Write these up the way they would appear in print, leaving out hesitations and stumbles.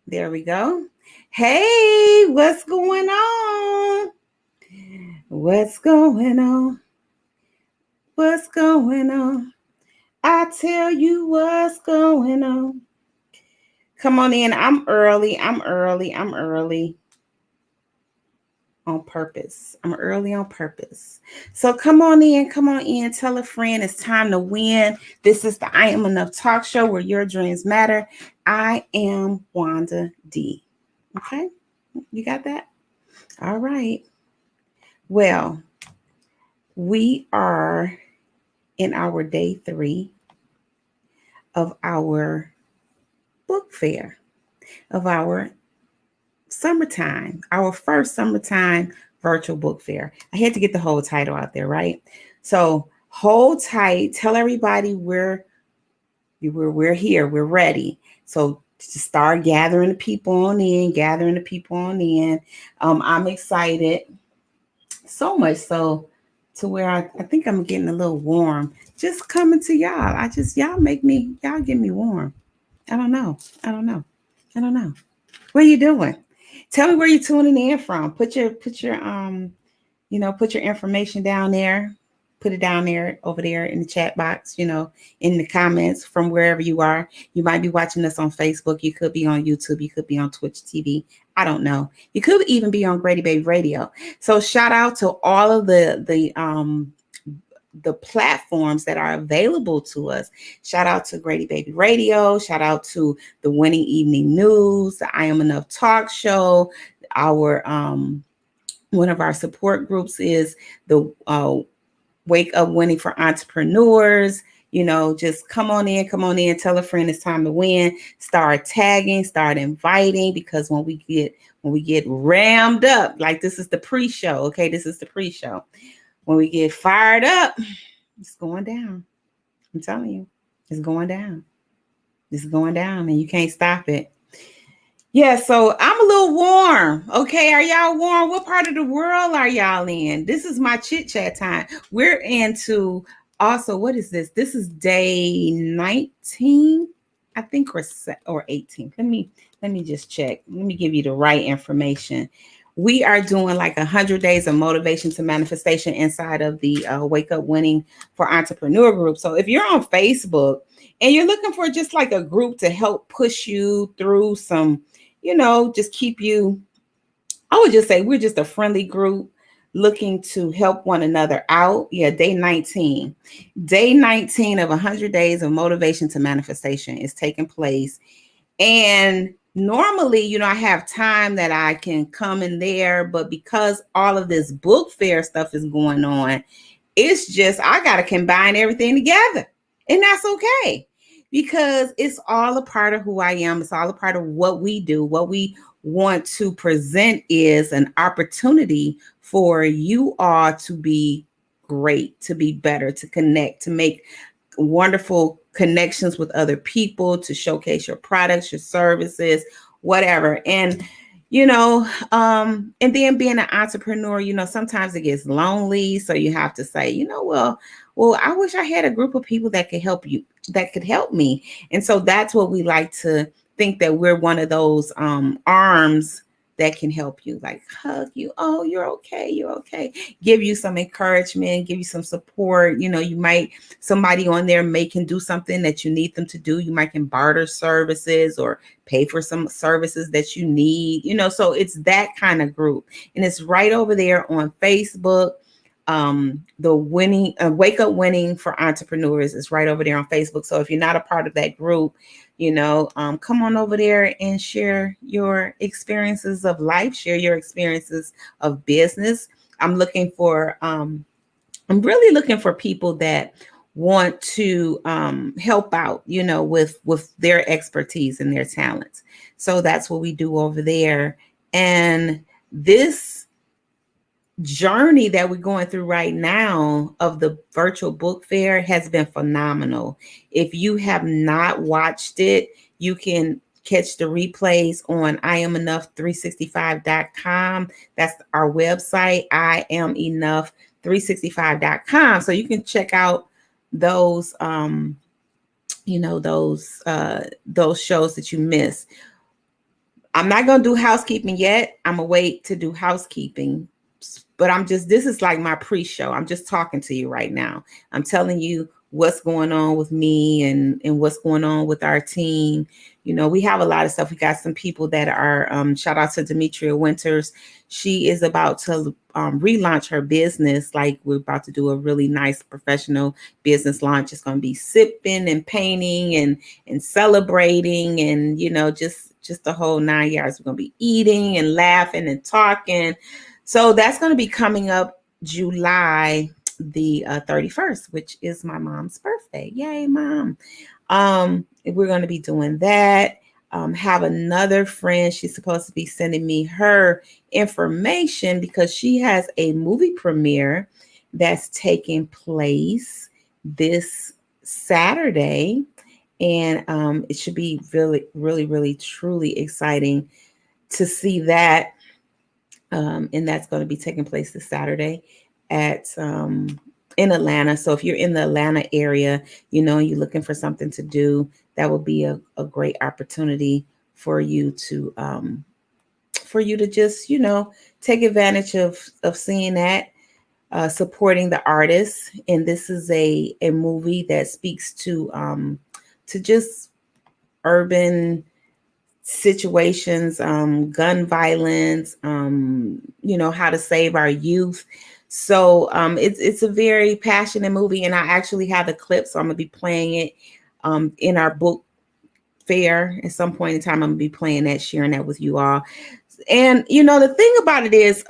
There we go. Hey, what's going on? What's going on? What's going on? I tell you what's going on. Come on in. I'm early. I'm early on purpose. I'm early on purpose. So come on in. Come on in. Tell a friend it's time to win. This is the I Am Enough talk show where your dreams matter. I am Wanda D. Okay? You got that? All right. Well, we are in our day 3 of our book fair, of our summertime, our first summertime virtual book fair. I had to get the whole title out there, right? So hold tight, tell everybody we're here, we're ready. So to start gathering the people on in. I'm excited so much so to where I think I'm getting a little warm just coming to y'all. Y'all get me warm. I don't know. I don't know. I don't know. What are you doing? Tell me where you're tuning in from. Put your information down there. Put it down there over there in the chat box, in the comments from wherever you are. You might be watching us on Facebook. You could be on YouTube. You could be on Twitch TV. I don't know. You could even be on Grady Baby Radio. So shout out to all of the platforms that are available to us. Shout out to Grady Baby Radio. Shout out to the Winning Evening News, the I Am Enough talk show. Our one of our support groups is the Wake Up Winning for Entrepreneurs. Just come on in, tell a friend it's time to win. Start tagging, start inviting, because when we get rammed up, like this is the pre-show, okay? This is the pre-show. When we get fired up, it's going down. I'm telling you, it's going down. It's going down, and you can't stop it. Yeah, so I'm a little warm. Okay, are y'all warm? What part of the world are y'all in? This is my chit chat time. We're into also, what is this? This is day 19, I think, or 18. Let me just check. Let me give you the right information. We are doing like 100 days of motivation to manifestation inside of the Wake Up Winning for Entrepreneur group. So if you're on Facebook and you're looking for just like a group to help push you through some, just keep you, I would just say we're just a friendly group looking to help one another out. Yeah, day 19. Day 19 of 100 days of motivation to manifestation is taking place. And normally, I have time that I can come in there, but because all of this book fair stuff is going on, it's just, I got to combine everything together. And that's okay, because it's all a part of who I am. It's all a part of what we do. What we want to present is an opportunity for you all to be great, to be better, to connect, to make wonderful connections with other people, to showcase your products, your services, whatever. And and then being an entrepreneur, sometimes it gets lonely. So you have to say, well, I wish I had a group of people that could help you, that could help me. And so that's what we like to think, that we're one of those arms that can help you, like hug you. Oh, you're okay. Give you some encouragement, give you some support. Somebody on there can do something that you need them to do. You might can barter services or pay for some services that you need, so it's that kind of group. And it's right over there on Facebook. The Wake Up Winning for Entrepreneurs is right over there on Facebook. So if you're not a part of that group, come on over there and share your experiences of life, share your experiences of business. I'm really looking for people that want to help out, with their expertise and their talents. So that's what we do over there. And this journey that we're going through right now of the virtual book fair has been phenomenal. If you have not watched it, you can catch the replays on IamEnough365.com. That's our website, IamEnough365.com. So you can check out those those shows that you missed. I'm not going to do housekeeping yet. I'm going to wait to do housekeeping. But this is like my pre-show. I'm just talking to you right now. I'm telling you what's going on with me and what's going on with our team. We have a lot of stuff. We got some people that are, shout out to Demetria Winters. She is about to relaunch her business. Like, we're about to do a really nice professional business launch. It's going to be sipping and painting and celebrating and, just the whole 9 yards. We're going to be eating and laughing and talking. So that's going to be coming up July the 31st, which is my mom's birthday. Yay, Mom. We're going to be doing that. Have another friend. She's supposed to be sending me her information because she has a movie premiere that's taking place this Saturday. And it should be really, really, really, truly exciting to see that. And that's going to be taking place this Saturday at in Atlanta. So if you're in the Atlanta area, you're looking for something to do, that would be a great opportunity for you to just, take advantage of seeing that, supporting the artists. And this is a movie that speaks to just urban situations, gun violence, how to save our youth. So it's a very passionate movie, and I actually have the clip, so I'm gonna be playing it in our book fair at some point in time. I'm gonna be playing that, sharing that with you all. And the thing about it is,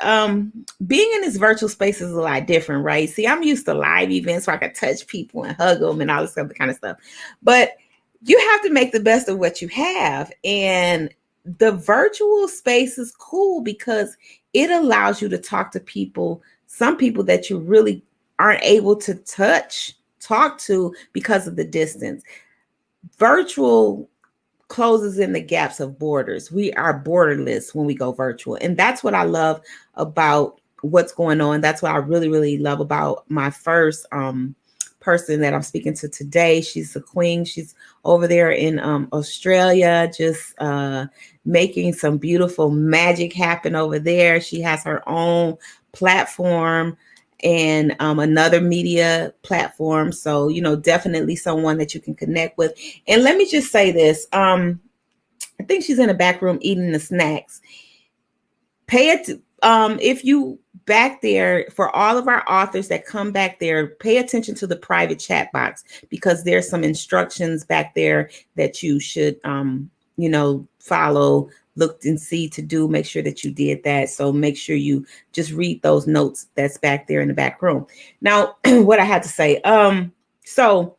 being in this virtual space is a lot different, right? See, I'm used to live events where I can touch people and hug them and all this other kind of stuff, but you have to make the best of what you have. And the virtual space is cool because it allows you to talk to people, some people that you really aren't able to talk to because of the distance. Virtual closes in the gaps of borders. We are borderless when we go virtual. And that's what I love about what's going on. That's what I really, really love about my first person that I'm speaking to today. She's a queen. She's over there in Australia, just making some beautiful magic happen over there. She has her own platform and another media platform. So, definitely someone that you can connect with. And let me just say this. I think she's in the back room eating the snacks. If you back there, for all of our authors that come back there, pay attention to the private chat box, because there's some instructions back there that you should, follow, look and see to do. Make sure that you did that. So make sure you just read those notes that's back there in the back room. Now, what I had to say, so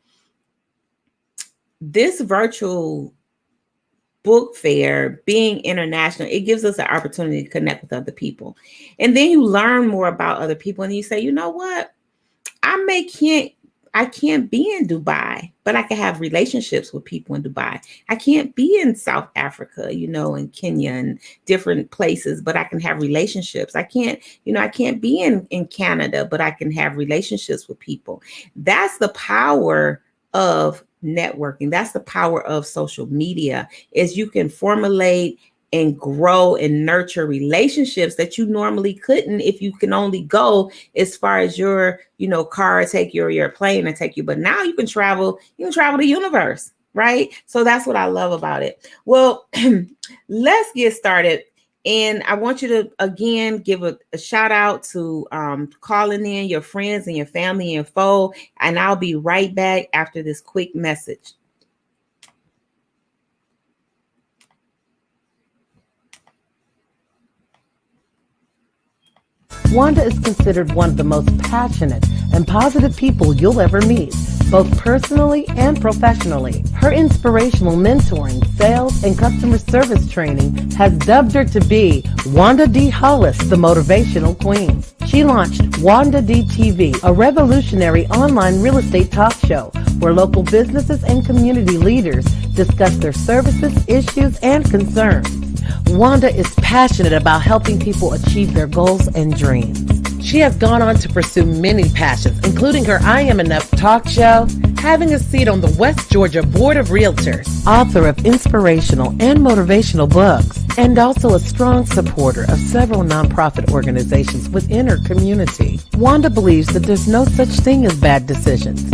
this virtual book fair, being international, it gives us an opportunity to connect with other people. And then you learn more about other people, and you say, you know what? I can't be in Dubai, but I can have relationships with people in Dubai. I can't be in South Africa, and Kenya and different places, but I can have relationships. I can't be in Canada, but I can have relationships with people. That's the power of networking. That's the power of social media, is you can formulate and grow and nurture relationships that you normally couldn't if you can only go as far as your, car take you, or your plane and take you. But now you can travel the universe, right? So that's what I love about it. Well, let's get started. And I want you to, again, give a shout out to calling in your friends and your family and your foe. And I'll be right back after this quick message. Wanda is considered one of the most passionate and positive people you'll ever meet, both personally and professionally. Her inspirational mentoring, sales, and customer service training has dubbed her to be Wanda D. Hollis, the Motivational Queen. She launched Wanda D TV, a revolutionary online real estate talk show where local businesses and community leaders discuss their services, issues, and concerns. Wanda is passionate about helping people achieve their goals and dreams. She has gone on to pursue many passions, including her I Am Enough talk show, having a seat on the West Georgia Board of Realtors, author of inspirational and motivational books, and also a strong supporter of several nonprofit organizations within her community. Wanda believes that there's no such thing as bad decisions,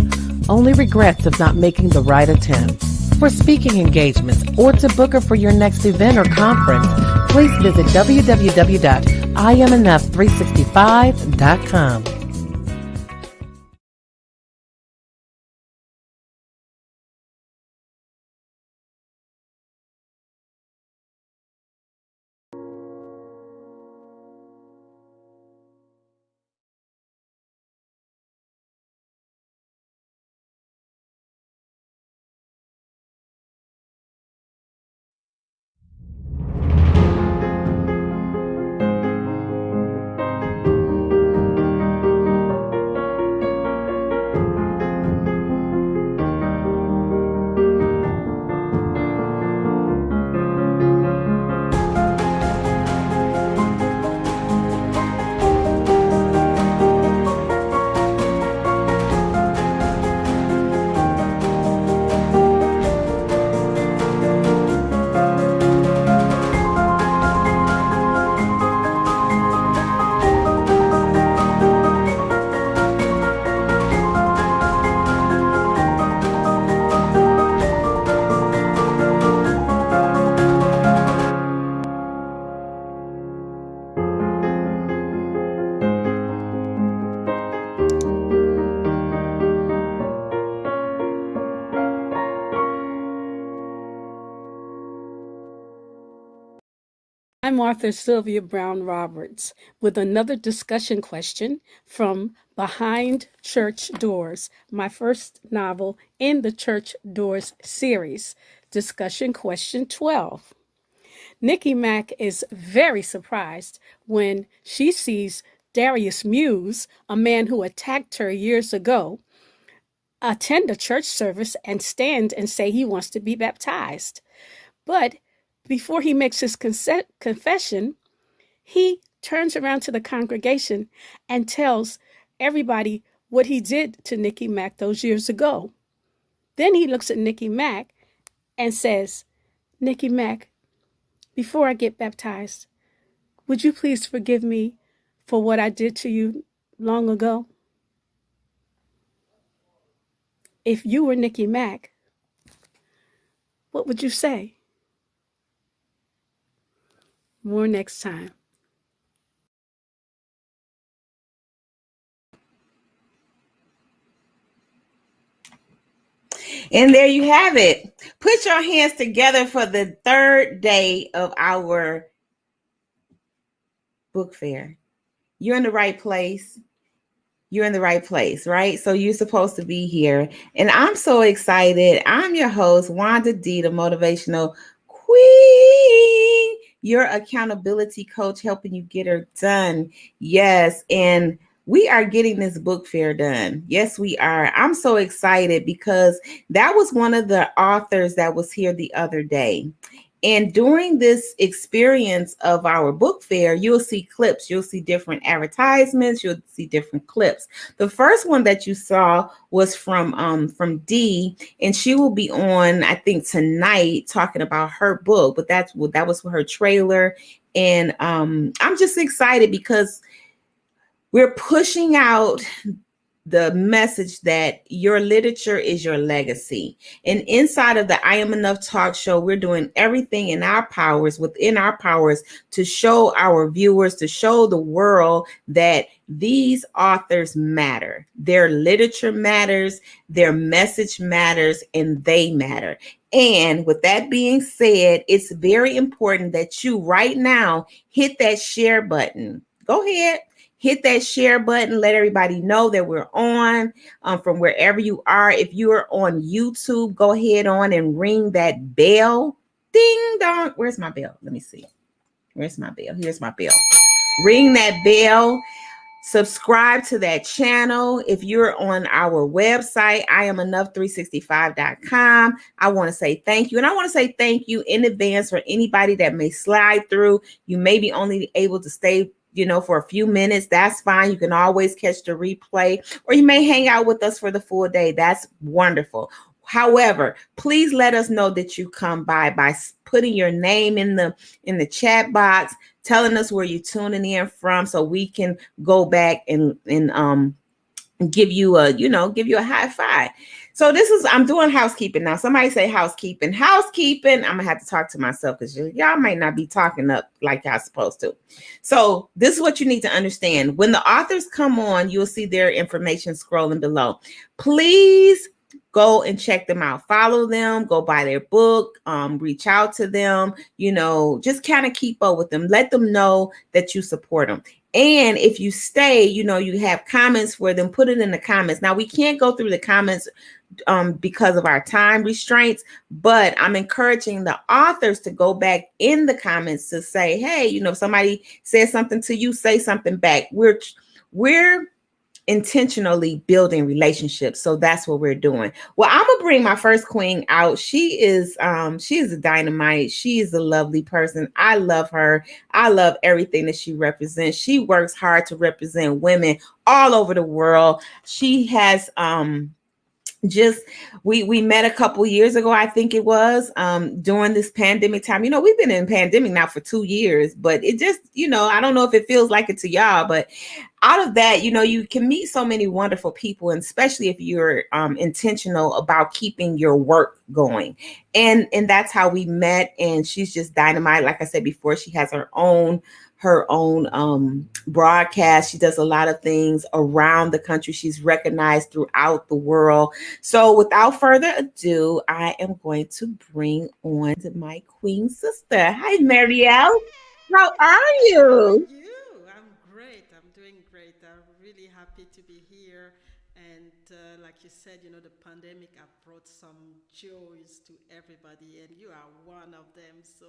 only regrets of not making the right attempt. For speaking engagements or to book her for your next event or conference, please visit www.iamenough365.com. I'm author Sylvia Brown Roberts with another discussion question from Behind Church Doors, my first novel in the Church Doors series. Discussion question 12. Nikki Mack is very surprised when she sees Darius Muse, a man who attacked her years ago, attend a church service and stand and say he wants to be baptized. But before he makes his confession, he turns around to the congregation and tells everybody what he did to Nikki Mack those years ago. Then he looks at Nikki Mack and says, Nikki Mack, before I get baptized, would you please forgive me for what I did to you long ago? If you were Nikki Mack, what would you say? More next time. And there you have it. Put your hands together for the third day of our book fair. You're in the right place. You're in the right place, right? So you're supposed to be here. And I'm so excited. I'm your host, Wanda D, the Motivational Queen, your accountability coach, helping you get her done. Yes. And we are getting this book fair done. Yes, we are. I'm so excited because that was one of the authors that was here the other day. And during this experience of our book fair, you'll see clips, you'll see different advertisements, you'll see different clips. The first one that you saw was from Dee, and she will be on, I think, tonight talking about her book, but that was her trailer. And I'm just excited because we're pushing out the message that your literature is your legacy. And inside of the I Am Enough talk show, we're doing everything in our powers, within our powers, to show our viewers, to show the world that these authors matter. Their literature matters, their message matters, and they matter. And with that being said, it's very important that you right now hit that share button. Go ahead. Hit that share button. Let everybody know that we're on from wherever you are. If you are on YouTube, go ahead on and ring that bell. Ding dong. Where's my bell? Let me see. Where's my bell? Here's my bell. Ring that bell. Subscribe to that channel. If you're on our website, iamenough365.com, I want to say thank you. And I want to say thank you in advance for anybody that may slide through. You may be only able to stay for a few minutes. That's fine. You can always catch the replay, or you may hang out with us for the full day. That's wonderful. However, please let us know that you come by putting your name in the chat box, telling us where you're tuning in from, so we can go back and give you a, give you a high five. So this is, I'm doing housekeeping now. Somebody say housekeeping. I'm gonna have to talk to myself because y'all might not be talking up like y'all supposed to. So this is what you need to understand. When the authors come on, you'll see their information scrolling below. Please go and check them out. Follow them, go buy their book, reach out to them, just kind of keep up with them. Let them know that you support them. And if you stay, you have comments for them, put it in the comments. Now, we can't go through the comments because of our time restraints, but I'm encouraging the authors to go back in the comments to say, hey, if somebody says something to you, say something back. We're intentionally building relationships, so that's what we're doing. Well, I'm gonna bring my first queen out. She is a dynamite. She is a lovely person. I love her. I love everything that she represents. She works hard to represent women all over the world. She has just we met a couple years ago, I think it was, during this pandemic time. We've been in pandemic now for 2 years, but it just, I don't know if it feels like it to y'all, but out of that, you can meet so many wonderful people, and especially if you're intentional about keeping your work going. And that's how we met. And she's just dynamite. Like I said before, she has her own broadcast. She does a lot of things around the country. She's recognized throughout the world. So without further ado, I am going to bring on my queen sister. Hi, Marielle. How are How are you? you? I'm great. I'm doing great. I'm really happy to be here. And like you said, the pandemic have brought some joys to everybody, and you are one of them. So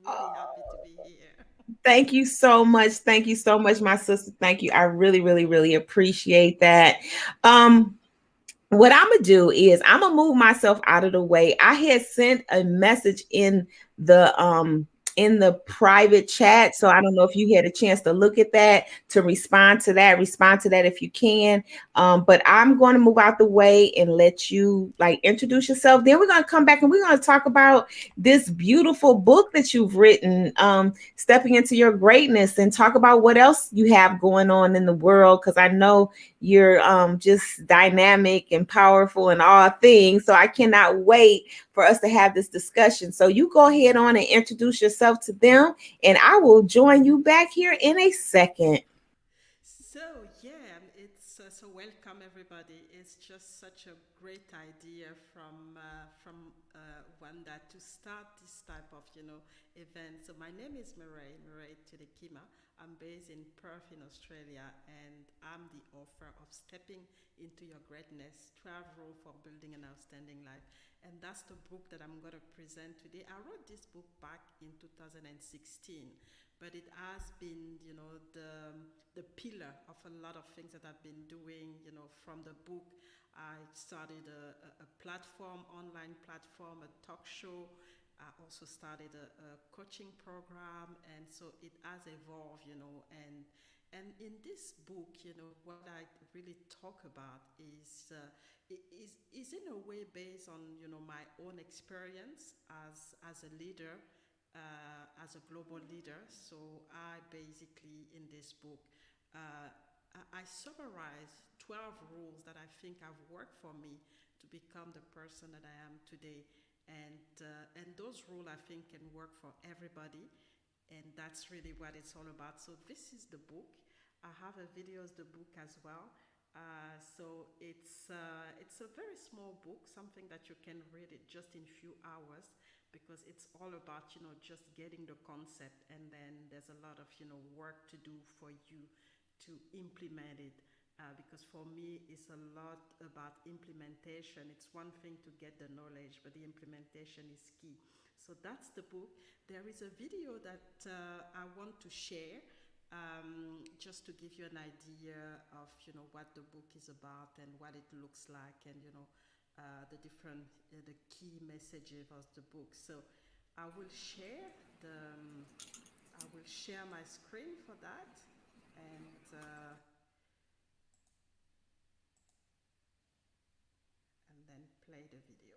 really happy to be here. Thank you so much. Thank you so much, my sister. Thank you. I really, really, really appreciate that. Um, what I'm gonna do is I'm gonna move myself out of the way. I had sent a message in the private chat, so I don't know if you had a chance to look at that, to respond to that. Respond to that if you can. But I'm going to move out the way and let you like introduce yourself. Then we're gonna come back and we're gonna talk about this beautiful book that you've written, stepping into your greatness, and talk about what else you have going on in the world. Because I know you're just dynamic and powerful in all things. So I cannot wait for us to have this discussion. So you go ahead on and introduce yourself to them, and I will join you back here in a second. So yeah, it's so welcome everybody. It's just such a great idea from Wanda to start this type of event. So my name is Mireille Tidekima. I'm based in Perth in Australia, and I'm the author of Stepping into Your Greatness: 12 Rules for Building an Outstanding Life. And that's the book that I'm going to present today. I wrote this book back in 2016, but it has been, the pillar of a lot of things that I've been doing. From the book, I started a platform, online platform, a talk show. I also started a coaching program, and so it has evolved, and in this book, what I really talk about is in a way based on my own experience as a leader, as a global leader. So I basically in this book, I summarize 12 rules that I think have worked for me to become the person that I am today, and those rules I think can work for everybody, and that's really what it's all about. So this is the book. I have a video of the book as well. So it's a very small book, something that you can read it just in few hours, because it's all about just getting the concept, and then there's a lot of work to do for you to implement it. Because for me, it's a lot about implementation. It's one thing to get the knowledge, but the implementation is key. So that's the book. There is a video that I want to share, just to give you an idea of what the book is about and what it looks like, and the different the key messages of the book. So I will share my screen for that, and then play the video.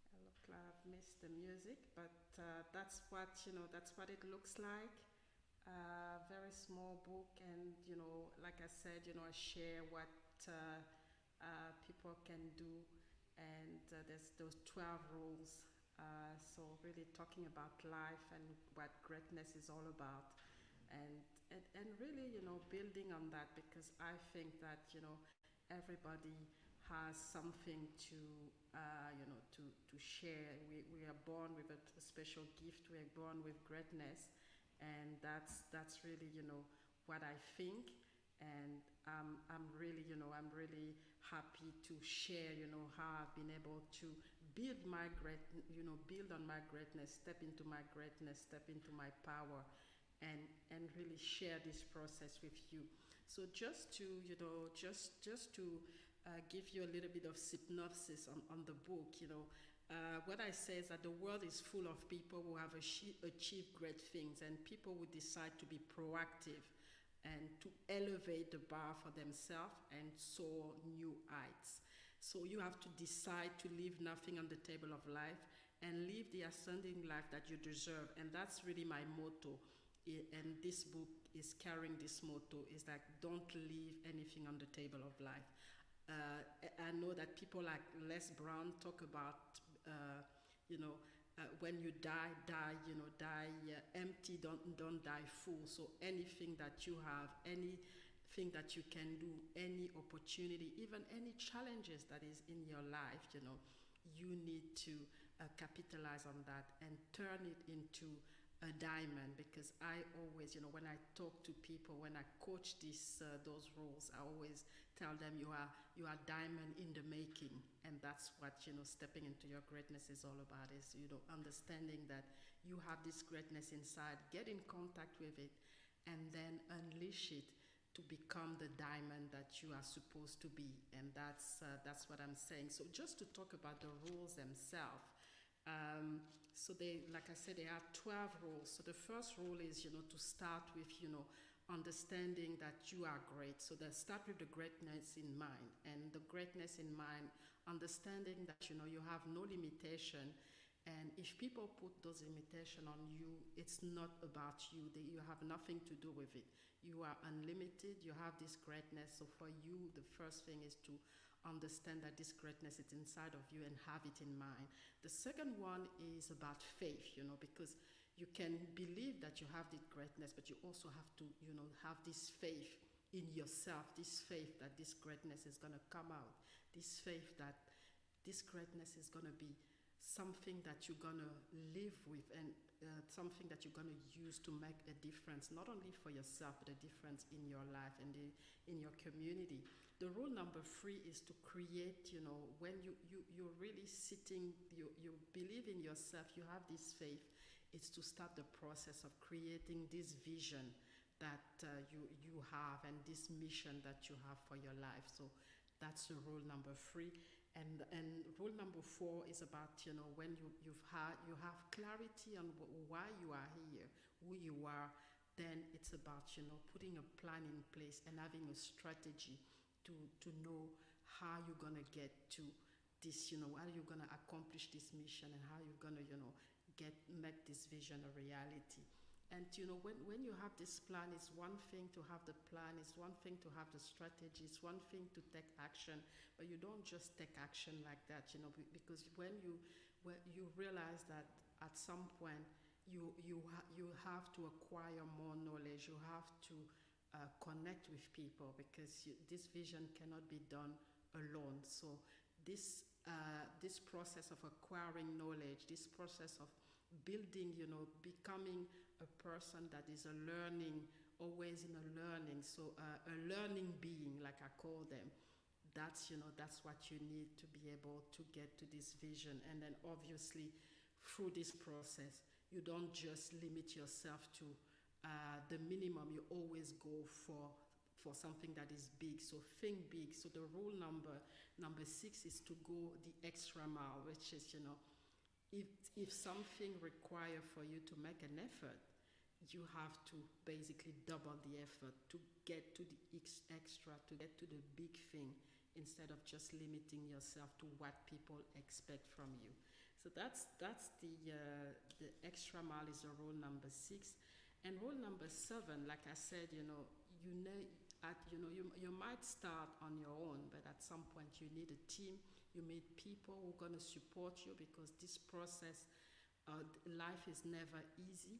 I look like I've missed the music, but that's what that's what it looks like. Very small book, and like I said, I share what people can do, and there's those 12 rules. So really talking about life and what greatness is all about, and and really building on that, because I think that everybody has something to to share. We are born with a special gift. We are born with greatness, and that's really what I think. And I'm really I'm really happy to share how I've been able to build my build on my greatness, step into my greatness, step into my power, and really share this process with you. So just to just to give you a little bit of synopsis on the book, what I say is that the world is full of people who have achieved great things, and people who decide to be proactive and to elevate the bar for themselves and soar new heights. So you have to decide to leave nothing on the table of life and live the ascending life that you deserve. And that's really my motto. And this book is carrying this motto, is that don't leave anything on the table of life. I know that people like Les Brown talk about, you know, when you die, die empty, don't die full. So anything that you have, anything that you can do, any opportunity, even any challenges that is in your life, you need to capitalize on that and turn it into a diamond. Because I always, when I talk to people, when I coach those rules, I always tell them you are diamond in the making. And that's what stepping into your greatness is all about, is understanding that you have this greatness inside, get in contact with it, and then unleash it to become the diamond that you are supposed to be. And that's what I'm saying. So just to talk about the rules themselves, so like I said, there are 12 rules. So the first rule is, to start with, understanding that you are great. So start with the greatness in mind, and the greatness in mind, understanding that, you have no limitation. And if people put those limitations on you, it's not about you. You have nothing to do with it. You are unlimited. You have this greatness. So for you, the first thing is to understand that this greatness is inside of you and have it in mind. The second one is about faith, because you can believe that you have this greatness, but you also have to, have this faith in yourself, this faith that this greatness is going to come out, this faith that this greatness is going to be something that you're going to live with, and something that you're going to use to make a difference, not only for yourself, but a difference in your life and in your community. The rule number 3 is to create, when you're really sitting, you believe in yourself, you have this faith, it's to start the process of creating this vision that you have, and this mission that you have for your life. So that's the rule number 3. And rule number 4 is about, when you have clarity on why you are here, who you are, then it's about, putting a plan in place and having a strategy to know how you're going to get to this, how you're going to accomplish this mission, and how you're going to, make this vision a reality. And when you have this plan, it's one thing to have the plan, it's one thing to have the strategy, it's one thing to take action, but you don't just take action like that, because when you realize that at some point you have to acquire more knowledge, you have to connect with people, because this vision cannot be done alone. So this process of acquiring knowledge, this process of building, becoming a person that is a learning, always in a learning, so a learning being, like I call them, that's what you need to be able to get to this vision. And then obviously through this process, you don't just limit yourself to the minimum, you always go for for something that is big. So think big. So the rule number six is to go the extra mile, which is, if something require for you to make an effort, you have to basically double the effort to get to the extra, to get to the big thing, instead of just limiting yourself to what people expect from you. So that's the extra mile is the rule number six. And rule number seven, like I said, you know, you might start on your own, but at some point you need a team. You need people who are gonna support you, because this process, life is never easy.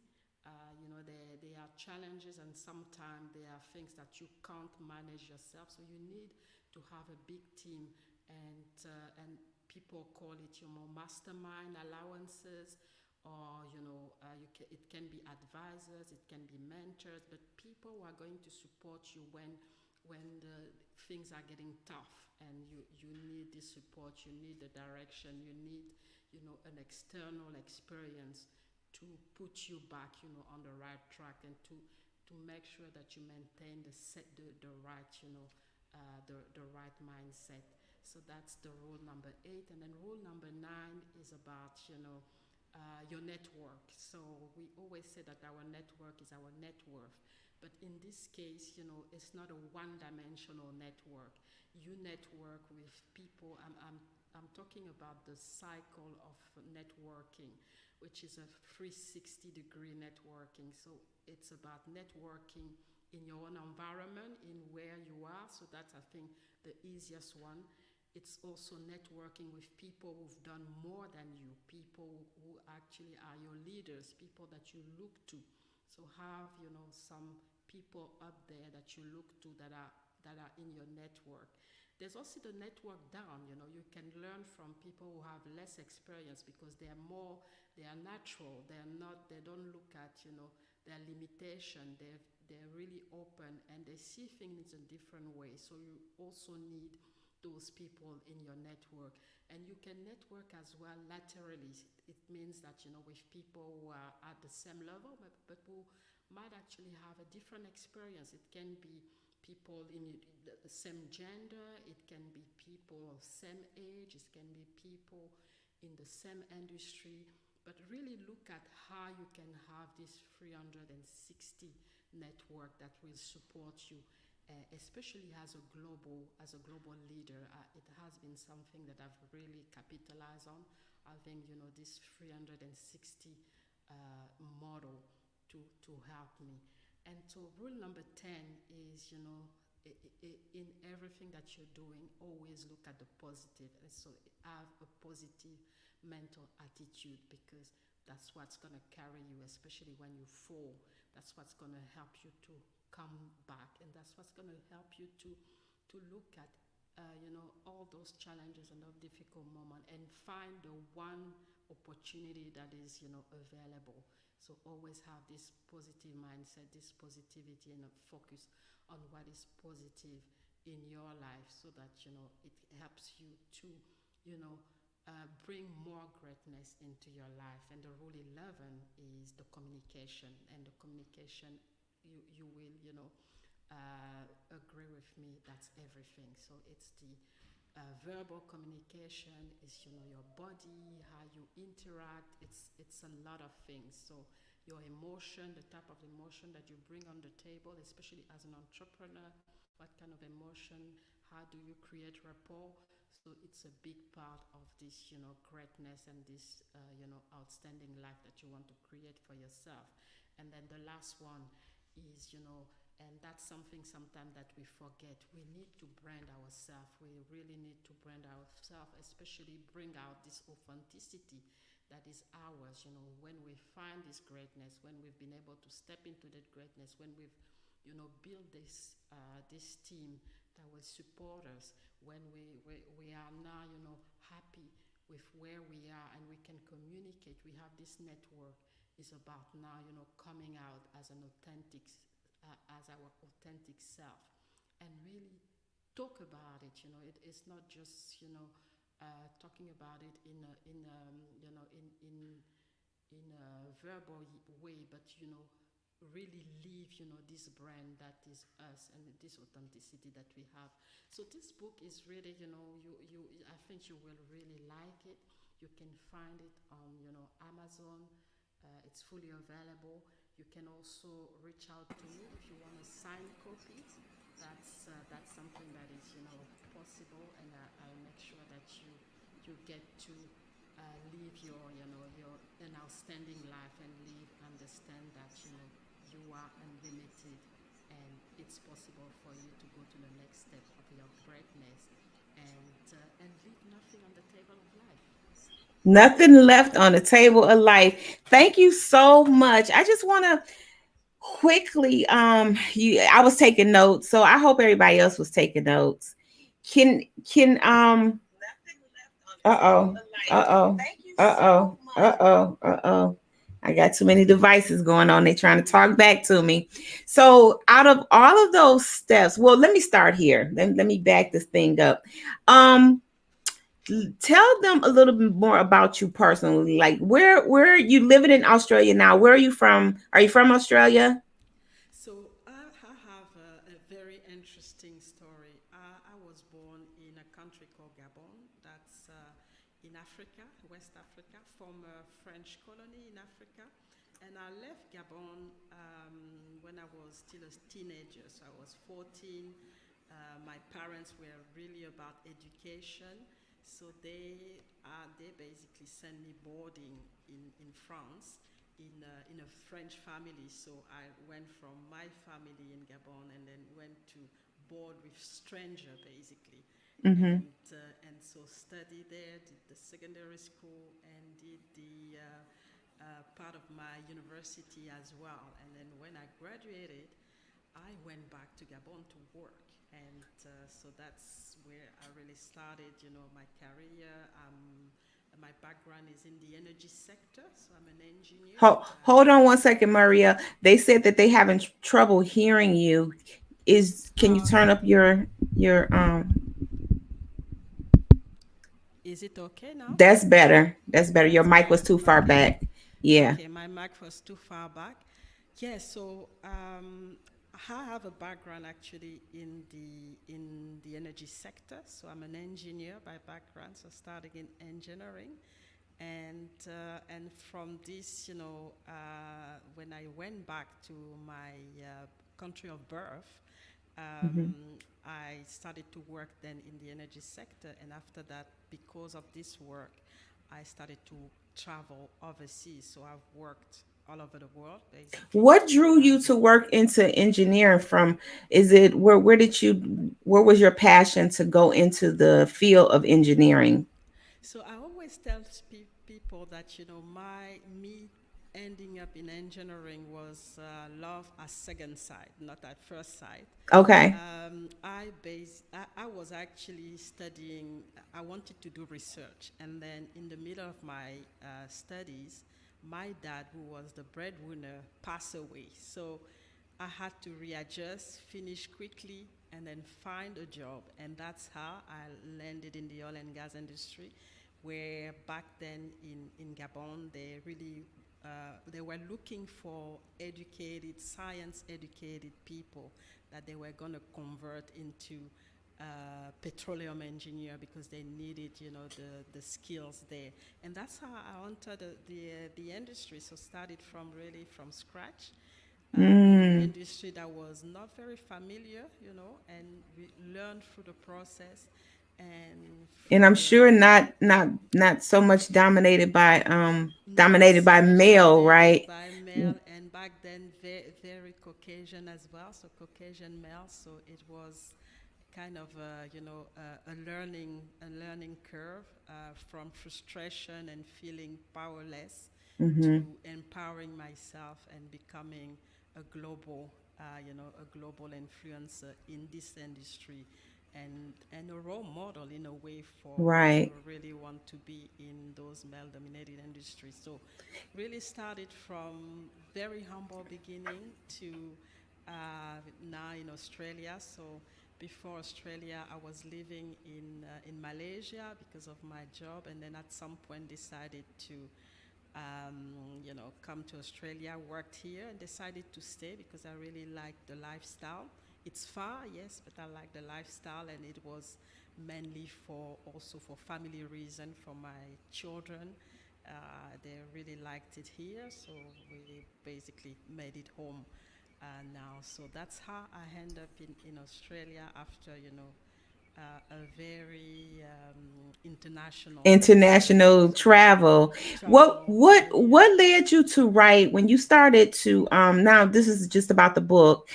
There are challenges, and sometimes there are things that you can't manage yourself. So you need to have a big team, and people call it, mastermind allowances, or it can be advisors, it can be mentors, but people who are going to support you when the things are getting tough, and you need this support, you need the direction, you need an external experience to put you back on the right track, and to make sure that you maintain the right the right mindset. So that's the rule number 8. And then rule number 9 is about your network. So we always say that our network is our net worth, but in this case, it's not a one-dimensional network. You network with people. I'm talking about the cycle of networking, which is a 360-degree networking. So it's about networking in your own environment, in where you are. So that's, I think, the easiest one. It's also networking with people who've done more than you, people who actually are your leaders, people that you look to. So have, some people up there that you look to that are in your network. There's also the network down. You can learn from people who have less experience, because they are natural. They don't look at, their limitation. They're really open, and they see things in a different way. So you also need those people in your network. And you can network as well laterally. It means that, with people who are at the same level, but who might actually have a different experience. It can be people in the same gender, it can be people of same age, it can be people in the same industry, but really look at how you can have this 360 network that will support you, especially as a global leader. It has been something that I've really capitalized on. I think this 360 model to help me. And so rule number 10 is, in everything that you're doing, always look at the positive. And so have a positive mental attitude, because that's what's going to carry you, especially when you fall. That's what's going to help you to come back. And that's what's going to help you to look at, all those challenges and those difficult moments, and find the one opportunity that is, available. So always have this positive mindset, this positivity, and a focus on what is positive in your life, so that it helps you to bring more greatness into your life. And the rule 11 is the communication. And the communication, you will agree with me, that's everything. So it's the verbal communication, is your body, how you interact. It's a lot of things. So your emotion, the type of emotion that you bring on the table, especially as an entrepreneur, what kind of emotion, how do you create rapport? So it's a big part of this greatness, and this outstanding life that you want to create for yourself. And then the last one is and that's something sometimes that we forget. We need to brand ourselves. We really need to brand ourselves, especially bring out this authenticity that is ours. When we find this greatness, when we've been able to step into that greatness, when we've build this team that will support us, when we are now happy with where we are, and we can communicate. We have this network. Is about now coming out as an authentic as our authentic self, and really talk about it. It's not just talking about it in a verbal way, but really live, this brand that is us and this authenticity that we have. So this book is really, I think you will really like it. You can find it on, Amazon. It's fully available. You can also reach out to me if you want a signed copy. That's something that is, possible, and I'll make sure that you get to live your an outstanding life and live understand that you are unlimited, and it's possible for you to go to the next step of your greatness, and leave nothing on the table of life. Nothing left on the table of life. Thank you so much. I just want to quickly you I was taking notes, so I hope everybody else was taking notes. Can uh-oh, uh-oh, uh-oh, uh-oh, uh-oh. I got too many devices going on. They trying to talk back to me. So out of all of those steps, well, let me start here. Let me back this thing up. Um, Tell them a little bit more about you personally. Like where are you living in Australia now? Where are you from? Are you from Australia? So I have a very interesting story. I was born in a country called Gabon. That's in Africa, West Africa, former French colony in Africa. And I left Gabon when I was still a teenager. So I was 14. My parents were really about education. So they basically sent me boarding in France in a French family. So I went from my family in Gabon and then went to board with stranger basically, Mm-hmm. and so studied there, did the secondary school, and did the part of my university as well. And then when I graduated, I went back to Gabon to work. And so that's where I really started, my career. My background is in the energy sector, so I'm an engineer. Hold on one second, Maria. They said that they having trouble hearing you. Is can you turn up your? Is it okay now? That's better. That's better. Your That's mic was better. too far Okay. back. Yeah. Okay, my mic was too far back. Yeah, so I have a background actually in the energy sector. So I'm an engineer by background, so starting in engineering, and from this, when I went back to my country of birth, Mm-hmm. I started to work then in the energy sector, and after that, because of this work, I started to travel overseas. So I've worked all over the world, basically. What drew you to work into engineering from? Is it where was your passion to go into the field of engineering? So I always tell people that me ending up in engineering was love at second sight, not at first sight. Okay. I was actually studying. I wanted to do research, and then in the middle of my studies, my dad, who was the breadwinner, passed away. So I had to readjust, finish quickly, and then find a job. And that's how I landed in the oil and gas industry, where back then in Gabon, they were looking for educated, science-educated people that they were going to convert into petroleum engineer because they needed, the skills there. And that's how I entered the industry. So started from scratch in an Mm. industry that was not very familiar, and we learned through the process and And through I'm the sure not so much not dominated so by much male, dominated right? by male, and back then very Caucasian as well, so Caucasian male. So it was kind of a learning curve from frustration and feeling powerless Mm-hmm. to empowering myself and becoming a global influencer in this industry, and a role model in a way for those who Right. really want to be in those male-dominated industries. So, really started from very humble beginning to now in Australia. So, before Australia, I was living in Malaysia because of my job, and then at some point decided to come to Australia, worked here, and decided to stay because I really like the lifestyle. It's far, yes, but I like the lifestyle, and it was mainly for also for family reason for my children. They really liked it here, so we basically made it home now. So that's how I end up in Australia after a very international International travel. what travel. what Yeah. what led you to write when you started to now this is just about the book,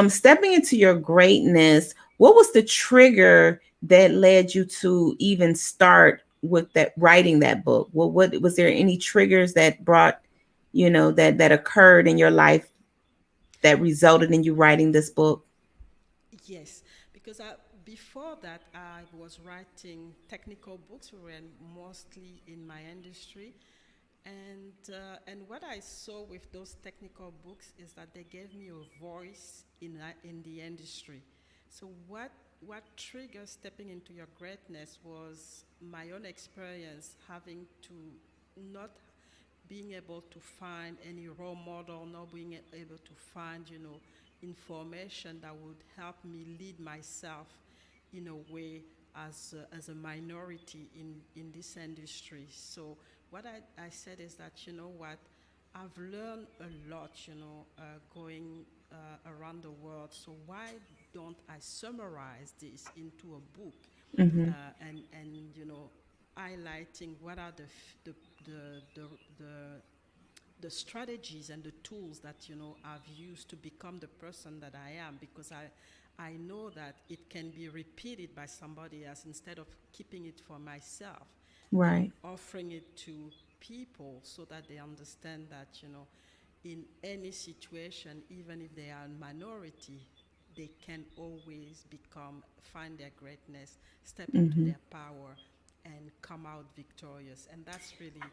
stepping into your greatness? What was the trigger that led you to even start with that, writing that book? What was there any triggers that brought, that occurred in your life that resulted in you writing this book? Yes, because before that I was writing technical books. We were mostly in my industry, and what I saw with those technical books is that they gave me a voice in the industry. So what triggered stepping into your greatness was my own experience having to not being able to find any role model, not being able to find, information that would help me lead myself in a way as a minority in this industry. So what I said is that, you know what, I've learned a lot, going around the world. So why don't I summarize this into a book, Mm-hmm. and highlighting what are the the the, the the strategies and the tools that I've used to become the person that I am, because I know that it can be repeated by somebody else instead of keeping it for myself, and Right. offering it to people so that they understand that in any situation, even if they are a minority, they can always find their greatness, step into Mm-hmm. their power, and come out victorious. And that's really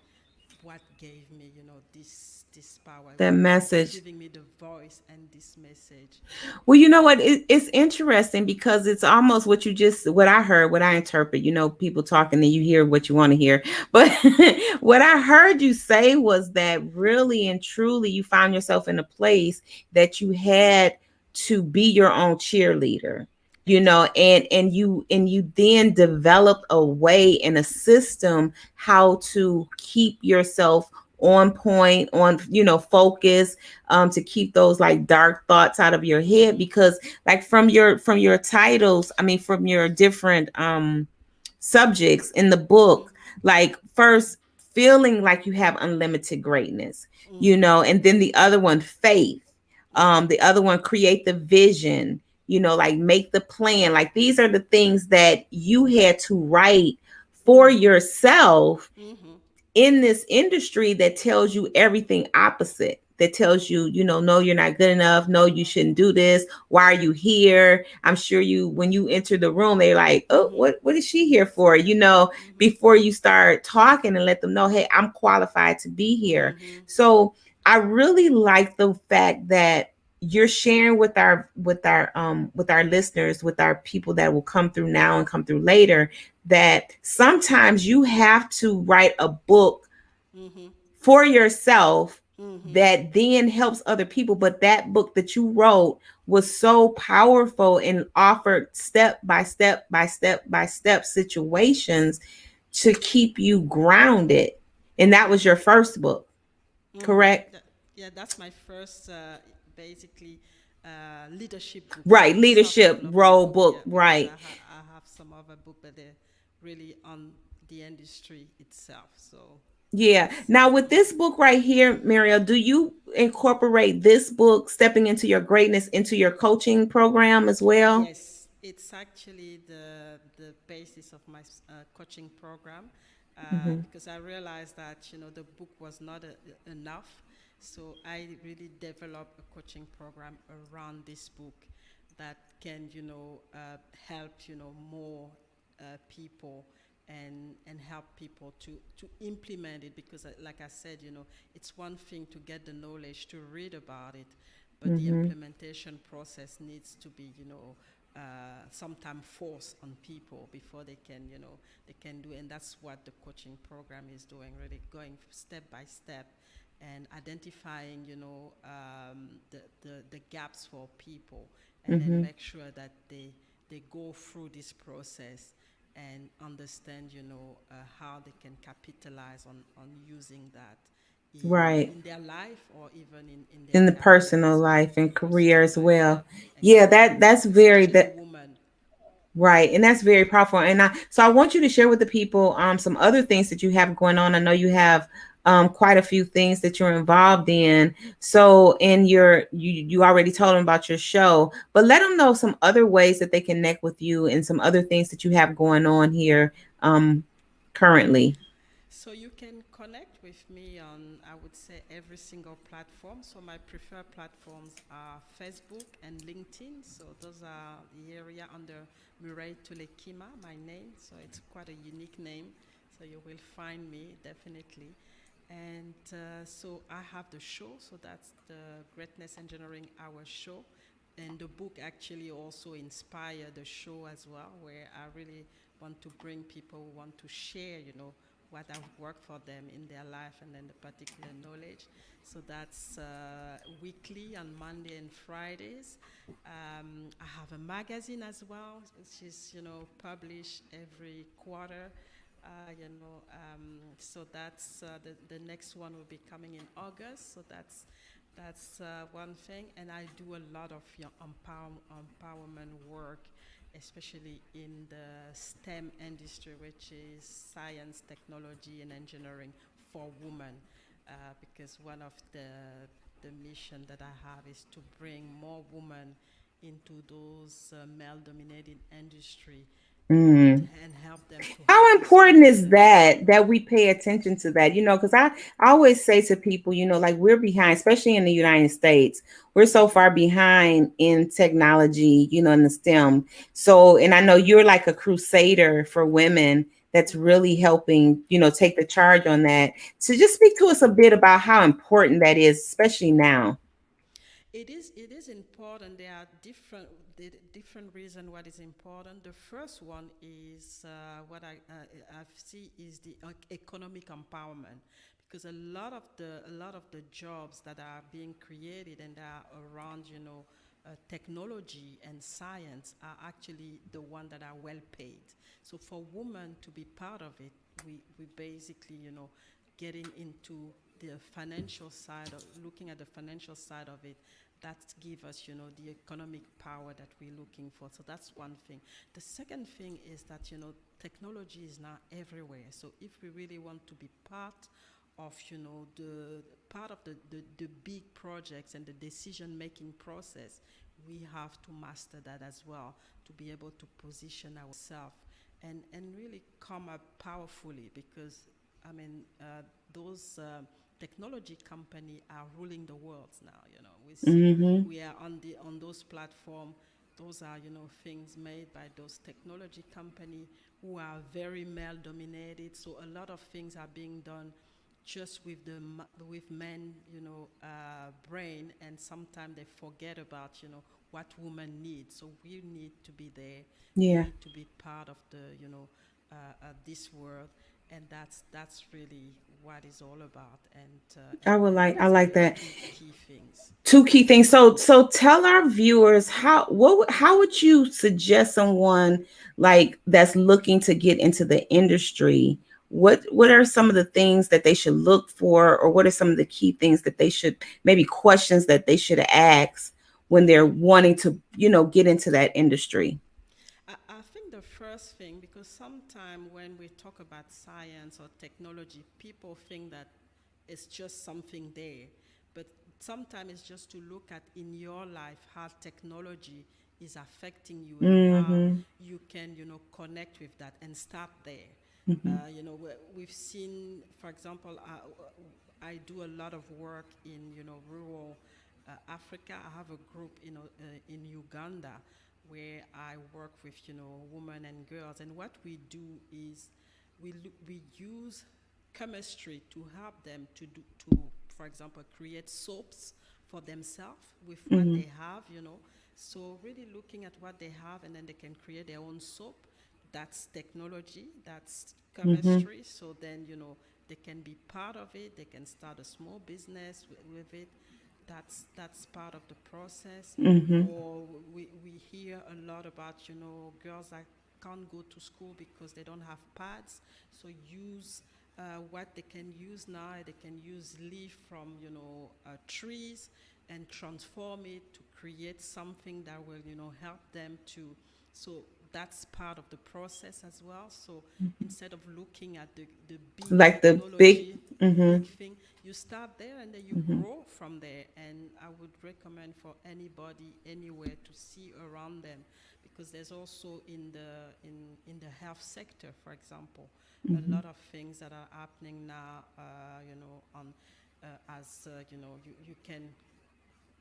what gave me, this power. That It's message. giving me the voice and this message. Well, you know what? It's interesting because it's almost what you just, what I heard, what I interpret. People talking and you hear what you want to hear. But what I heard you say was that really and truly you found yourself in a place that you had to be your own cheerleader. Exactly. And you then developed a way and a system how to keep yourself on point, on focus, to keep those like dark thoughts out of your head. Mm-hmm. Because like from your titles, I mean from your different subjects in the Mm-hmm. book, like first feeling like you have unlimited greatness, Mm-hmm. and then the other one, faith, Mm-hmm. the other one, create the vision, like make the plan. Like these are the things that you had to write for Mm-hmm. yourself Mm-hmm. in this industry that tells you everything opposite, that tells you, no, you're not good enough, no, you shouldn't do this, why are you here? I'm sure you, when you enter the room, they're like, oh, Mm-hmm. what is she here for, Mm-hmm. before you start talking and let them know, hey, I'm qualified to be here. Mm-hmm. So I really like the fact that you're sharing with our listeners, with our people that will come through now and come through later, that sometimes you have to write a book Mm-hmm. for yourself Mm-hmm. that then helps other people. But that book that you wrote was so powerful and offered step by step by step by step situations to keep you grounded. And that Mm-hmm. was your first book, Mm-hmm. correct? Yeah, that's my first, basically, leadership book, Right, leadership self-development role book. Yeah, book, because right. I have some other book, but they're really on the industry itself. So Yeah. that's Now, with yeah. this book right here, Mariel, do you incorporate this book, Stepping into Your Greatness, into your coaching program as well? Yes, it's actually the basis of my coaching program, Mm-hmm. because I realized that the book was not enough, so I really developed a coaching program around this book that can help more people, and help people to implement it, because like I said, it's one thing to get the knowledge, to read about it, but the Mm-hmm. implementation process needs to be sometimes force on people before they can, they can do. And that's what the coaching program is doing, really going step by step and identifying, the gaps for people, and then Mm-hmm. make sure that they go through this process and understand, how they can capitalize on using that Right. in their life, or even in their In the career personal as well, life and career personal as life. Yeah, well. Yeah, exactly. that's very Especially that women. right. And that's very powerful. And I want you to share with the people some other things that you have going on. I know you have quite a few things that you're involved in. So in you already told them about your show, but let them know some other ways that they can connect with you and some other things that you have going on here currently. So you can connect with me on, I would say, every single platform. So my preferred platforms are Facebook and LinkedIn. So those are the area under Murray Tulekima, my name. So it's quite a unique name. So you will find me definitely. And so I have the show. So that's the Greatness Engineering Hour show. And the book actually also inspired the show as well, where I really want to bring people who want to share, what I've worked for them in their life, and then the particular knowledge. So that's weekly on Monday and Fridays. I have a magazine as well, which is, published every quarter. So that's the next one will be coming in August. So that's one thing. And I do a lot of, empowerment work, especially in the STEM industry, which is science, technology, and engineering for women. Because one of the mission that I have is to bring more women into those male-dominated industry, Mm. and help them to have How this important is confidence. that we pay attention to that? Because I always say to people, like we're behind, especially in the United States. We're so far behind in technology, in the STEM. So, and I know you're like a crusader for women that's really helping, take the charge on that. So just speak to us a bit about how important that is, especially now. It is important. There are different reasons what is important. The first one is what I see is the economic empowerment, because a lot of the jobs that are being created and are around, technology and science, are actually the one that are well paid. So for women to be part of it, we basically, getting into the financial side, of looking at the financial side of it, that give us, the economic power that we're looking for. So that's one thing. The second thing is that, technology is now everywhere. So if we really want to be part of, the part of the big projects and the decision making process, we have to master that as well, to be able to position ourselves and really come up powerfully, because I mean, those technology company are ruling the world now. We see, Mm-hmm. we are on those platform. Those are, things made by those technology company who are very male dominated. So a lot of things are being done just with with men, brain, and sometimes they forget about, what women need. So we need to be there. We Yeah, need to be part of the, this world, and that's really what it's all about. And I would I say like those that. two key things. Two key things. So tell our viewers how would you suggest someone like that's looking to get into the industry? What are some of the things that they should look for, or what are some of the key things that they should, maybe questions that they should ask when they're wanting to, get into that industry? I think the first thing, because sometimes when we talk about science or technology, people think that it's just something there. But sometimes it's just to look at in your life how technology is affecting you, and how Mm-hmm. you can, connect with that and start there. Mm-hmm. We've seen, for example, I do a lot of work in, rural Africa. I have a group, in Uganda, where I work with, women and girls. And what we do is we use chemistry to help them to, for example, create soaps for themselves with what Mm-hmm. they have, So really looking at what they have, and then they can create their own soap. That's technology, that's Mhm. chemistry. So then, they can be part of it. They can start a small business with it. That's part of the process. Mhm. Or we hear a lot about, girls that can't go to school because they don't have pads. So use what they can use now. They can use leaf from, trees, and transform it to create something that will, help them to. So that's part of the process as well. So instead of looking at the big Like the big. technology, the big Mhm. thing, you start there and then you Mhm. grow from there. And I would recommend for anybody anywhere to see around them, because there's also in the health sector, for example, a Mhm. lot of things that are happening now. On as you can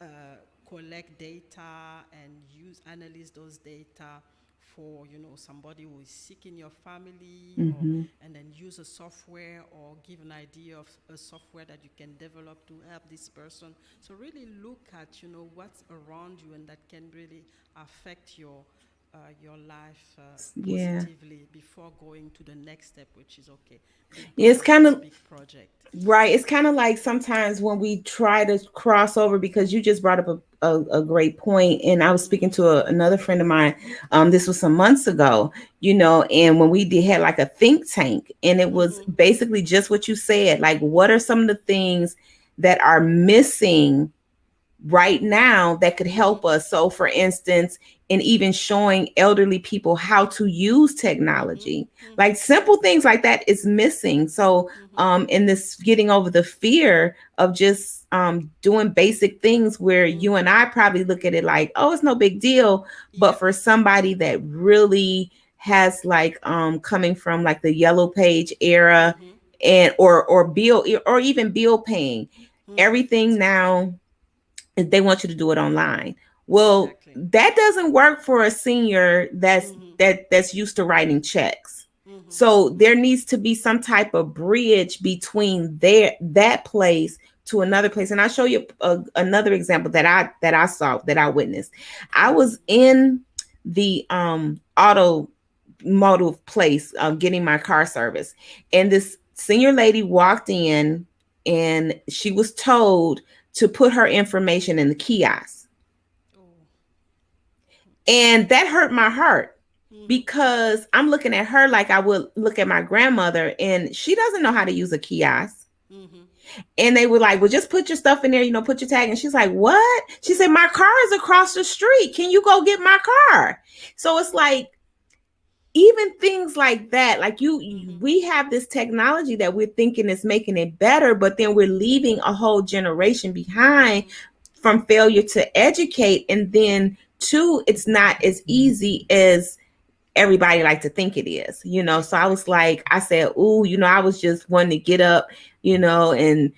uh, collect data and analyze those data for, somebody who is sick in your family, or Mhm. and then use a software, or give an idea of a software that you can develop to help this person. So really look at, what's around you, and that can really affect your life Yeah. positively, before going to the next step, which is okay, be part It's of kind this of big project. right. It's kind of like sometimes when we try to cross over, because you just brought up a great point, and I was speaking Mm-hmm. to another friend of mine. This was some months ago, and when we did had like a think tank, and it was Mm-hmm. basically just what you said. Like, what are some of the things that are missing right now that could Mm-hmm. help us? So, for instance, in even showing elderly people how to use Mm-hmm. technology, Mm-hmm. like simple things like that is missing. So, Mm-hmm. in this getting over the fear of just doing basic things where Mm-hmm. you and I probably look at it like, oh, it's no big deal. But Yep. for somebody that really has like coming from like the yellow page era, Mm-hmm. and or bill, or even bill paying, Mm-hmm. everything now they want you to do it online. Well, Exactly. that doesn't work for a senior Mm-hmm. that's used to writing checks. Mm-hmm. So Mm-hmm. there needs to be some type of bridge between that place to another place. And I'll show you another example that I saw, that I witnessed. I Mm-hmm. was in the automotive place, getting my car service, and this senior lady walked in, and she was told to put her information in the kiosk. Oh. And that hurt my heart, Mm-hmm. because I'm looking at her like I would look at my grandmother, and she doesn't know how to use a kiosk. Mm-hmm. And they were like, well, just put your stuff in there, put your tag. And she's like, what? She said, my car is across the street. Can you go get my car? So it's like, even things like that, like Mm-hmm. we have this technology that we're thinking is making it better, but then we're leaving a whole generation behind Mm-hmm. from failure to educate. And then two, it's not as easy as everybody like to think it is. So I was Exactly. like, I said, ooh, I was just wanting to get up, and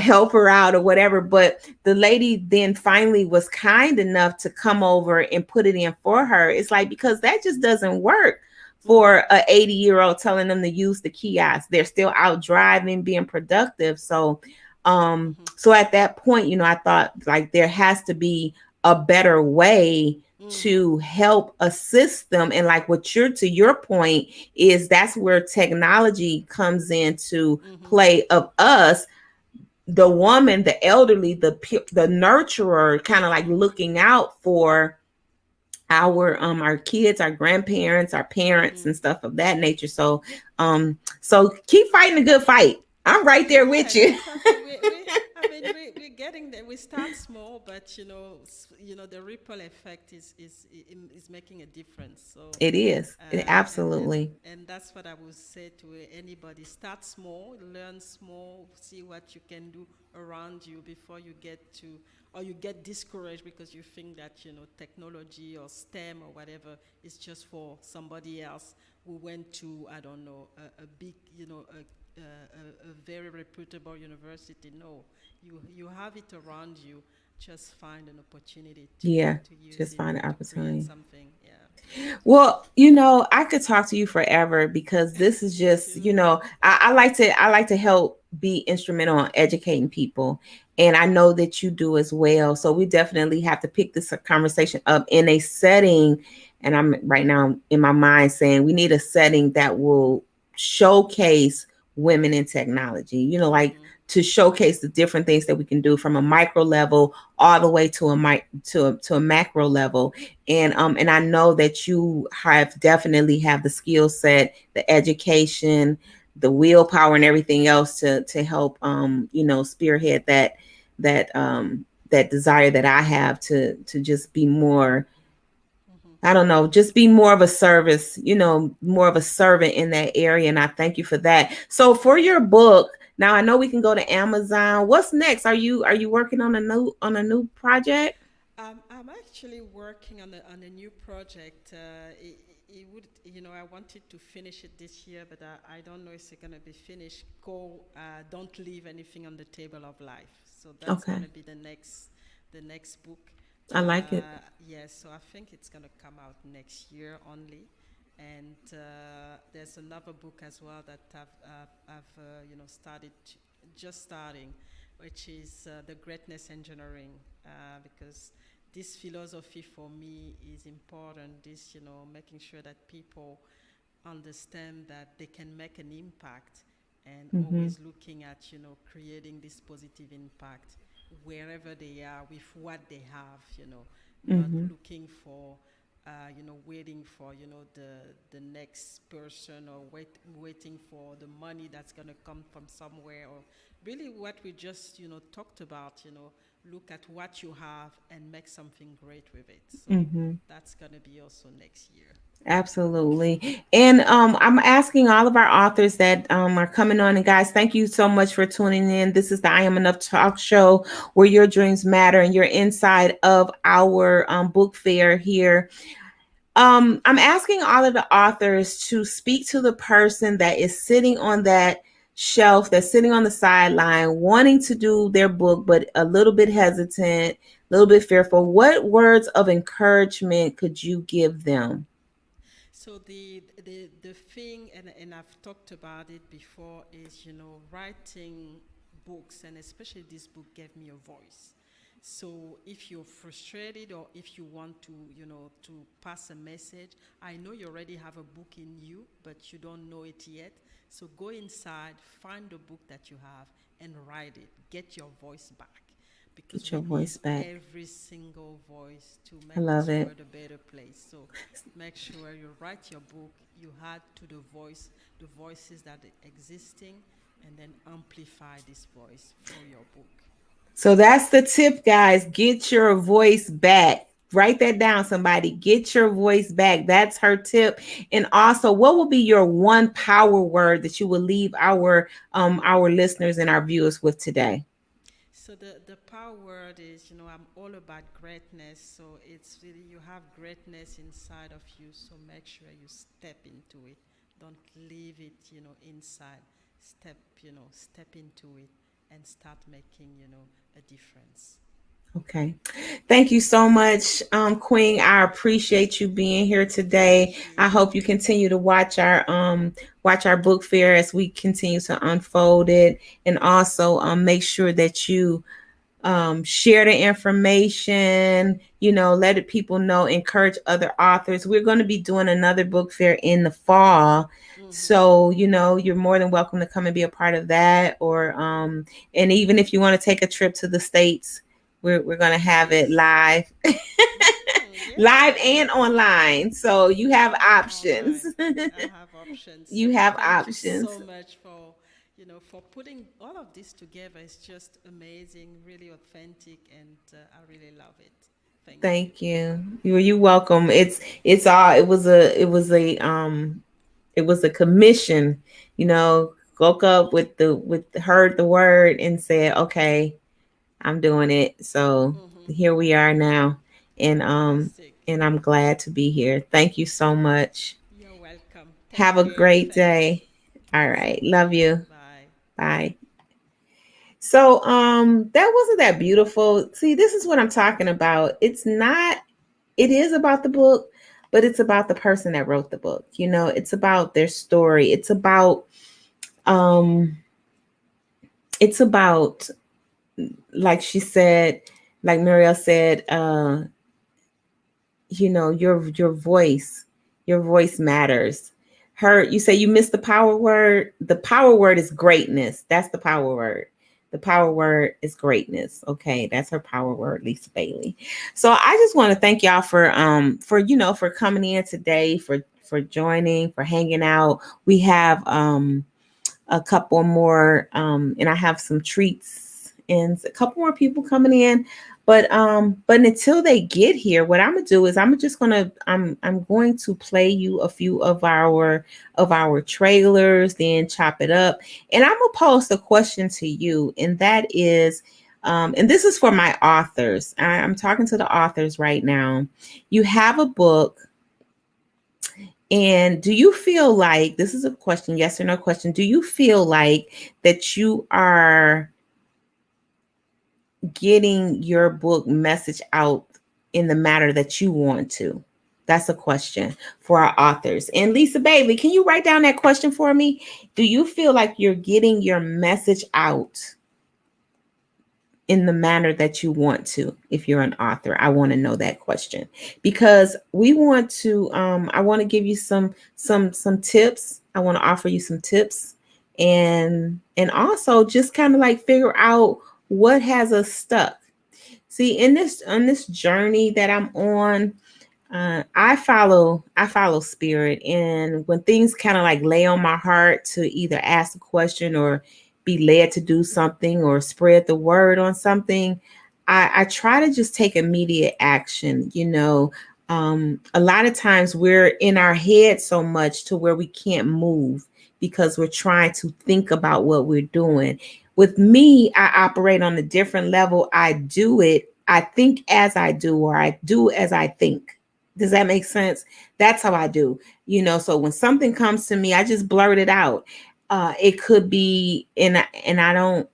help her out or whatever. But the lady then finally was kind enough to come over and put it in for her. It's like, because that just doesn't work Mm-hmm. for a 80-year-old telling them to use the kiosk. They're still out driving, being productive. So Mm-hmm. so at that point, I thought like there has to be a better way Mm-hmm. to help assist them. And like what you're to your point is, that's where technology comes into Mm-hmm. play, of us, the woman, the elderly, the nurturer, kind of like Mm-hmm. looking out for our kids, our grandparents, our parents, Mm-hmm. and stuff of that nature. So keep fighting a good fight. I'm right there with Yeah, you. definitely. We're getting there. We start small, but the ripple effect is making a difference. So, It is. It uh, and and absolutely. and that's what I would say to anybody: start small, learn small, see what you can do around you before you get to, or you get discouraged because you think that technology or STEM or whatever is just for somebody else who went to, I don't know, a big, a very reputable university. No, you have it around you. Just find an opportunity Yeah. to use Just it find an to create opportunity. something. Yeah, Well, I could talk to you forever, because this is me just, too. I like to help be instrumental in educating people. And I know that you do as well. So we definitely have to pick this conversation up in a setting. And I'm right now in my mind saying we need a setting that will showcase women in technology, like Mm-hmm. to showcase the different things that we can do from a micro level all the way to a macro level. And I know that you have definitely have the skill set, the education, the willpower and everything else to help spearhead that desire that I have to just be more, Mm-hmm. I don't know, just be more of a service, more of a servant in that area. And I thank you for that. So for your book, now I know we can go to Amazon. What's next? Are you working on a new project? I'm actually working on a new project. It would, I wanted to finish it this year, but I don't know if it's going to be finished. Don't leave anything on the table of life. So that's going Okay. to be the next book. I like it. Yes, so I think it's going to come out next year only. And there's another book as well that I've started, just starting, which is the greatness engineering, because this philosophy for me is important. This, making sure that people understand that they can make an impact, and Mm-hmm. always looking at, creating this positive impact wherever they are with what they have, not Mm-hmm. looking for, waiting for, the next person, or waiting for the money that's going to come from somewhere, or really what we just, talked about, look at what you have and make something great with it. So Mm-hmm. that's going to be also next year. Absolutely. And I'm asking all of our authors that are coming on. And guys, thank you so much for tuning in. This is the I Am Enough talk show where your dreams matter and you're inside of our book fair here. I'm asking all of the authors to speak to the person that is sitting on that shelf, that's sitting on the sideline, wanting to do their book, but a little bit hesitant, a little bit fearful. What words of encouragement could you give them? So the thing, and I've talked about it before, is, writing books, and especially this book gave me a voice. So if you're frustrated, or if you want to, to pass a message, I know you already have a book in you, but you don't know it yet. So go inside, find the book that you have, and write it. Get your voice back, because Get your we voice need back. every single voice to I make love this it. world a better place. So make sure you write your book, you add to the voices that are existing, and then amplify this voice through your book. So that's the tip, guys. Get your voice back. Write that down, somebody. Get your voice back. That's her tip. And also, what will be your one power word that you will leave our listeners and our viewers with today? So the power word is, I'm all about greatness. So it's really, you have greatness inside of you. So make sure you step into it. Don't leave it, inside. Step into it and start making, a difference. Okay. Thank you so much, Queen. I appreciate you being here today. Thank I you. hope you continue to watch our book fair as we continue to unfold it, and also make sure that you share the information, let it people know, encourage other authors. We're going to be doing another book fair in the fall. Mm-hmm. So, you're more than welcome to come and be a part of that. And even if you want to take a trip to the States, we're going to have it Nice. live, live Yeah, and online. So you have and options. online. I have options. You So have thank you options. so much for, for putting all of this together. It's just amazing, really authentic, and I really love it. Thank you. Thank you. You welcome. It's all it was a commission, woke up with heard the word and said, okay, I'm doing it. So Mm-hmm. here we are now. And Fantastic. and I'm glad to be here. Thank you so much. You're welcome. Have Take a care. great Thank you. day. All You right. too. Love you. Bye. Bye. So that wasn't that beautiful. See, this is what I'm talking about. It is about the book, but it's about the person that wrote the book. It's about their story. It's about um it's about, like she said, like Marielle said, your voice matters. Her, you say you missed the power word. The power word is greatness. That's the power word. The power word is greatness. Okay, that's her power word, Lisa Bailey. So I just want to thank y'all for coming in today, for joining, for hanging out. We have a couple more, and I have some treats and a couple more people coming in. But until they get here, what I'm gonna do is I'm going to play you a few of our trailers, then chop it up, and I'm gonna pose a question to you, and that is, and this is for my authors. I'm talking to the authors right now. You have a book, and do you feel like, this is a question, yes or no question, do you feel like that you are getting your book message out in the manner that you want to? That's a question for our authors. And Lisa Bailey, can you write down that question for me? Do you feel like you're getting your message out in the manner that you want to? If you're an author, I want to know that question, because we want to, I want to give you some tips. I want to offer you some tips, and also just kind of like figure out what has us stuck. See, in this on this journey that I'm on, I follow spirit, and when things kind of like lay on my heart to either ask a question or be led to do something or spread the word on something, I try to just take immediate action. A lot of times we're in our head so much to where we can't move because we're trying to think about what we're doing. With me, I operate on a different level. I think as I do, or I do as I think. Does that make sense? That's how I do. So when something comes to me, I just blurt it out. It could be, and I don't,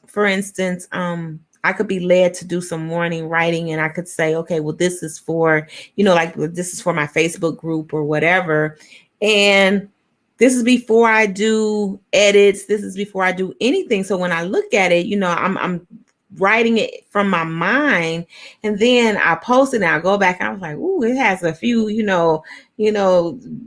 for instance, I could be led to do some morning writing, and I could say, okay, well, this is for, like this is for my Facebook group or whatever. And this is before I do edits. This is before I do anything. So when I look at it, I'm writing it from my mind, and then I post it and I go back and I was like, ooh, it has a few,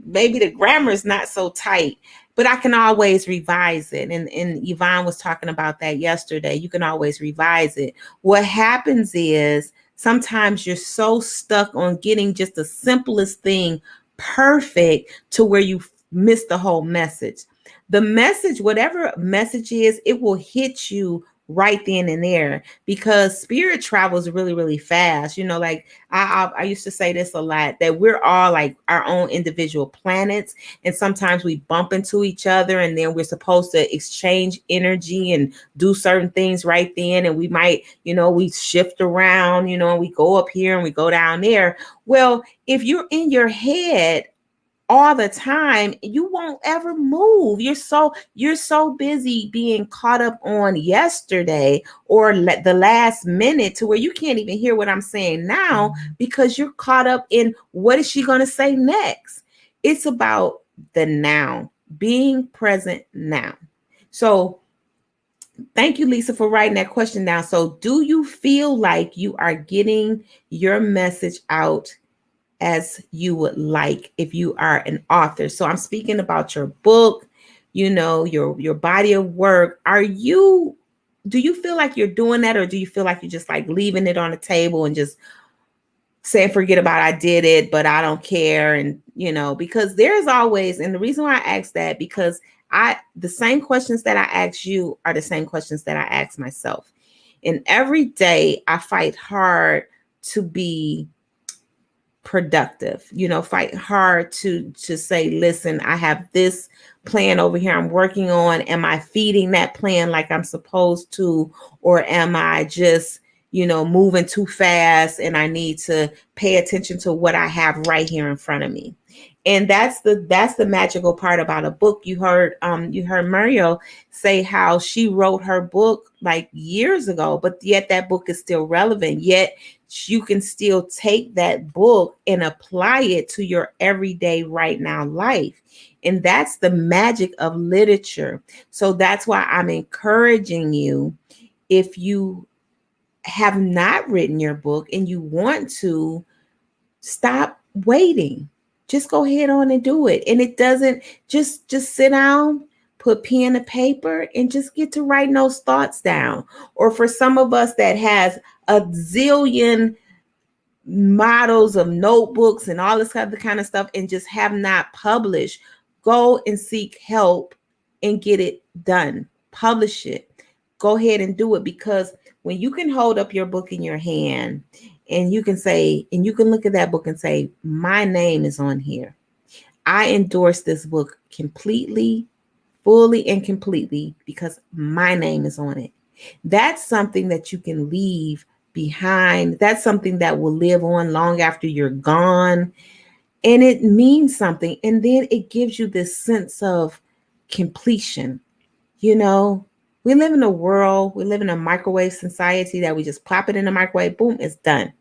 maybe the grammar is not so tight, but I can always revise it. And Yvonne was talking about that yesterday. You can always revise it. What happens is sometimes you're so stuck on getting just the simplest thing perfect to where you miss the whole message. The message, whatever message is, it will hit you right then and there, because spirit travels really, really fast. Like I used to say this a lot, that we're all like our own individual planets, and sometimes we bump into each other, and then we're supposed to exchange energy and do certain things right then, and we might, we shift around, and we go up here and we go down there. Well, if you're in your head all the time, you won't ever move. You're so busy being caught up on yesterday or the last minute to where you can't even hear what I'm saying now, because you're caught up in what is she going to say next. It's about the now, being present now. So thank you, Lisa, for writing that question down. So do you feel like you are getting your message out as you would like if you are an author? So I'm speaking about your book, your body of work. Do you feel like you're doing that, or do you feel like you're just like leaving it on the table and just saying, forget about it, I did it, but I don't care? And because there's always, and the reason why I ask that, because the same questions that I ask you are the same questions that I ask myself. And every day I fight hard to be productive, fight hard to say, listen, I have this plan over here I'm working on. Am I feeding that plan like I'm supposed to, or am I just, moving too fast, and I need to pay attention to what I have right here in front of me? And that's the magical part about a book. You heard Mario say how she wrote her book like years ago, but yet that book is still relevant. Yet you can still take that book and apply it to your everyday right now life. And that's the magic of literature. So that's why I'm encouraging you, if you have not written your book and you want to, stop waiting. Just go ahead on and do it. And it doesn't, just sit down, put pen to paper, and just get to writing those thoughts down. Or for some of us that has a zillion models of notebooks and all this other kind of stuff and just have not published, go and seek help and get it done. Publish it. Go ahead and do it, because when you can hold up your book in your hand and you can say, and you can look at that book and say, my name is on here. I endorse this book completely, fully and completely because my name is on it. That's something that you can leave behind. That's something that will live on long after you're gone. And it means something. And then it gives you this sense of completion. You know, we live in a world, we live in a microwave society that we just pop it in the microwave, boom, it's done.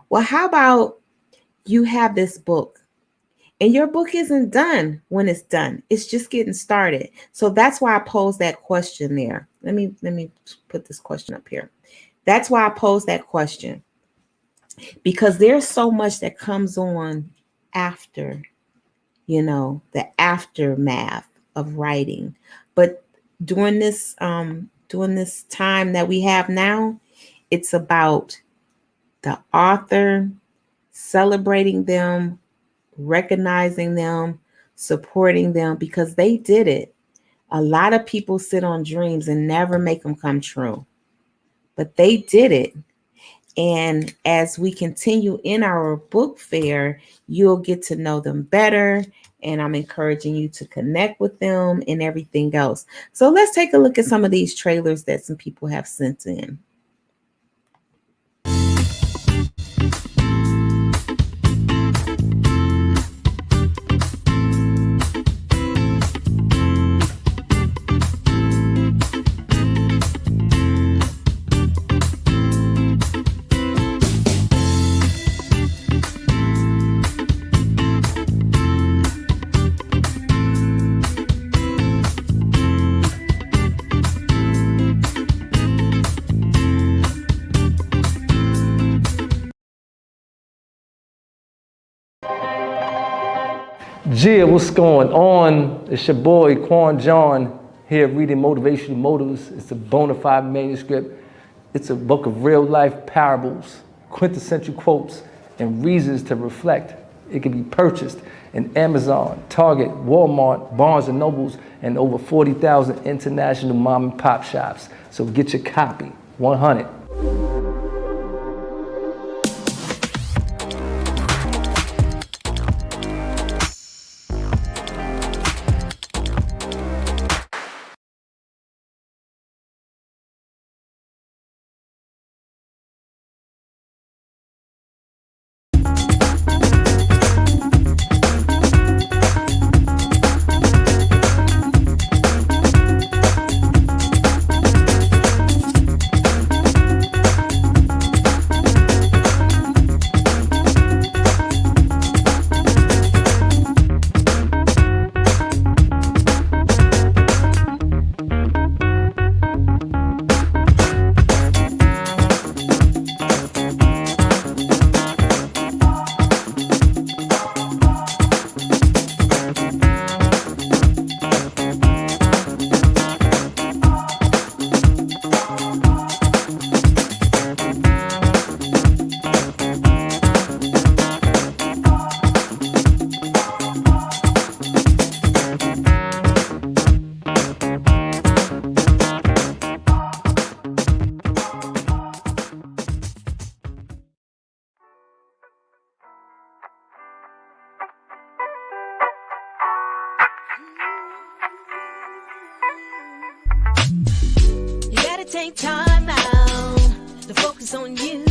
Well, how about you have this book and your book isn't done when it's done. It's just getting started. So that's why I posed that question there. Let me put this question up here. That's why I posed that question, because there's so much that comes on after, you know, the aftermath of writing. But during this time that we have now, it's about the author, celebrating them, recognizing them, supporting them, because they did it. A lot of people sit on dreams and never make them come true, but they did it. And as we continue in our book fair, you'll get to know them better. And I'm encouraging you to connect with them and everything else. So let's take a look at some of these trailers that some people have sent in. Gia, what's going on? It's your boy Quan John here reading Motivational Motives. It's a bona fide manuscript. It's a book of real life parables, quintessential quotes, and reasons to reflect. It can be purchased in Amazon, Target, Walmart, Barnes & Nobles, and over 40,000 international mom and pop shops. So get your copy, 100. Take time out to focus on you.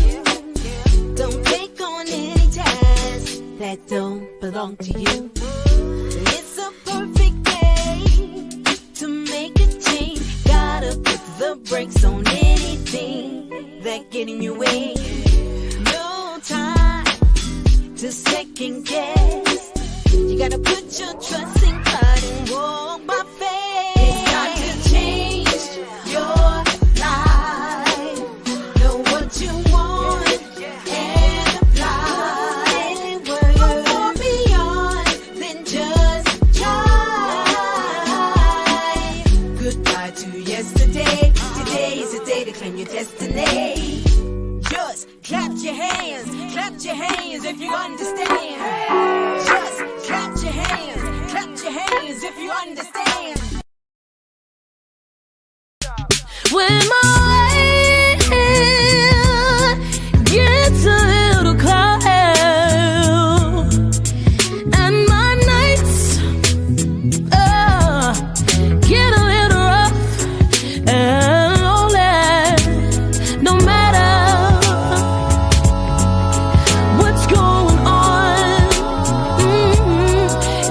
Don't take on any tasks that don't belong to you. It's a perfect day to make a change. Gotta put the brakes on anything that get in your way. and your destiny. Just clap your hands if you understand. Just clap your hands if you understand. When my way gets a little clouded and my nights get a little rough and lonely, no matter what's going on,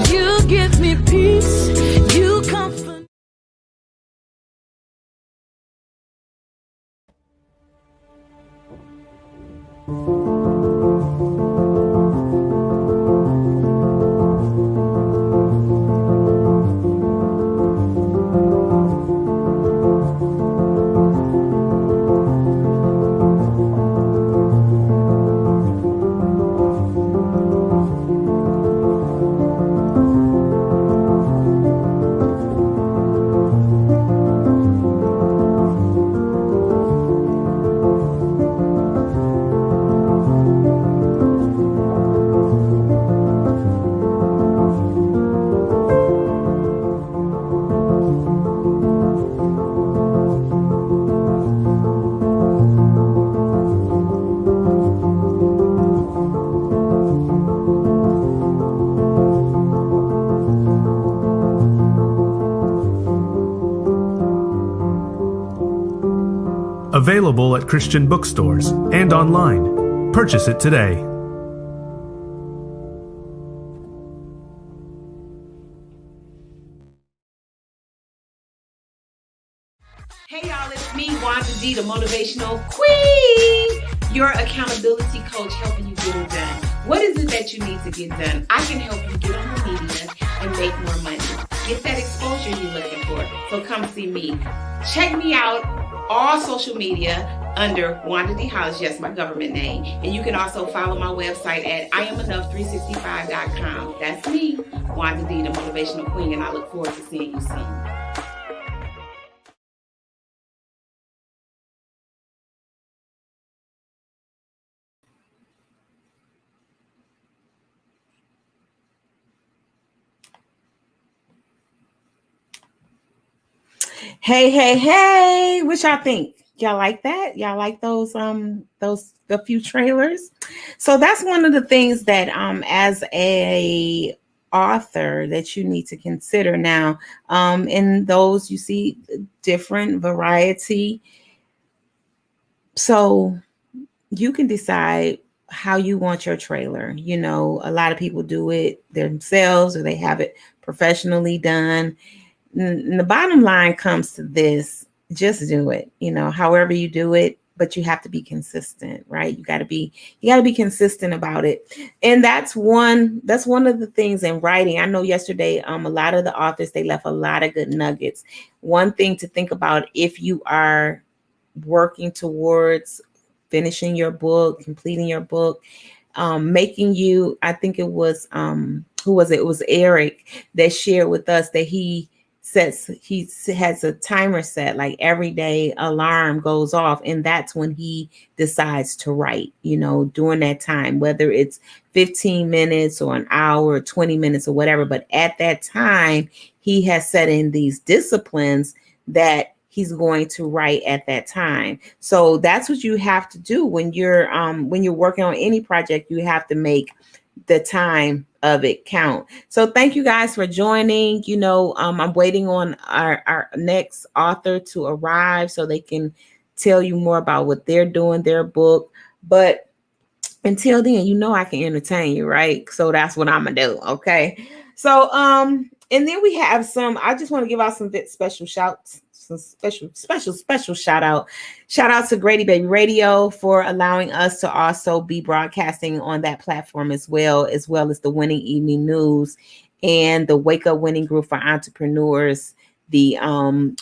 you give me peace, you comfort. Available at Christian bookstores and online. Purchase it today. Hey y'all, it's me, Wanda D, the Motivational Queen, your accountability coach, helping you get it done. What is it that you need to get done? I can help you get on the media and make more money. Get that exposure you're looking for. So come see me. Check me out all social media under Wanda D House, yes, my government name. And you can also follow my website at IamEnough365.com. That's me, Wanda D, the Motivational Queen, and I look forward to seeing you soon. Hey, what y'all think? Y'all like that? Y'all like those the few trailers? So that's one of the things that as a author that you need to consider now. In those you see different variety. So you can decide how you want your trailer. You know, a lot of people do it themselves or they have it professionally done. And the bottom line comes to this: just do it, you know, however you do it, but you have to be consistent, right? You got to be consistent about it. And that's one of the things in writing. I know yesterday, a lot of the authors, they left a lot of good nuggets. One thing to think about if you are working towards finishing your book, completing your book, making you, I think it was, who was it? It was Eric that shared with us that he has a timer set, like every day alarm goes off, and that's when he decides to write, you know, during that time, whether it's 15 minutes or an hour or 20 minutes or whatever. But at that time, he has set in these disciplines that he's going to write at that time. So that's what you have to do when you're working on any project. You have to make the time of it count. So thank you guys for joining. You know, I'm waiting on our next author to arrive so they can tell you more about what they're doing, their book. But until then, you know, I can entertain you, right? So that's what I'm gonna do. Okay. So and then we have I just want to give out some special shouts. Some special shout out to Grady Baby Radio for allowing us to also be broadcasting on that platform as well as the Winning Evening News and the Wake Up Winning Group for Entrepreneurs, the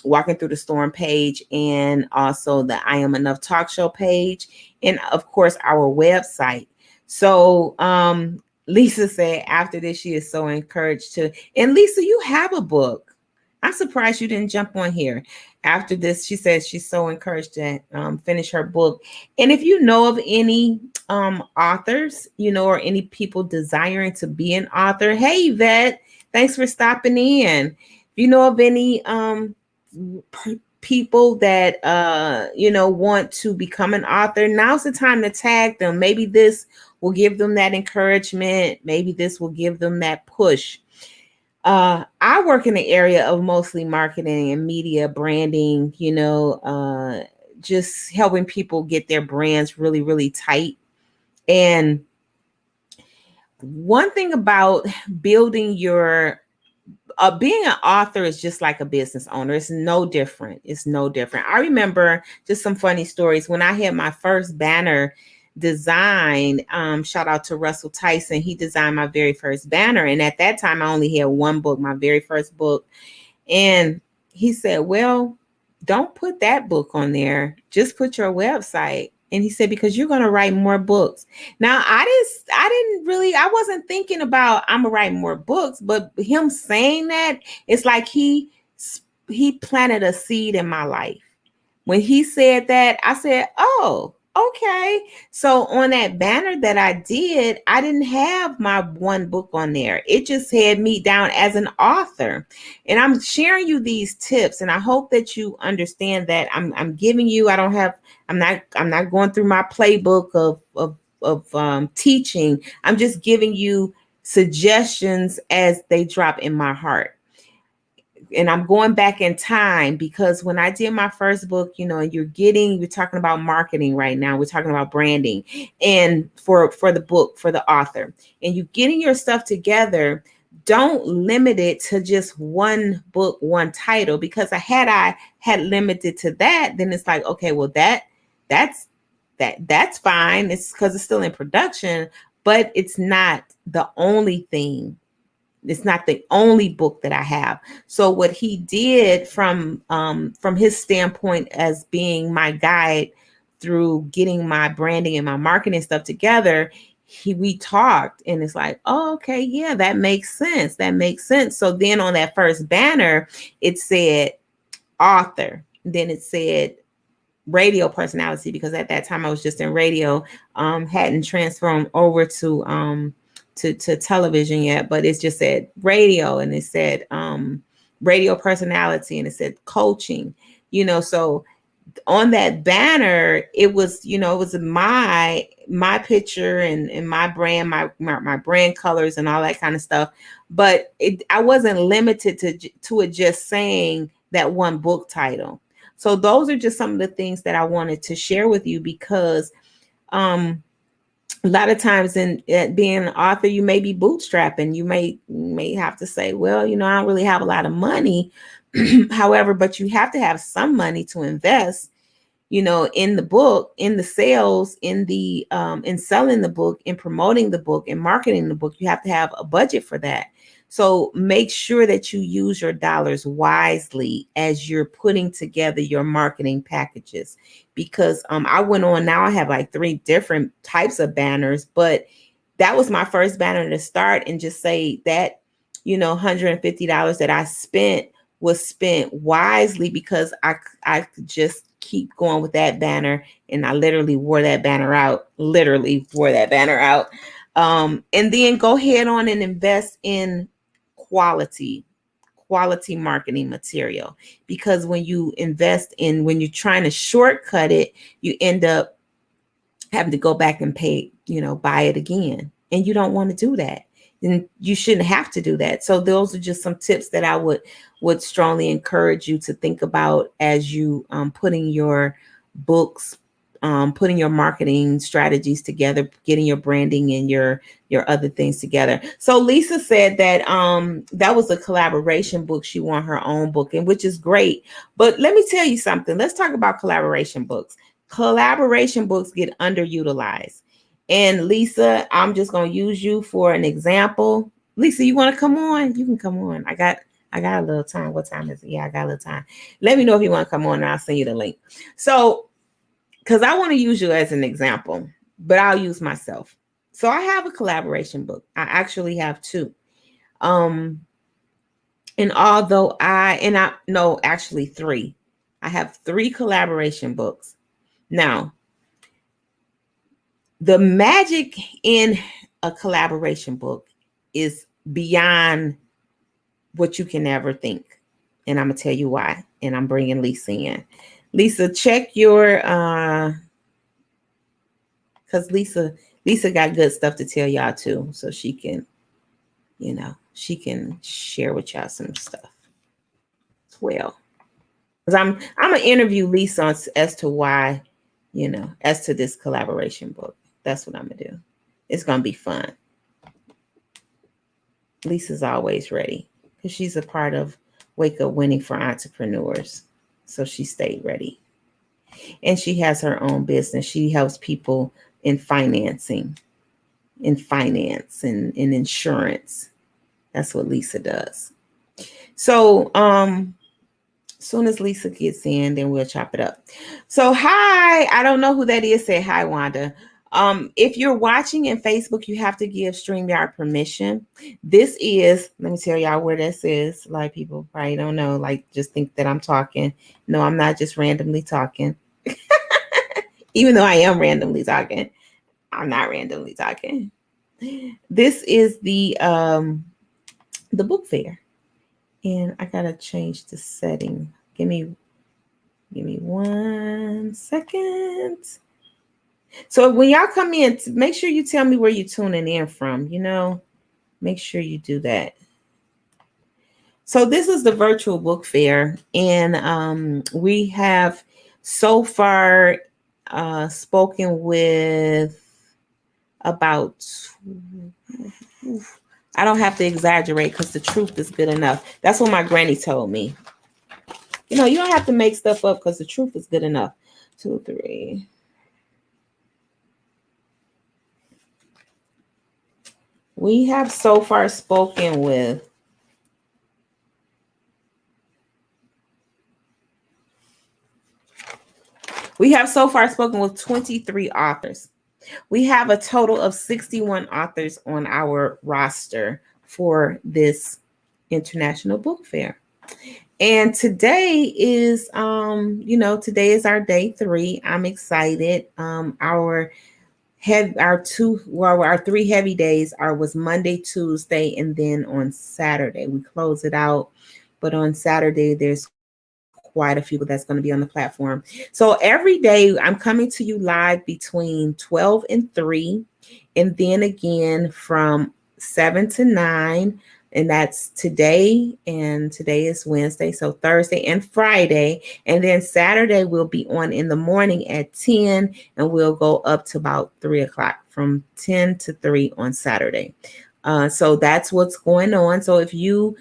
Walking Through the Storm page, and also the I Am Enough talk show page, and of course our website. So Lisa said after this she is so encouraged to, and Lisa, you have a book. I'm surprised you didn't jump on here after this. She says she's so encouraged to finish her book. And if you know of any authors, or any people desiring to be an author, hey, Yvette, thanks for stopping in. If you know of any people that want to become an author, now's the time to tag them. Maybe this will give them that encouragement. Maybe this will give them that push. I work in the area of mostly marketing and media branding, just helping people get their brands really, really tight. And one thing about building your being an author is just like a business owner. It's no different. It's no different. I remember just some funny stories when I had my first banner design. Shout out to Russell Tyson. He designed my very first banner. And at that time, I only had one book, my very first book. And he said, well, don't put that book on there. Just put your website. And he said, because you're going to write more books. Now, I wasn't thinking about I'm going to write more books, but him saying that, it's like he planted a seed in my life. When he said that, I said, oh, okay. So on that banner that I did, I didn't have my one book on there. It just had me down as an author. And I'm sharing you these tips, and I hope that you understand that I'm giving you, I'm not going through my playbook of teaching. I'm just giving you suggestions as they drop in my heart. And I'm going back in time because when I did my first book, we're talking about marketing right now. We're talking about branding, and for the book, for the author, and you getting your stuff together. Don't limit it to just one book, one title, because I had limited to that, then it's like, okay, well, that's fine. It's because it's still in production, but it's not the only thing. It's not the only book that I have. So what he did from his standpoint as being my guide through getting my branding and my marketing stuff together, we talked, and it's like, oh, okay, yeah, that makes sense. That makes sense. So then on that first banner, it said author. Then it said radio personality, because at that time I was just in radio, hadn't transformed over to television yet, but it just said radio, and it said radio personality, and it said coaching, so on that banner, it was my picture and my brand, my brand colors and all that kind of stuff. But I wasn't limited to it just saying that one book title. So those are just some of the things that I wanted to share with you, because a lot of times in being an author, you may be bootstrapping. You may have to say, well, I don't really have a lot of money. However, but you have to have some money to invest, in the book, in the sales, in selling the book, in promoting the book, in marketing the book. You have to have a budget for that. So make sure that you use your dollars wisely as you're putting together your marketing packages, because I went on, now I have like 3 different types of banners, but that was my first banner to start, and just say that, $150 that I spent was spent wisely, because I could just keep going with that banner, and I literally wore that banner out, and then go ahead on and invest in quality marketing material, because when you're trying to shortcut it, you end up having to go back and pay, buy it again, and you don't want to do that. And you shouldn't have to do that. So those are just some tips that I would strongly encourage you to think about as you putting your books, putting your marketing strategies together, getting your branding and your other things together. So Lisa said that that was a collaboration book. She won her own book, and which is great. But let me tell you something. Let's talk about collaboration books. Collaboration books get underutilized. And Lisa, I'm just going to use you for an example. Lisa, you want to come on? You can come on. I got a little time. What time is it? Yeah, I got a little time. Let me know if you want to come on, and I'll send you the link. So, because I want to use you as an example, but I'll use myself. So I have a collaboration book. I actually have 2. And although I no, actually three. I have three collaboration books. Now, the magic in a collaboration book is beyond what you can ever think. And I'm going to tell you why. And I'm bringing Lisa in. Lisa, check your cuz Lisa got good stuff to tell y'all too, so she can, she can share with y'all some stuff as well. Cuz I'm going to interview Lisa as to why, as to this collaboration book. That's what I'm going to do. It's going to be fun. Lisa's always ready because she's a part of Wake Up Winning for Entrepreneurs. So she stayed ready. And she has her own business. She helps people in financing, in finance and in insurance. That's what Lisa does. So soon as Lisa gets in, then we'll chop it up. So hi, I don't know who that is. Say hi, Wanda. If you're watching in Facebook, you have to give StreamYard permission. This is, let me tell y'all where this is. A lot of people probably don't know, like just think that I'm talking. No, I'm not just randomly talking. Even though I am randomly talking, I'm not randomly talking. This is the book fair. And I gotta change the setting. Give me 1 second. So when y'all come in, make sure you tell me where you're tuning in from. Make sure you do that. So this is the virtual book fair, and we have so far spoken with about. I don't have to exaggerate because the truth is good enough. That's what my granny told me. You don't have to make stuff up because the truth is good enough. 2, 3. We have so far spoken with We have so far spoken with 23 authors. We have a total of 61 authors on our roster for this International Book Fair. And today is today is our day 3. I'm excited. Our 3 heavy days was Monday, Tuesday, and then on Saturday we close it out. But on Saturday there's quite a few that's going to be on the platform. So every day I'm coming to you live between 12 and 3, and then again from 7 to 9. And that's today, and today is Wednesday, so Thursday and Friday. And then Saturday we'll be on in the morning at 10, and we'll go up to about 3 o'clock, from 10 to 3 on Saturday. So that's what's going on. So if you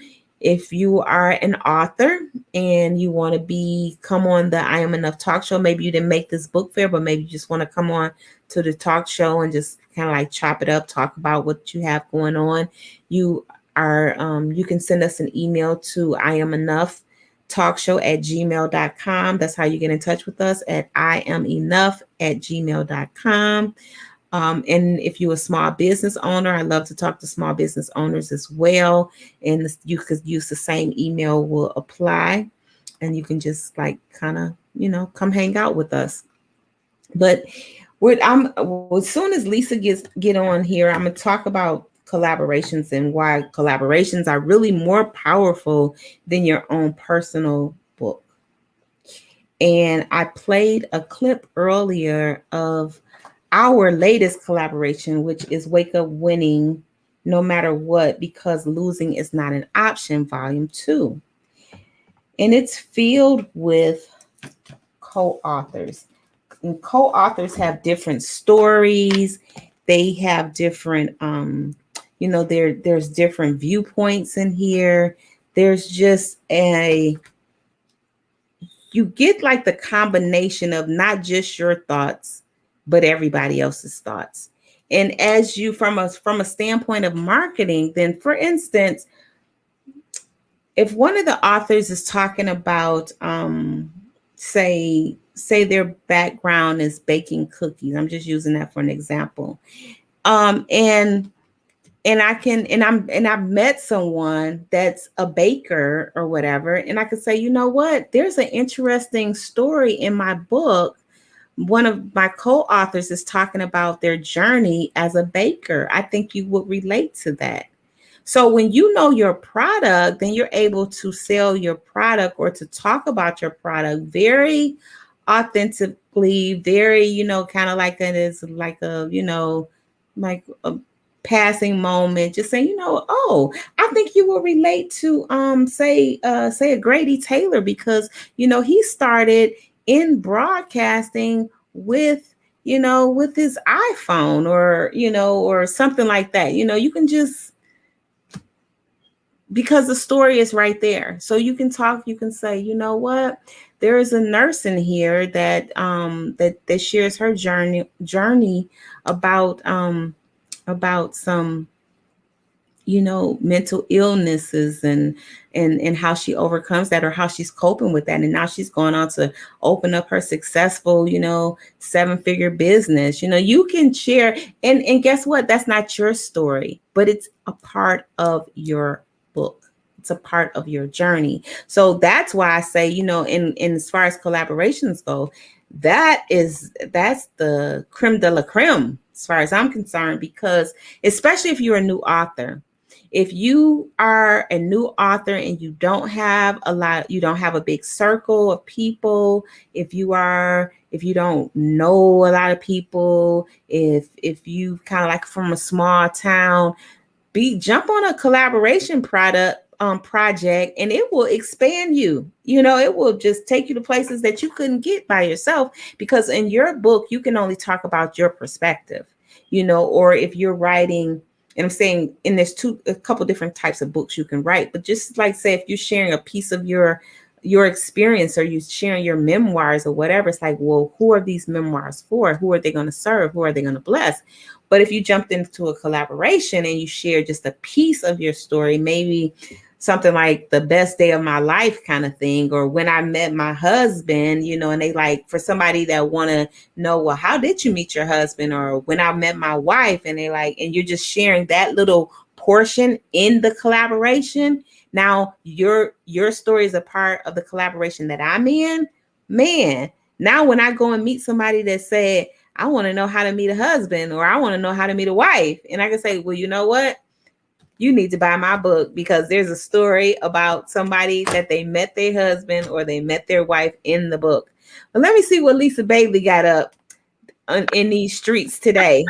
are an author and you want to come on the I Am Enough talk show, maybe you didn't make this book fair, but maybe you just want to come on to the talk show and just kind of like chop it up, talk about what you have going on. You can send us an email to iamenough@gmail.com. That's how you get in touch with us, at iamenough@gmail.com. And if you're a small business owner, I love to talk to small business owners as well. And you could use the same email will apply, and you can just like kind of, come hang out with us. But as soon as Lisa get on here, I'm going to talk about collaborations and why collaborations are really more powerful than your own personal book. And I played a clip earlier of our latest collaboration, which is Wake Up Winning No Matter What, Because Losing Is Not an Option, Volume 2. And it's filled with co-authors. And co-authors have different stories. They have different, there's different viewpoints in here. There's just you get like the combination of not just your thoughts, but everybody else's thoughts. And as you, from a standpoint of marketing, then for instance, if one of the authors is talking about, say their background is baking cookies, I'm just using that for an example. And and I can and I've met someone that's a baker or whatever, and I could say, you know what, there's an interesting story in my book. One of my co-authors is talking about their journey as a baker. I think you would relate to that. So when you know your product, then you're able to sell your product or to talk about your product very authentically, very, kind of like it is like a, like a passing moment, just saying, oh, I think you will relate to say a Grady Taylor, because he started in broadcasting with with his iPhone, or or something like that. You can just, because the story is right there. So you can talk, you can say, you know what, there is a nurse in here that shares her journey about some mental illnesses, and how she overcomes that, or how she's coping with that, and now she's going on to open up her successful 7-figure business. You can share, and guess what, that's not your story, but it's a part of your book. It's a part of your journey. So that's why I say, in as far as collaborations go, that's the creme de la creme as far as I'm concerned, because especially if you're a new author, if you are a new author and you don't have you don't have a big circle of people, if you don't know a lot of people, if you kind of like from a small town, jump on a collaboration project, and it will expand you. It will just take you to places that you couldn't get by yourself, because in your book you can only talk about your perspective. Or if you're writing, and I'm saying, and there's a couple different types of books you can write, but just like, say, if you're sharing a piece of your experience, or you sharing your memoirs or whatever, it's like, well, who are these memoirs for? Who are they going to serve? Who are they going to bless? But if you jumped into a collaboration and you share just a piece of your story, maybe something like the best day of my life kind of thing, or when I met my husband, and they like, for somebody that want to know, well, how did you meet your husband? Or when I met my wife, and they like, and you're just sharing that little portion in the collaboration. Now your story is a part of the collaboration that I'm in. Man, now when I go and meet somebody that said, I want to know how to meet a husband, or I want to know how to meet a wife, and I can say, well, you know what? You need to buy my book, because there's a story about somebody that they met their husband or they met their wife in the book. But let me see what Lisa Bailey got up in these streets today.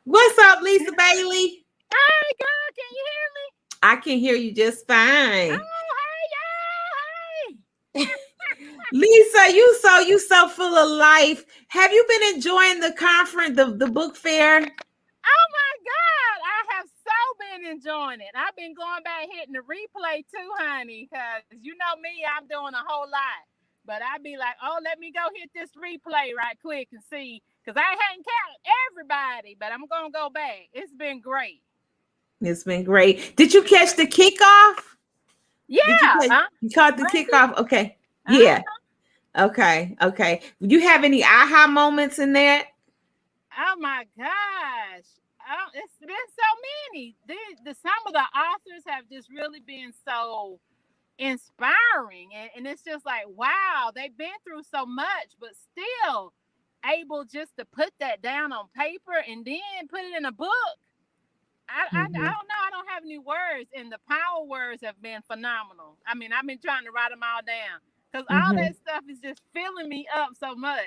What's up, Lisa Bailey? Hey, girl, can you hear me? I can hear you just fine. Oh, hey, y'all, hey. Lisa, you so full of life. Have you been enjoying the conference, the book fair? Oh, my God. I have so been enjoying it. I've been going back hitting the replay, too, honey, because you know me, I'm doing a whole lot. But I'd be like, oh, let me go hit this replay right quick and see, because I hadn't counted everybody, but I'm going to go back. It's been great. It's been great. Did you catch the kickoff? Yeah. You caught the kickoff? Okay. Yeah. Okay. Do you have any aha moments in that? Oh, my gosh. It's been so many. Some of the authors have just really been so inspiring, and it's just like, wow, they've been through so much, but still able just to put that down on paper and then put it in a book. I don't know, I don't have any words, and the power words have been phenomenal. I mean, I've been trying to write them all down, because all that stuff is just filling me up so much.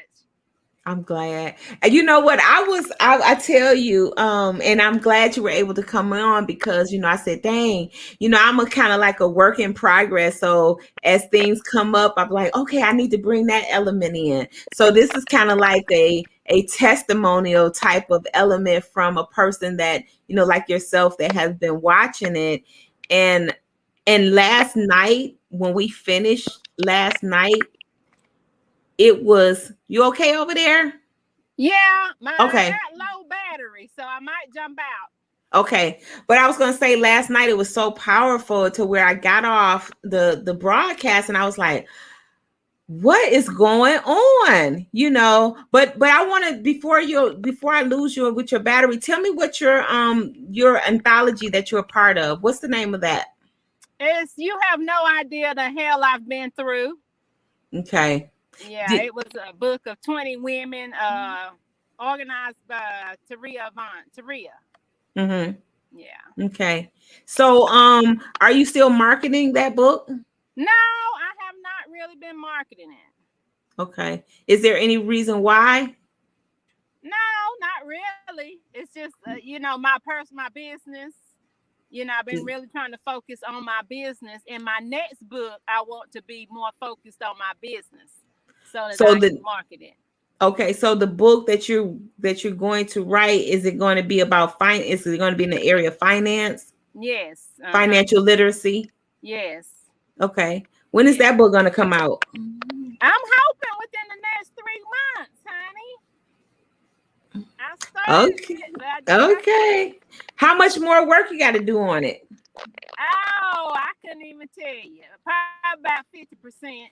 I'm glad. And you know what? I tell you, and I'm glad you were able to come on, because, I said, dang, I'm a kind of like a work in progress. So as things come up, I'm like, okay, I need to bring that element in. So this is kind of like a testimonial type of element from a person that, like yourself, that has been watching it. And last night, when we finished last night, it was, you okay over there? Yeah, Okay. I got low battery, so I might jump out. Okay. But I was going to say, last night it was so powerful to where I got off the broadcast and I was like, what is going on? But I want to, before I lose you with your battery, tell me what your anthology that you're a part of. What's the name of that? It's You Have No Idea the Hell I've Been Through. Okay. Yeah, it was a book of 20 women, organized by Taria. Mm-hmm. Yeah. Okay. So are you still marketing that book? No, I have not really been marketing it. Okay. Is there any reason why? No, not really. It's just my business. I've been really trying to focus on my business. In my next book, I want to be more focused on my business so that So I can market it. Okay, so the book that you're going to write, is it going to be about finance? Is it going to be in the area of finance? Yes. Financial literacy? Yes. Okay. When is that book going to come out? I'm hoping within the next 3 months, honey. I started Okay. it. Okay. How much more work you got to do on it? Oh, I couldn't even tell you. Probably about 50%.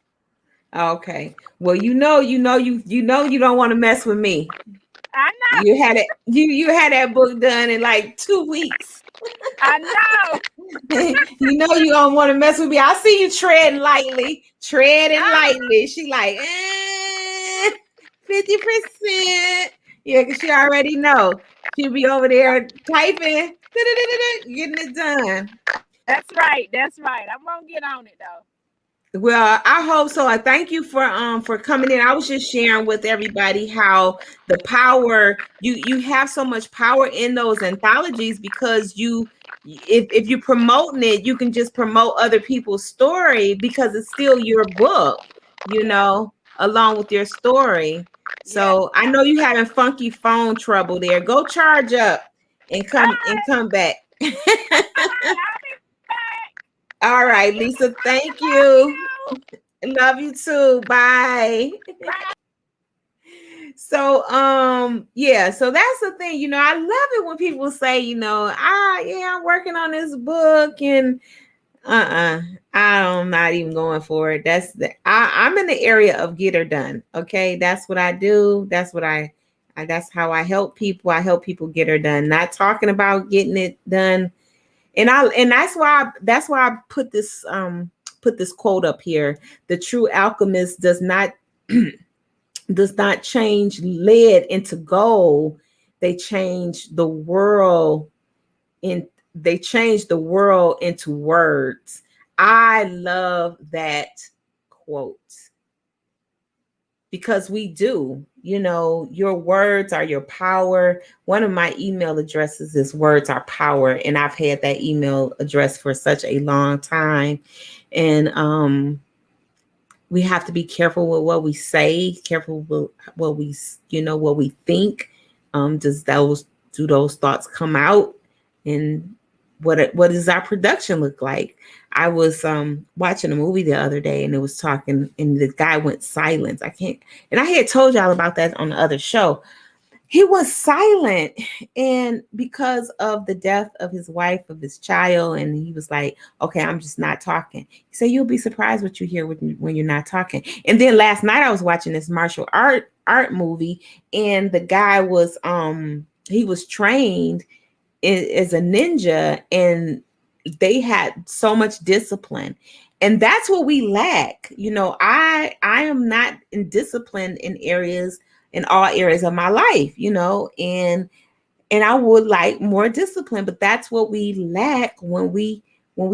Okay. Well, you don't want to mess with me. I know. You had it. You had that book done in like 2 weeks. I know. You don't want to mess with me. I see you treading lightly. She like 50%. Yeah, because she already know. She'll be over there typing, getting it done. That's right. I'm gonna get on it though. Well, I hope so. I thank you for coming in. I was just sharing with everybody how the power you have so much power in those anthologies, because if you're promoting it, you can just promote other people's story because it's still your book, along with your story. So I know you having funky phone trouble there. Go charge up and come back. All right, Lisa. Thank you. Love you too. Bye. So yeah, so that's the thing. I love it when people say, I'm working on this book, and I'm not even going for it. I'm in the area of get her done. Okay, that's what I do. That's how I help people. I help people get her done. Not talking about getting it done. And that's why I put this quote up here. The true alchemist does not change lead into gold. They change the world into words. I love that quote, because we do. Your words are your power. One of my email addresses is Words Are Power, and I've had that email address for such a long time. And we have to be careful with what we say, careful with what we think. Do those thoughts come out? And what does our production look like? I was watching a movie the other day, and it was talking, and the guy went silent. And I had told y'all about that on the other show. He was silent, and because of the death of his wife, of his child, and he was like, okay, I'm just not talking. He said, you'll be surprised what you hear when you're not talking. And then last night I was watching this martial art movie, and the guy was he was trained as a ninja, and they had so much discipline. And that's what we lack. I am not in discipline in all areas of my life, and I would like more discipline, but that's what we lack when we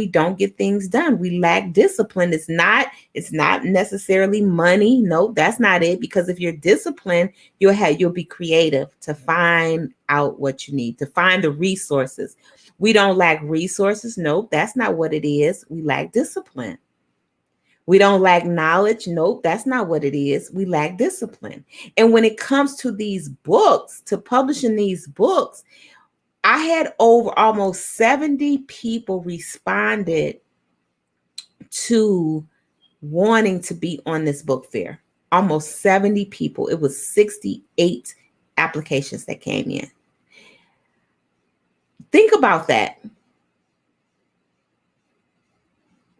don't get things done. We lack discipline. It's not necessarily money. No, that's not it. Because if you're disciplined, you'll be creative to find out what you need, to find the resources. We don't lack resources. Nope, that's not what it is. We lack discipline. We don't lack knowledge. Nope, that's not what it is. We lack discipline. And when it comes to these books, to publishing these books, I had over almost 70 people responded to wanting to be on this book fair. Almost 70 people. It was 68 applications that came in. Think about that.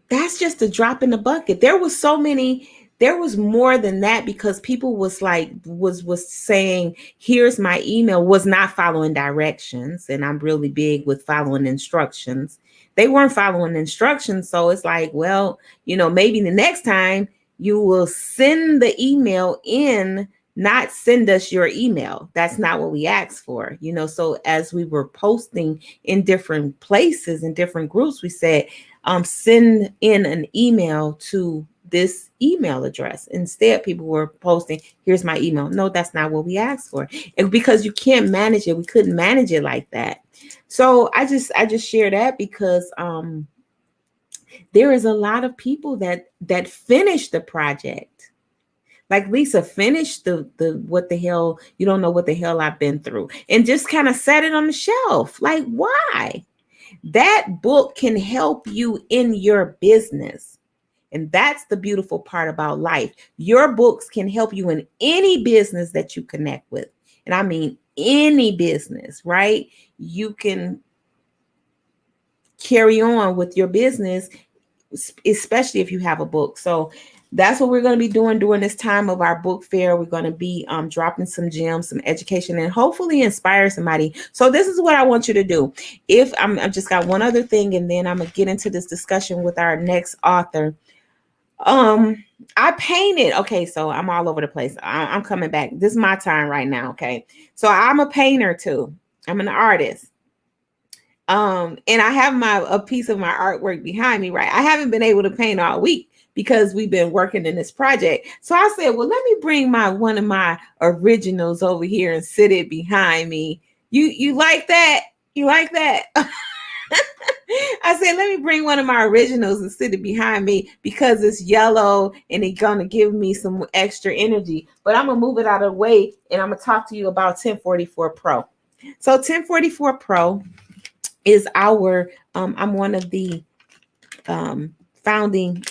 That's just a drop in the bucket. There were so many there was more than that, because people was like was saying, here's my email, was not following directions. And I'm really big with following instructions. They weren't following instructions. So it's like, well, maybe the next time you will send the email in, not send us your email. That's not what we asked for. So as we were posting in different places, in different groups, we said, send in an email to this email address. Instead, people were posting, here's my email. No, that's not what we asked for. And because you can't manage it, we couldn't manage it like that. So I just share that because there is a lot of people that finished the project. Like Lisa finished the what the hell, you don't know what the hell I've been through, and just kind of set it on the shelf. Like, why? That book can help you in your business. And that's the beautiful part about life. Your books can help you in any business that you connect with. And I mean, any business, right? You can carry on with your business, especially if you have a book. So that's what we're going to be doing during this time of our book fair. We're going to be dropping some gems, some education, and hopefully inspire somebody. So this is what I want you to do. If I've just got one other thing, and then I'm going to get into this discussion with our next author. I painted. Okay, so I'm all over the place. I'm coming back. This is my time right now. Okay, so I'm a painter too. I'm an artist. And I have a piece of my artwork behind me, right? I haven't been able to paint all week because we've been working in this project. So I said, well, let me bring one of my originals over here and sit it behind me. You like that? You like that? I said, let me bring one of my originals and sit it behind me because it's yellow and it's going to give me some extra energy. But I'm going to move it out of the way, and I'm going to talk to you about 1044 Pro. So 1044 Pro is our, I'm one of the founding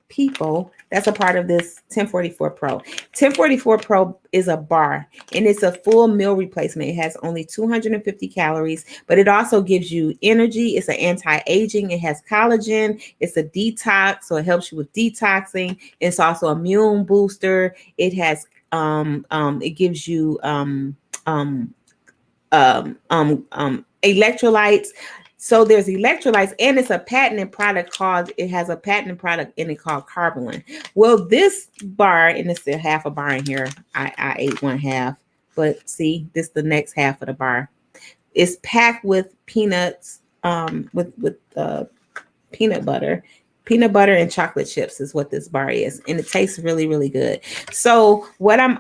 people that's a part of this 1044 Pro. 1044 Pro is a bar, and it's a full meal replacement. It has only 250 calories, but it also gives you energy. It's an anti-aging. It has collagen. It's a detox, so it helps you with detoxing. It's also an immune booster. It has it gives you electrolytes. So there's electrolytes, and it's a patented product it has a patented product in it called Carbolin. Well, this bar, and it's still half a bar in here. I ate one half, but see, this is the next half of the bar. It's packed with peanuts, with peanut butter and chocolate chips is what this bar is, and it tastes really, really good. So what I'm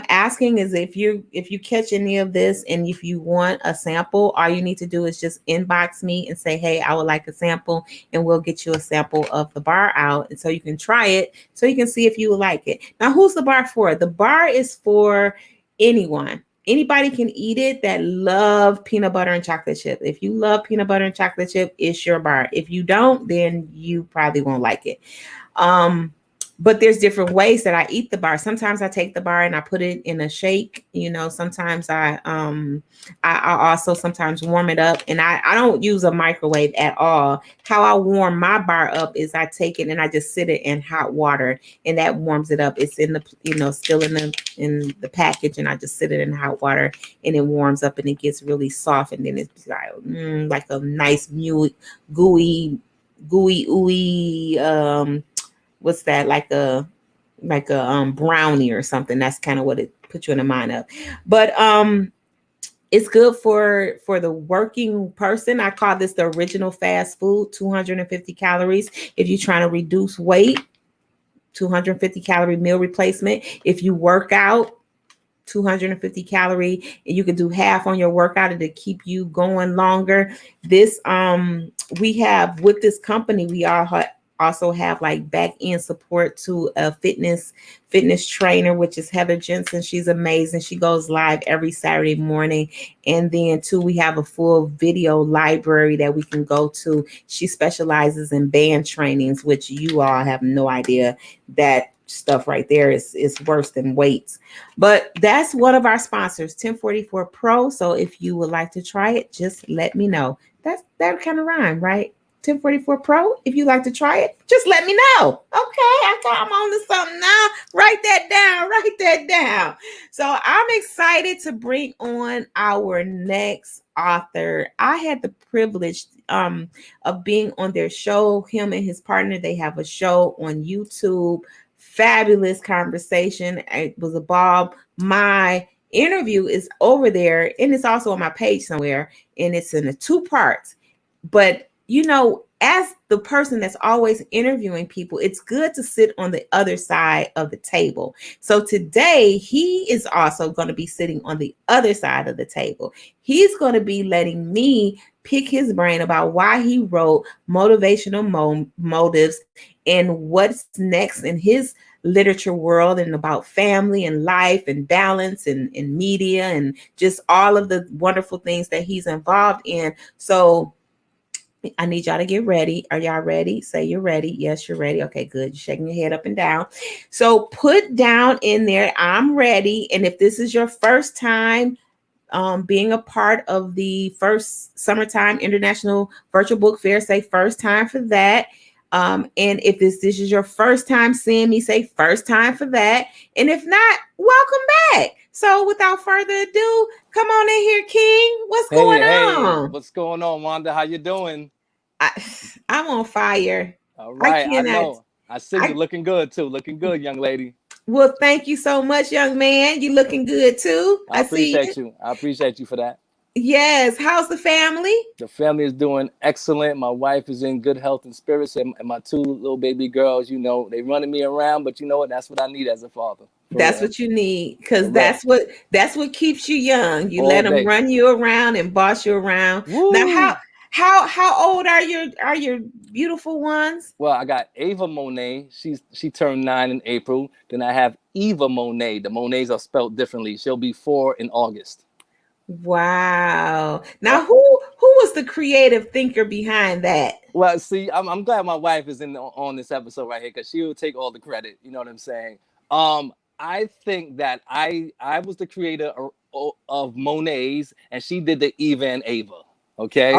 asking is, if you catch any of this and if you want a sample, all you need to do is just inbox me and say, hey, I would like a sample, and we'll get you a sample of the bar out, and so you can try it, so you can see if you would like it. Now, who's the bar for? The bar is for anyone. Anybody can eat it that love peanut butter and chocolate chip. If you love peanut butter and chocolate chip, it's your bar. If you don't, then you probably won't like it. But there's different ways that I eat the bar. Sometimes I take the bar and I put it in a shake. Sometimes I also sometimes warm it up, and I don't use a microwave at all. How I warm my bar up is I take it and I just sit it in hot water, and that warms it up. It's in the, still in the package, and I just sit it in hot water, and it warms up and it gets really soft, and then it's like a nice gooey ooey, what's that, like a brownie or something. That's kind of what it puts you in the mind of. But it's good for the working person. I call this the original fast food. 250 calories if you're trying to reduce weight. 250 calorie meal replacement if you work out. 250 calorie, and you can do half on your workout to keep you going longer. This we have with this company, we also have like back end support to a fitness trainer, which is Heather Jensen. She's amazing. She goes live every Saturday morning. And then too, we have a full video library that we can go to. She specializes in band trainings, which you all have no idea that stuff right there is worse than weights. But that's one of our sponsors, 1044 Pro. So if you would like to try it, just let me know. That kind of rhyme, right? 1044 Pro. If you like to try it, just let me know. Okay, I'm on to something now. Write that down. Write that down. So I'm excited to bring on our next author. I had the privilege of being on their show. Him and his partner, they have a show on YouTube. Fabulous conversation. It was a ball. My interview is over there, and it's also on my page somewhere, and it's in a two parts. But as the person that's always interviewing people, it's good to sit on the other side of the table. So today, he is also going to be sitting on the other side of the table. He's going to be letting me pick his brain about why he wrote motivational motives and what's next in his literature world, and about family and life and balance and media and just all of the wonderful things that he's involved in. So I need y'all to get ready. Are y'all ready? Say you're ready. Yes, you're ready. Okay, good. You're shaking your head up and down. So put down in there, I'm ready. And if this is your first time being a part of the first Summertime International Virtual Book Fair, say first time for that. And if this is your first time seeing me, say first time for that. And if not, welcome back. So without further ado, come on in here, King. What's going on? What's going on, Wanda? How you doing? I'm on fire. All right, I cannot. know. I see you looking good too. Looking good, young lady. Well, thank you so much, young man. You looking good too. I appreciate see you. I appreciate you for that. Yes. How's the family? The family is doing excellent. My wife is in good health and spirits, and my two little baby girls, they running me around, but you know what? That's what I need as a father. That's what you need, because that's what keeps you young. You All let them day. run you around and boss you around. Woo. Now, how old are your beautiful ones? Well, I got Ava Monet. She turned 9 in April. Then I have Eva Monet. The Monets are spelled differently. She'll be 4 in August. Wow. Now, who was the creative thinker behind that? Well, see, I'm glad my wife is on this episode right here, because she will take all the credit. You know what I'm saying? I think that I was the creator of Monets, and she did the Eva and Ava. Okay.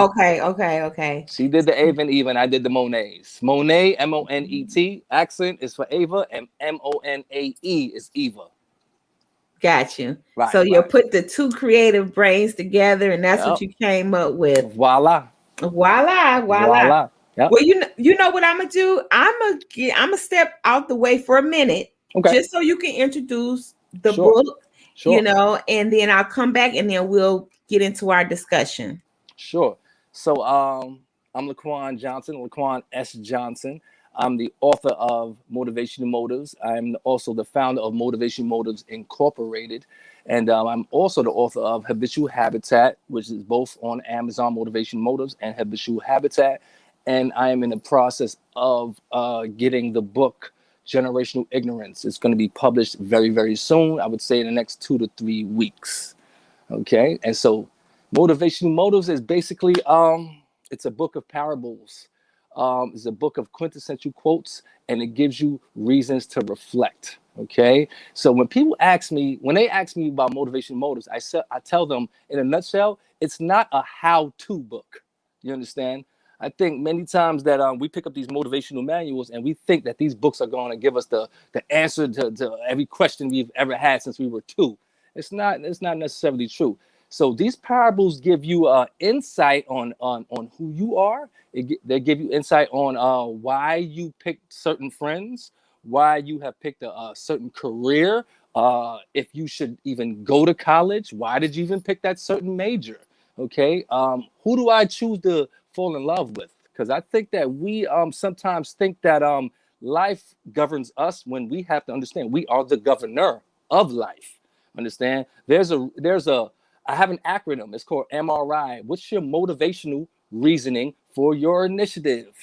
She did the Ava and Eva, and I did the Monets. Monet, Monet, accent is for Ava, and Monae is Eva. Got you. Right, so you put the two creative brains together, and that's what you came up with. Voila. Yep. Well, you know what I'm gonna do? I'm gonna step out the way for a minute, just so you can introduce the book. Sure. And then I'll come back, and then we'll get into our discussion. Sure. So I'm Laquan Johnson, Laquan S. Johnson. I'm the author of Motivational Motives. I'm also the founder of Motivational Motives Incorporated. And I'm also the author of Habitual Habitat, which is both on Amazon, Motivational Motives and Habitual Habitat. And I am in the process of getting the book Generational Ignorance. It's going to be published very, very soon. I would say in the next 2 to 3 weeks. Okay. And so Motivational Motives is basically, it's a book of parables. It's a book of quintessential quotes, and it gives you reasons to reflect. Okay. So when they ask me about motivational motives, I tell them in a nutshell, it's not a how-to book. You understand? I think many times that we pick up these motivational manuals and we think that these books are going to give us the answer to every question we've ever had since we were 2. It's not necessarily true. So these parables give you insight on who you are. They give you insight on why you picked certain friends, why you have picked a certain career, if you should even go to college, why did you even pick that certain major? Okay, who do I choose to fall in love with? Because I think that we sometimes think that life governs us, when we have to understand we are the governor of life. Understand? I have an acronym. It's called MRI. What's your motivational reasoning for your initiative?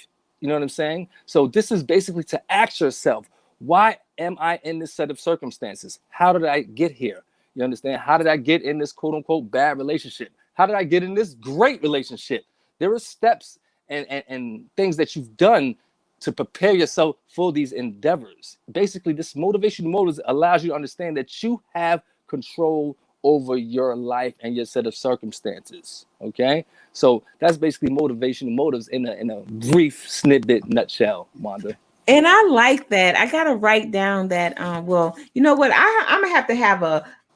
You know what I'm saying? So this is basically to ask yourself, why am I in this set of circumstances? How did I get here? You understand? How did I get in this quote unquote bad relationship? How did I get in this great relationship? There are steps and things that you've done to prepare yourself for these endeavors. Basically, this motivational motives allows you to understand that you have control over your life and your set of circumstances. Okay, so that's basically motivational motives in a brief snippet nutshell, Wanda. And I like that. I gotta write down that. Well, you know what? I'm gonna have to have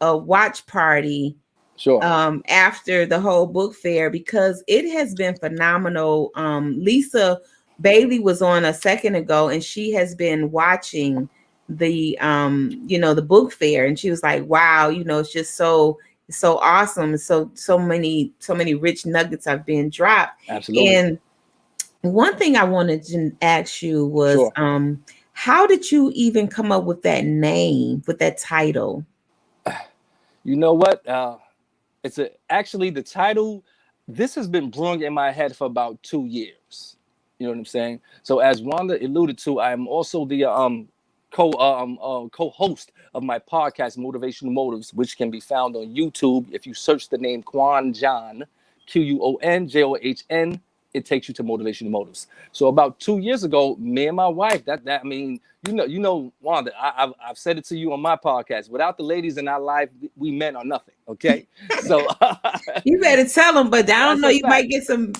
a watch party Sure. after the whole book fair because it has been phenomenal. Lisa Bailey was on a second ago, and she has been watching the the book fair, and she was like, "Wow, it's just so awesome. So many rich nuggets have been dropped." Absolutely. And one thing I wanted to ask you was, Sure. how did you even come up with that name, with that title? You know what? Actually the title. This has been brewing in my head for about 2 years. You know what I'm saying? So as Wanda alluded to, I am also the co-host of my podcast, Motivational Motives, which can be found on YouTube. If you search the name Quan John, QUONJOHN, it takes you to Motivational Motives. So about 2 years ago, me and my wife, I mean, Wanda, I've said it to you on my podcast. Without the ladies in our life, we men are nothing. Okay, so You better tell them, but I don't that's know. a You fact. might get some.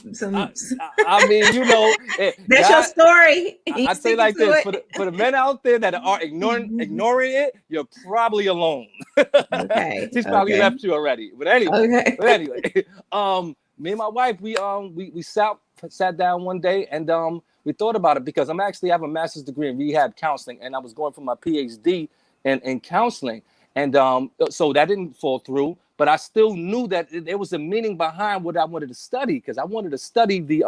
I mean, That's your God, story. I say like this for the men out there that are ignoring it, you're probably alone. Okay. She's probably Okay. left you already. But anyway, Okay. me and my wife, we sat down one day and we thought about it because I have a master's degree in rehab counseling, and I was going for my PhD in counseling, and so that didn't fall through. But I still knew that there was a meaning behind what I wanted to study, because I wanted to study the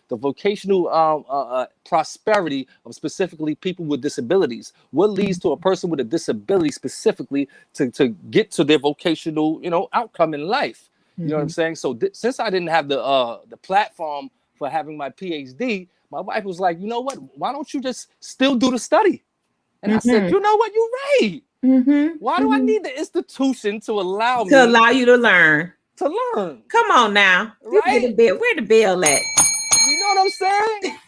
vocational prosperity of specifically people with disabilities. What leads to a person with a disability specifically to get to their vocational, outcome in life. You know what I'm saying? So since I didn't have the platform for having my PhD, my wife was like, you know what? Why don't you just still do the study? And I said, you know what? You're right. Why do I need the institution to allow you to learn? To learn. Come on now. Right? Where the bill at? You know what I'm saying?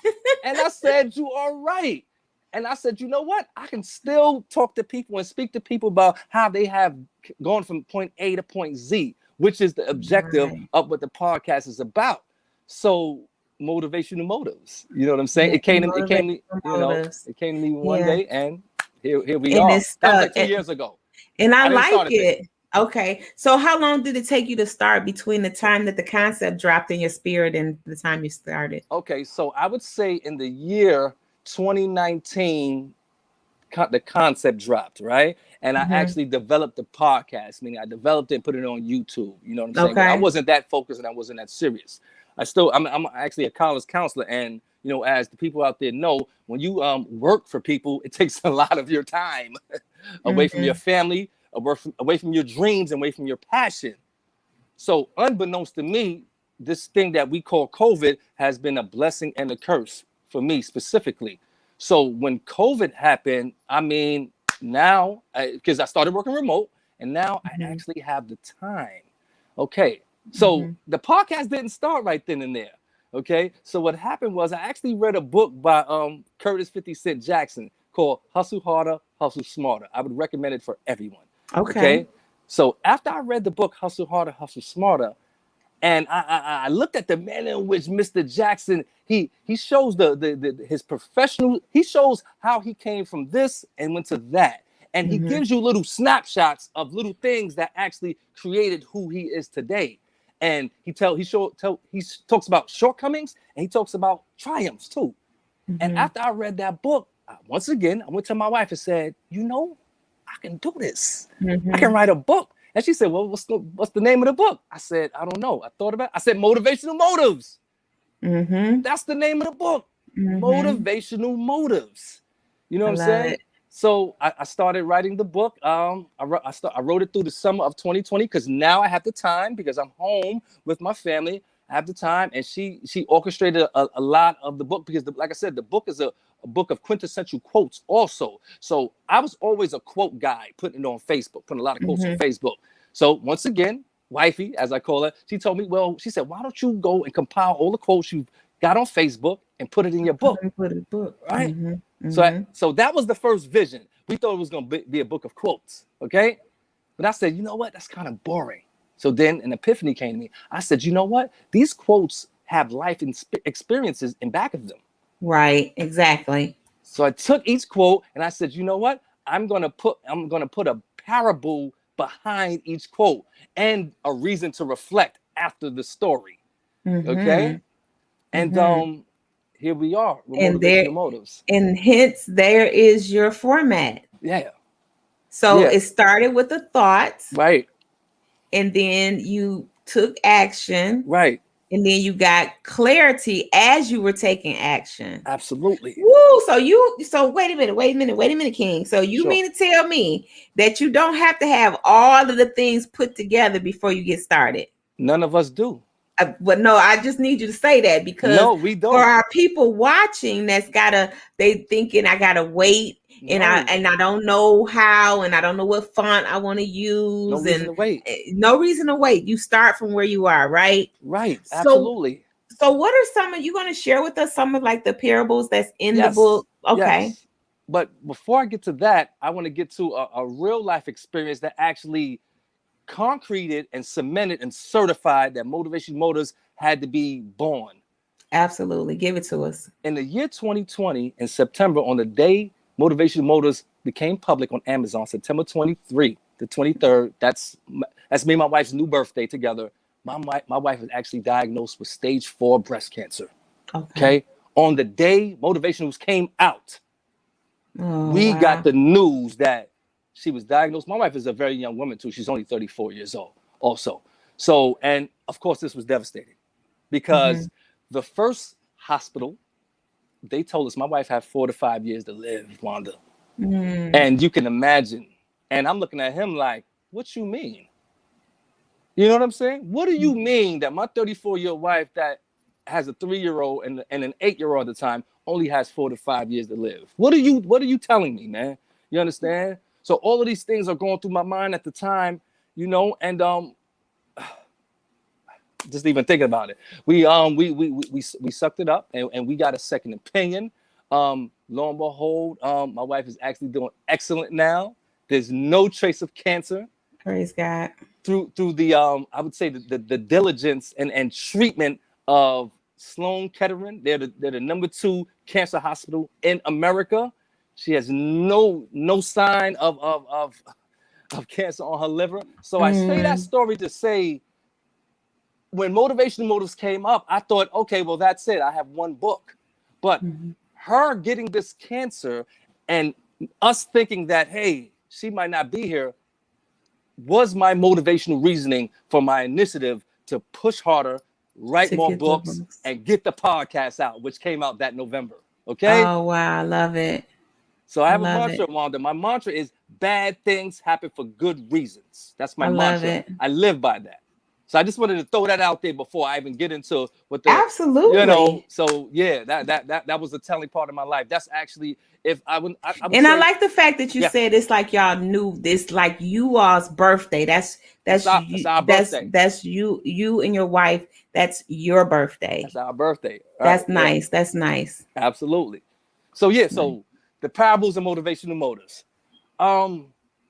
And I said, you are right. And I said, you know what? I can still talk to people and speak to people about how they have gone from point A to point Z, which is the objective of what the podcast is about. So motivational motives. You know what I'm saying? It came to me one day, and here we are. It's that was like 2 years ago. And I like it. Okay. So how long did it take you to start between the time that the concept dropped in your spirit and the time you started? Okay, so I would say in the year 2019, the concept dropped, right? And I actually developed the podcast, meaning I developed it and put it on YouTube. You know what I'm saying? Okay. But I wasn't that focused and I wasn't that serious. I'm actually a college counselor, and as the people out there know, when you work for people, it takes a lot of your time away from your family, away from your dreams, and away from your passion. So unbeknownst to me, this thing that we call COVID has been a blessing and a curse for me specifically. So when COVID happened, I mean, now, because I started working remote, and now I actually have the time. Okay, so the podcast didn't start right then and there. Okay, so what happened was I actually read a book by Curtis 50 Cent Jackson called Hustle Harder, Hustle Smarter. I would recommend it for everyone. Okay. So after I read the book Hustle Harder, Hustle Smarter, and I looked at the manner in which Mr. Jackson, he shows his professional, he shows how he came from this and went to that. And he gives you little snapshots of little things that actually created who he is today. And he talks about shortcomings, and he talks about triumphs too. And after I read that book, once again, I went to my wife and said, I can do this. I can write a book. And she said, well, what's the name of the book? I said, I don't know. I thought about it. I said, Motivational Motives. That's the name of the book. Motivational Motives. You know what I'm saying? So I started writing the book. I wrote it through the summer of 2020 because now I have the time, because I'm home with my family. I have the time, and she orchestrated a lot of the book because, like I said, the book is a book of quintessential quotes also. So I was always a quote guy, putting it on Facebook, putting a lot of quotes on Facebook. So once again, wifey, as I call her, she told me, she said, why don't you go and compile all the quotes you got on Facebook and put it in your book? Right? So that was the first vision. We thought it was going to be a book of quotes. Okay. But I said, you know what? That's kind of boring. So then an epiphany came to me. I said, you know what? These quotes have life experiences in back of them. Right. Exactly. So I took each quote and I said, you know what? I'm gonna put a parable behind each quote and a reason to reflect after the story. Okay. And here we are with And there, motivational motives. and hence there is your format. Yeah. So Yeah. it started with a thought, Right. and then you took action, Right. and then you got clarity as you were taking action. Absolutely. Woo! So wait a minute, King. So you Sure. mean to tell me that you don't have to have all of the things put together before you get started? None of us do. But no, I just need you to say that because No, we don't. for our people watching, they thinking I gotta wait, and No. I don't know how, and I don't know what font I want to use, No reason and to wait. no reason to wait. You start from where you are, right? Right. So, Absolutely. so what are some of you going to share with us? Some of like the parables that's in the book? Okay. Yes. But before I get to that, I want to get to a real life experience that actually concreted and cemented and certified that motivation motors had to be born. Absolutely. Give it to us. In the year 2020, in September, on the day Motivation Motors became public on Amazon, September 23, the 23rd, that's me and my wife's new birthday together. My wife was actually diagnosed with stage 4 breast cancer. Okay. On the day Motivationals came out, we got the news that she was diagnosed. My wife is a very young woman too. She's only 34 years old also. So, and of course this was devastating because the first hospital, they told us my wife had 4 to 5 years to live, Wanda. And you can imagine. And I'm looking at him like, what you mean? You know what I'm saying? What do you mean that my 34-year-old wife that has a 3-year-old and an 8-year-old at the time only has 4 to 5 years to live? What are you telling me, man? You understand? So all of these things are going through my mind at the time, you know, and just even thinking about it, we sucked it up and we got a second opinion. Lo and behold, my wife is actually doing excellent now. There's no trace of cancer. Praise God. Through the I would say the diligence and treatment of Sloan Kettering. They're the number 2 cancer hospital in America. She has no sign of cancer on her liver. So I say that story to say, when Motivational Motives came up, I thought, okay, well, that's it. I have one book. But her getting this cancer and us thinking that, hey, she might not be here, was my motivational reasoning for my initiative to push harder, write more books, and get the podcast out, which came out that November. Okay? Oh, wow. I love it. So I have a mantra, Wanda. My mantra is bad things happen for good reasons. That's my mantra. I live by that. So I just wanted to throw that out there before I even get into what the absolutely, you know. So yeah, that was a telling part of my life. That's actually if I would. I would and say, I like the fact that you said it's like y'all knew this, like you all's birthday. That's our birthday. That's you and your wife. That's your birthday. That's our birthday. That's nice. Yeah. That's nice. Absolutely. So yeah. So the parables and motivational motives.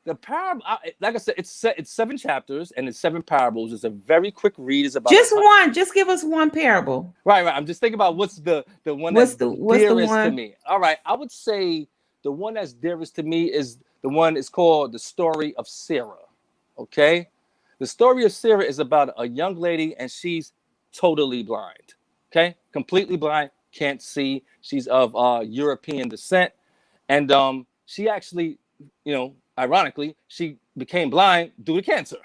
The parable, like I said, it's 7 chapters and it's 7 parables. It's a very quick read. It's about just one. Just give us one parable. Right. I'm just thinking about what's the one that's dearest to me. All right. I would say the one that's dearest to me is the one is called The Story of Sarah. Okay. The story of Sarah is about a young lady and she's totally blind. Okay. Completely blind. Can't see. She's of European descent. And she actually, you know, ironically, she became blind due to cancer.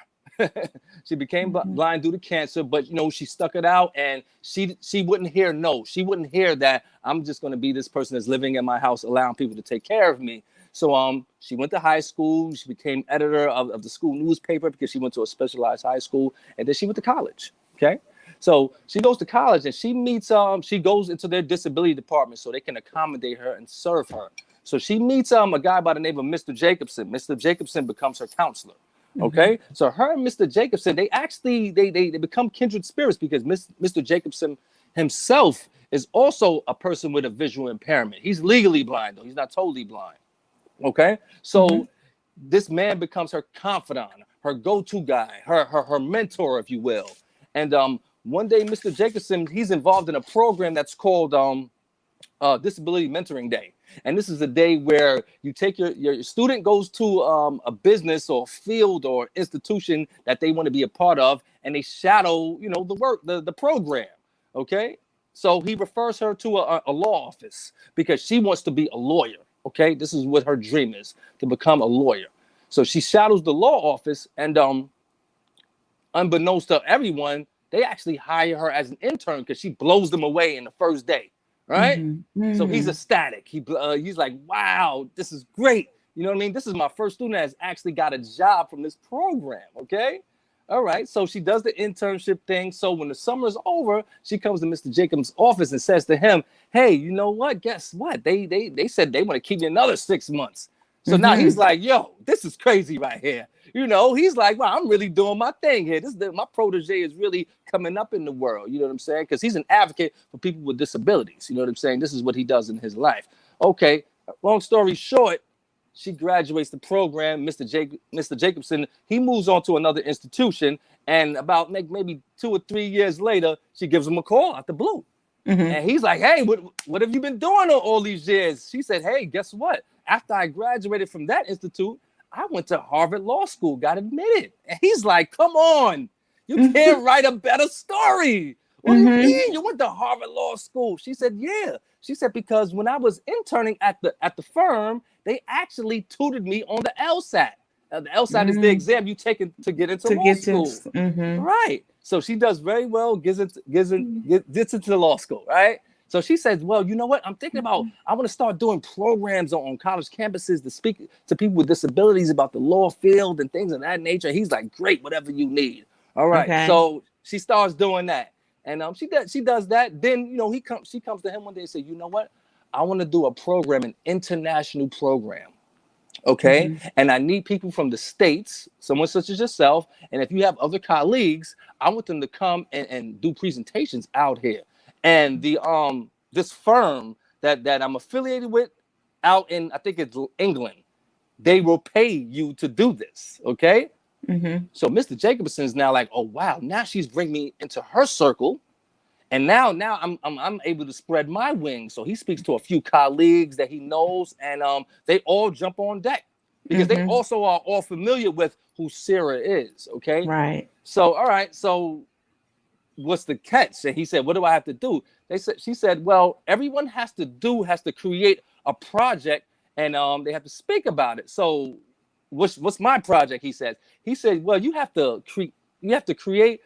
She became blind due to cancer, but you know, she stuck it out and she wouldn't hear no. She wouldn't hear that I'm just going to be this person that's living in my house, allowing people to take care of me. So she went to high school. She became editor of the school newspaper because she went to a specialized high school, and then she went to college. Okay. So she goes to college and she meets, she goes into their disability department so they can accommodate her and serve her. So she meets a guy by the name of Mr. Jacobson. Mr. Jacobson becomes her counselor. Okay. So her and Mr. Jacobson, they actually, they become kindred spirits because Mr. Jacobson himself is also a person with a visual impairment. He's legally blind though. He's not totally blind. Okay. So this man becomes her confidant, her go-to guy, her mentor, if you will. And one day, Mr. Jacobson, he's involved in a program that's called Disability Mentoring Day. And this is a day where you take your student goes to a business or field or institution that they want to be a part of, and they shadow, the work, the program. Okay. So he refers her to a law office because she wants to be a lawyer. Okay. This is what her dream is, to become a lawyer. So she shadows the law office, and unbeknownst to everyone, they actually hire her as an intern because she blows them away in the first day. Right. Mm-hmm. So he's ecstatic. He's like, wow, this is great. You know what I mean? This is my first student that has actually got a job from this program. Okay. All right. So she does the internship thing. So when the summer is over, she comes to Mr. Jacobs' office and says to him, hey, you know what? Guess what? They said they want to keep you another 6 months. So now he's like, yo, this is crazy right here. He's like, wow, I'm really doing my thing here. My protege is really coming up in the world. You know what I'm saying? Because he's an advocate for people with disabilities. You know what I'm saying? This is what he does in his life. Okay, long story short, she graduates the program. Mr. Jacobson, he moves on to another institution. And about maybe 2 or 3 years later, she gives him a call out the blue. And he's like, hey, what have you been doing all these years? She said, hey, guess what? After I graduated from that institute, I went to Harvard Law School, got admitted. And he's like, come on, you can't write a better story. What do you mean you went to Harvard Law School? She said, yeah. She said, because when I was interning at the firm, they actually tutored me on the LSAT. The LSAT is the exam you take to get into law school. Right. So she does very well, gets into the law school, right? So she says, well, you know what? I'm thinking about, I want to start doing programs on college campuses to speak to people with disabilities about the law field and things of that nature. He's like, great, whatever you need. All right. Okay. So she starts doing that. And she does that. Then, she comes to him one day and says, you know what? I want to do a program, an international program. Okay. And I need people from the States, someone such as yourself. And if you have other colleagues, I want them to come and do presentations out here. And this firm that I'm affiliated with out in, I think it's England, they will pay you to do this. Okay. So Mr. Jacobson's now like, oh wow, now she's bringing me into her circle. And now I'm able to spread my wings. So he speaks to a few colleagues that he knows, and they all jump on deck because they also are all familiar with who Sarah is. Okay. Right. So, all right. So what's the catch? And he said, what do I have to do? She said, well, everyone has to create a project, and they have to speak about it. So what's my project? He said, well, you have to create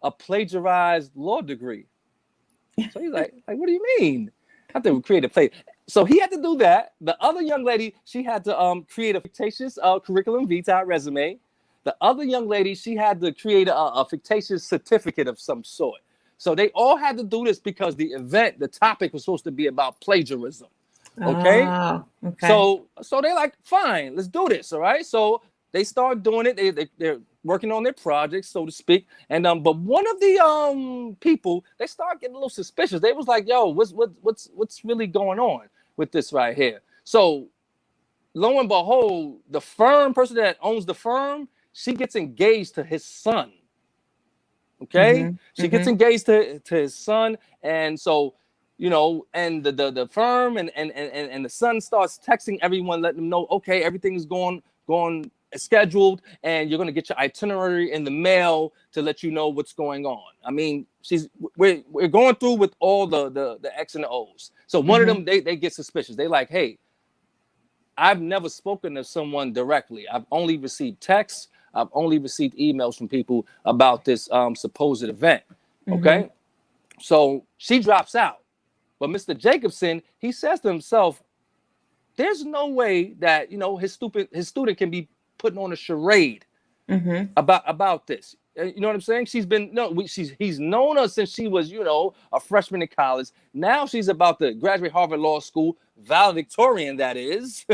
a plagiarized law degree. So he's like, what do you mean? I have to create a play. So he had to do that. The other young lady, she had to create a fictitious curriculum vitae resume. The other young lady, she had to create a fictitious certificate of some sort. So they all had to do this because the topic was supposed to be about plagiarism. Okay. Okay. So they're like, fine, let's do this. All right. So they start doing it. They're working on their projects, so to speak. And but one of the people, they start getting a little suspicious. They was like, yo, what's really going on with this right here? So lo and behold, the person that owns the firm, she gets engaged to his son. Okay. She gets engaged to his son. And so, and the firm and the son starts texting everyone, letting them know, okay, everything's going scheduled, and you're going to get your itinerary in the mail to let you know what's going on. I mean, we're going through with all the X and the O's. So one of them, they get suspicious. They like, hey, I've never spoken to someone directly. I've only received texts. I've only received emails from people about this supposed event. Okay. So she drops out. But Mr. Jacobson, he says to himself, there's no way that, his student can be putting on a charade about this. You know what I'm saying? He's known her since she was, a freshman in college. Now she's about to graduate Harvard Law School, valedictorian, that is.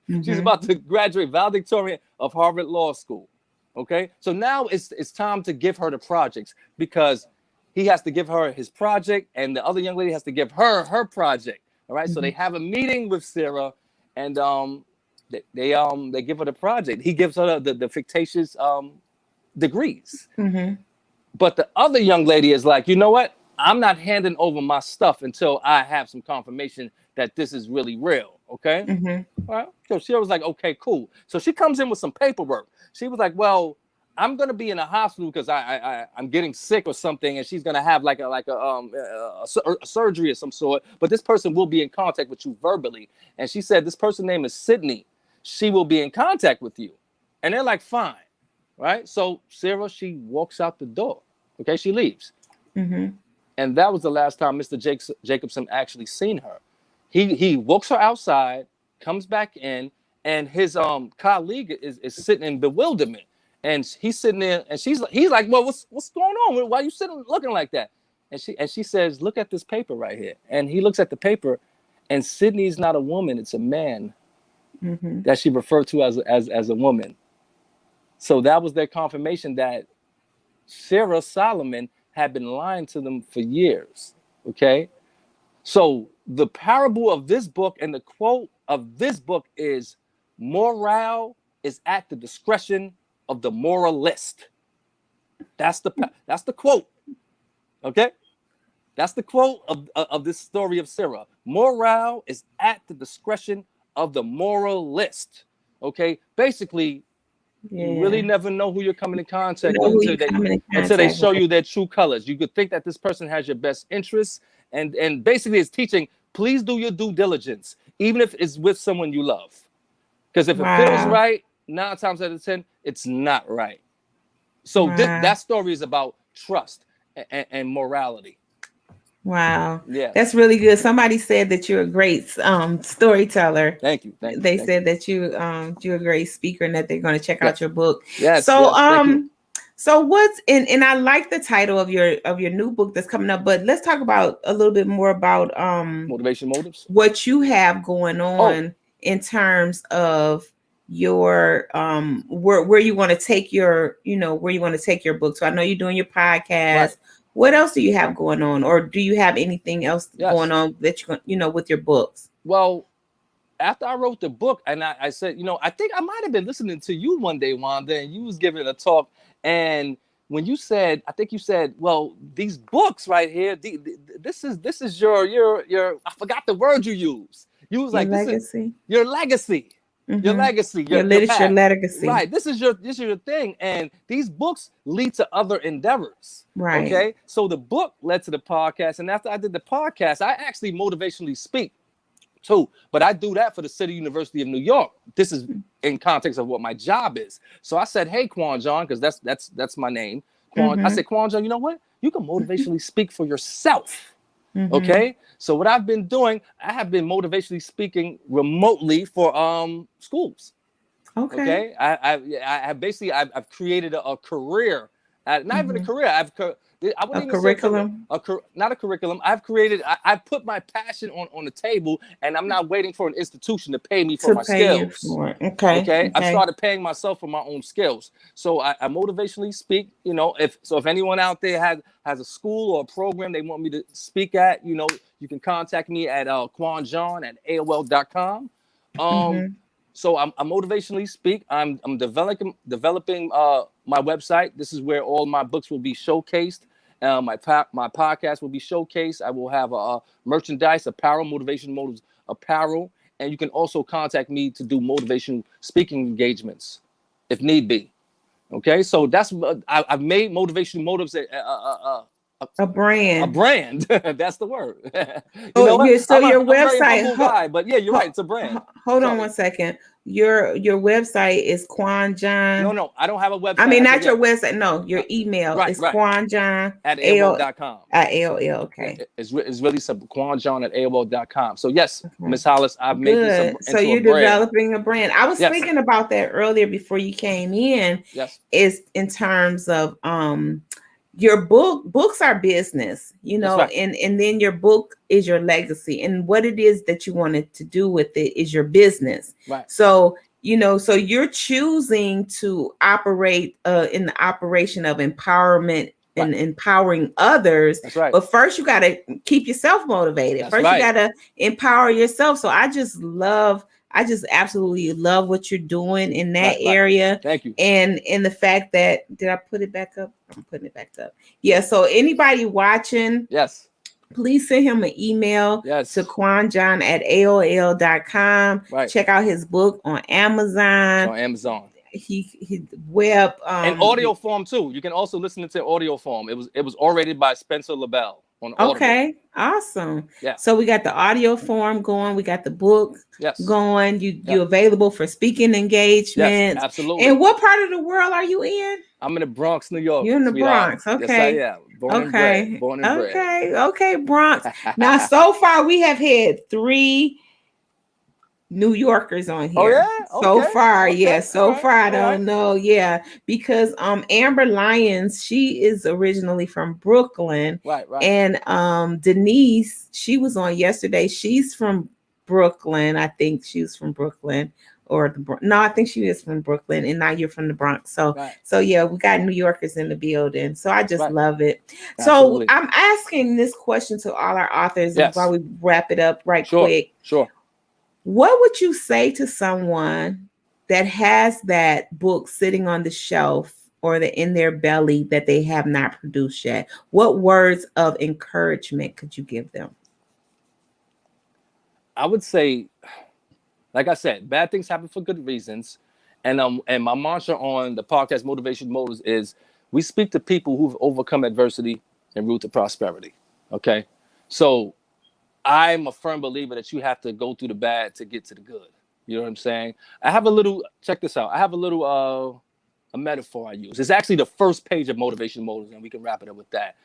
She's about to graduate valedictorian of Harvard Law School. Okay. So now it's time to give her the projects, because he has to give her his project and the other young lady has to give her project. All right. So they have a meeting with Sarah, and they give her the project. He gives her the fictitious degrees. But the other young lady is like, you know what? I'm not handing over my stuff until I have some confirmation that this is really real. Okay. All right. So she was like, okay, cool. So she comes in with some paperwork. She was like, well, I'm gonna be in a hospital because I'm getting sick or something, and she's gonna have like a surgery of some sort. But this person will be in contact with you verbally. And she said this person's name is Sydney. She will be in contact with you. And they're like, fine. Right. So Sarah, she walks out the door. Okay, she leaves. And that was the last time Mr. Jacobson actually seen her. He walks her outside, comes back in, and his colleague is sitting in bewilderment. And he's sitting there, and he's like, well, what's going on? Why are you sitting looking like that? And she says, look at this paper right here. And he looks at the paper, and Sydney's not a woman, it's a man that she referred to as a woman. So that was their confirmation that Sarah Solomon had been lying to them for years. Okay. So the parable of this book and the quote of this book is, morale is at the discretion of the moralist. That's the quote. Okay. That's the quote of this story of Sarah. Morale is at the discretion of the moralist. Okay. Basically, you really never know who you're coming in contact with until they show you their true colors. You could think that this person has your best interests, and basically it's teaching, please do your due diligence, even if it's with someone you love. Because if it feels right, 9 times out of 10, it's not right. So that story is about trust and morality. Wow. Yeah. That's really good. Somebody said that you're a great storyteller. Thank you. They said that you're a great speaker and that they're going to check out your book. Yes. So so what's and I like the title of your new book that's coming up, but let's talk about a little bit more about Motivational Motives. What you have going on in terms of your where you want to take your book. So I know you're doing your podcast. Right. What else do you have going on, or do you have anything else going on that you with your books? Well, after I wrote the book, and I said, I think I might have been listening to you one day, Wanda, and you was giving a talk, and when you said, I think you said, well, these books right here, this is your I forgot the word you used. You was like, legacy. This is your legacy. Your legacy, your literature legacy. Right. This is your thing. And these books lead to other endeavors. Right. Okay. So the book led to the podcast. And after I did the podcast, I actually motivationally speak too. But I do that for the City University of New York. This is in context of what my job is. So I said, hey, Quan John, because that's my name. Quan, I said, Quan John, you know what? You can motivationally speak for yourself. Okay, so what I've been doing, I have been motivationally speaking remotely for schools. Okay, I've created a career, not even a career. I wouldn't even curriculum. Not a curriculum. I've put my passion on the table, and I'm not waiting for an institution to pay me for my skills. Okay. I've started paying myself for my own skills. So I motivationally speak. If anyone out there has a school or a program they want me to speak at, you can contact me at quanjohn@aol.com. So I motivationally speak. I'm developing my website. This is where all my books will be showcased. My podcast will be showcased. I will have merchandise, apparel, Motivation Motives apparel, and you can also contact me to do motivation speaking engagements if need be. Okay, so that's I've made Motivation Motives a brand. A brand. That's the word. So your website. But yeah, you're right. It's a brand. Hold on one second. Your website is Quan John. No, I don't have a website. I mean, not your website. No, your email is quanjohn@aol.com. At AOL. Okay. It's really simple. quanjohn@aol.com. So yes, Miss Hollis, I've made this into so you're developing a brand. I was Yes. thinking about that earlier before you came in. Yes. Is in terms of your books are business, right. and then your book is your legacy, and what it is that you wanted to do with it is your business. Right. So, so you're choosing to operate in the operation of empowerment and empowering others. That's right. But first you got to keep yourself motivated. That's first right. You got to empower yourself. So I just love I just absolutely love what you're doing in that Right. area. Thank you. And the fact that, did I put it back up? I'm putting it back up. Yeah. So anybody watching, Yes. please send him an email Yes. to quanjohn@aol.com. Right. Check out his book on It's Amazon. on Amazon. He web And audio form too. You can also listen to audio form. It was orated by Spencer LaBelle on Audible. Okay, awesome. Yeah. So we got the audio form going. We got the book Yes. going. You available for speaking engagements. Yes, absolutely. And what part of the world are you in? I'm in the Bronx, New York. You're in the sweetheart. Bronx. Okay. Yes, I am. Born and bred. Born and bred. Okay, Bronx. Now, so far we have had 3 New Yorkers on here. Oh, yeah? So Okay. far, Okay. yeah. So All right. far, I All don't right. know. Yeah, because Amber Lyons, she is originally from Brooklyn. Right. And Denise, she was on yesterday. She's from Brooklyn. I think she was from Brooklyn. No, I think she is from Brooklyn, and now you're from the Bronx. So Right. so yeah, we got New Yorkers in the building. So I just Right. love it. Absolutely. So I'm asking this question to all our authors Yes. while we wrap it up right Sure. quick. Sure. What would you say to someone that has that book sitting on the shelf or in their belly that they have not produced yet? What words of encouragement could you give them? I would say, like I said, bad things happen for good reasons. And my mantra on the podcast Motivation Motors is we speak to people who've overcome adversity and route to prosperity. Okay. So I'm a firm believer that you have to go through the bad to get to the good. You know what I'm saying? Check this out. I have a metaphor I use. It's actually the first page of Motivation Motors, and we can wrap it up with that.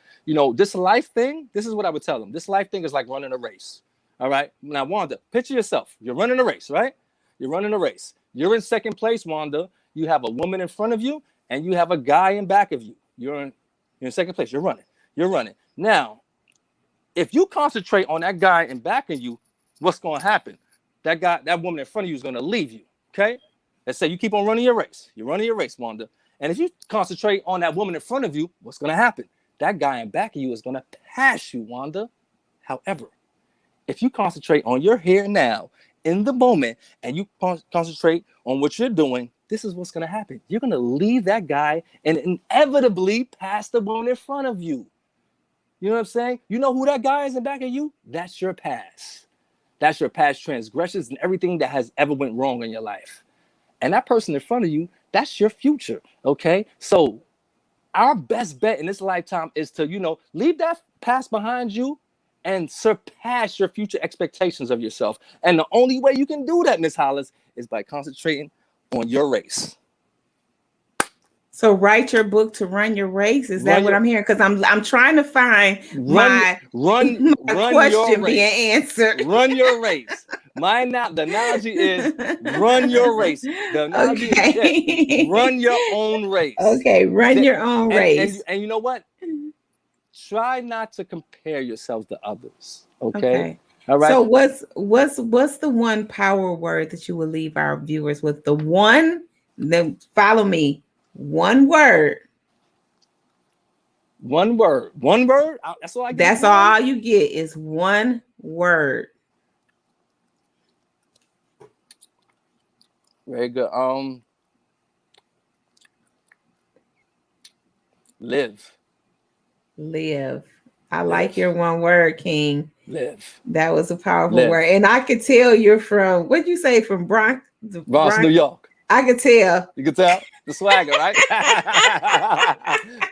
This life thing, this is what I would tell them. This life thing is like running a race. All right. Now, Wanda, picture yourself. You're running a race, right? You're running a race. You're in second place, Wanda. You have a woman in front of you, and you have a guy in back of you. You're in second place. You're running. Now, if you concentrate on that guy in back of you, what's going to happen? That woman in front of you is going to leave you. Okay. Let's say you keep on running your race. You're running your race, Wanda. And if you concentrate on that woman in front of you, what's going to happen? That guy in back of you is going to pass you, Wanda. However, if you concentrate on your here and now in the moment and you concentrate on what you're doing, this is what's going to happen. You're going to leave that guy and inevitably pass the woman in front of you. You know what I'm saying? You know who that guy is in back of you? That's your past. That's your past transgressions and everything that has ever went wrong in your life. And that person in front of you, that's your future. Okay. So our best bet in this lifetime is to, leave that past behind you and surpass your future expectations of yourself. And the only way you can do that, Miss Hollis, is by concentrating on your race. So write your book to run your race. Is that what I'm hearing? Because I'm trying to find my question being answered. Run your race. The analogy is run your race. The analogy is run your own race. Okay, run your own race. And you know what? Try not to compare yourselves to others. Okay. All right. So what's the one power word that you will leave our viewers with? Then follow me. One word. One word. That's all I get. That's all you get is one word. Very good. Live. I like your one word, King. Live. That was a powerful word. And I could tell you're from, what'd you say, from Bronx, New York. I could tell. You could tell the swagger, right?